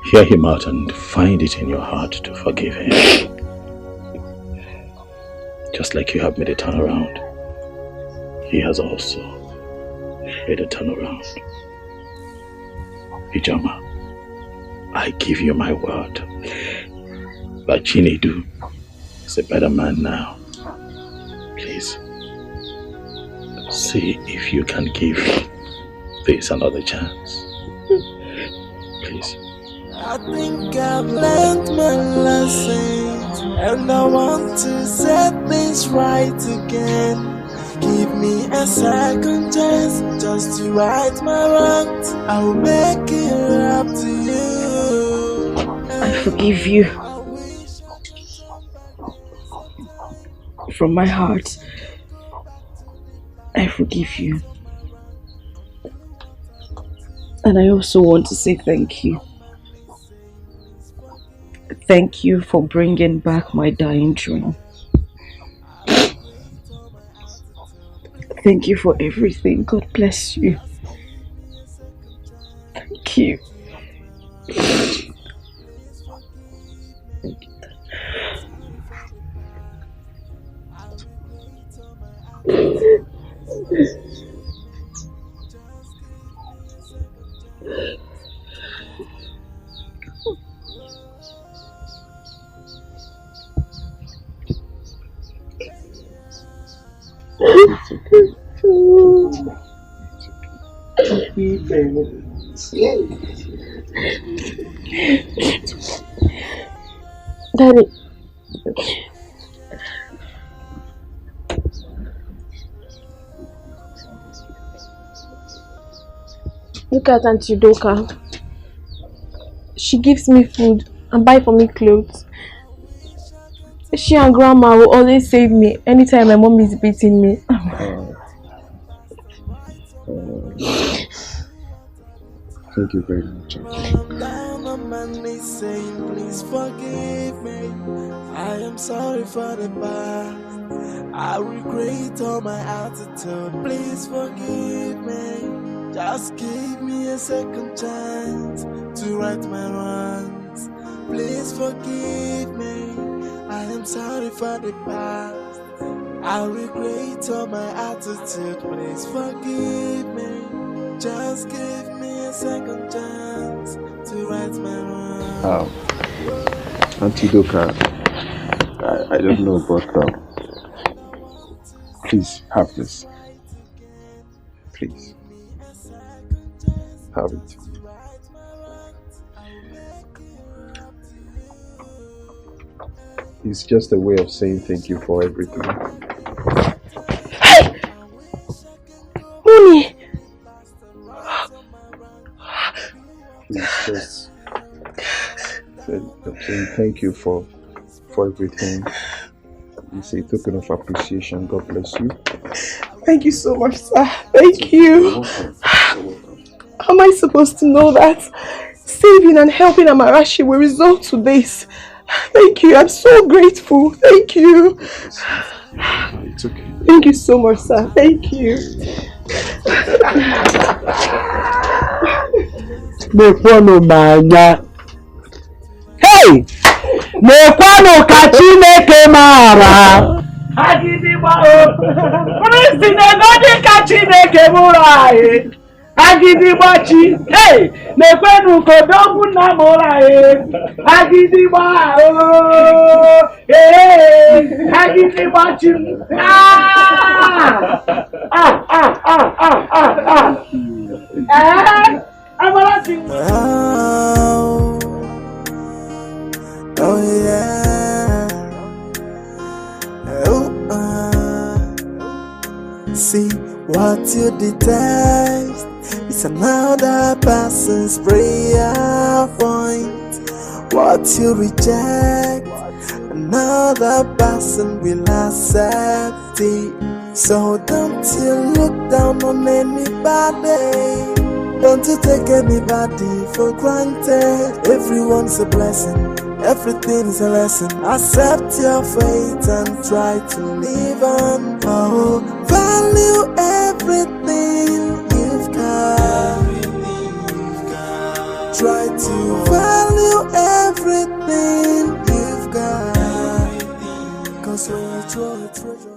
hear him out and find it in your heart to forgive him. Just like you have made a turnaround, he has also made a turnaround. Ijoma, I give you my word that Ini Edo is a better man now. Please, see if you can give this another chance. Please. I think I've learned my lessons, and I want to set things right again. Give me a second chance just to right my wrongs. I will make it up to you. I forgive you. From my heart, I forgive you. And I also want to say thank you. Thank you for bringing back my dying dream. Thank you for everything. God bless you. Thank you. Daddy. Look at Auntie Doka. She gives me food and buy for me clothes. She and Grandma will always save me anytime my mom is beating me. Thank you very much. Down on my knees saying, please forgive me. I am sorry for the past. I regret all my attitude. Please forgive me. Just give me a second chance to right my wrongs. Please forgive me. I am sorry for the past. I regret all my attitude. Please forgive me. Just give me a second chance to right my wrongs. Auntie Doka, I don't know, but please have this. Please. Have it. It's just a way of saying thank you for everything. Hey! Mooney! Please just saying thank you for everything. It's a token of appreciation. God bless you. Thank you so much, sir. Thank you. How am I supposed to know that saving and helping Amarachi will result to this? Thank you. I'm so grateful. Thank you. It's okay. Thank you so much, sir. Thank you. Hey! Mekwano ka Chineke mara. Agidigba o. Kristi na-egodi ka Chineke mụrụ anyị. Agidigba chi. Hey! Mekwano ka odogwu nna mụrụ anyị. Agidigba o. Hey! Agidigba chi. Amarachi. Oh yeah. Oh, see what you detest is another person's prayer point. What you reject, another person will accept it. So don't you look down on anybody. Don't you take anybody for granted. Everyone's a blessing. Everything's a lesson. Accept your fate and try to live on. Oh, value everything you've got. Try to value everything you've got. 'Cause when you throw a treasure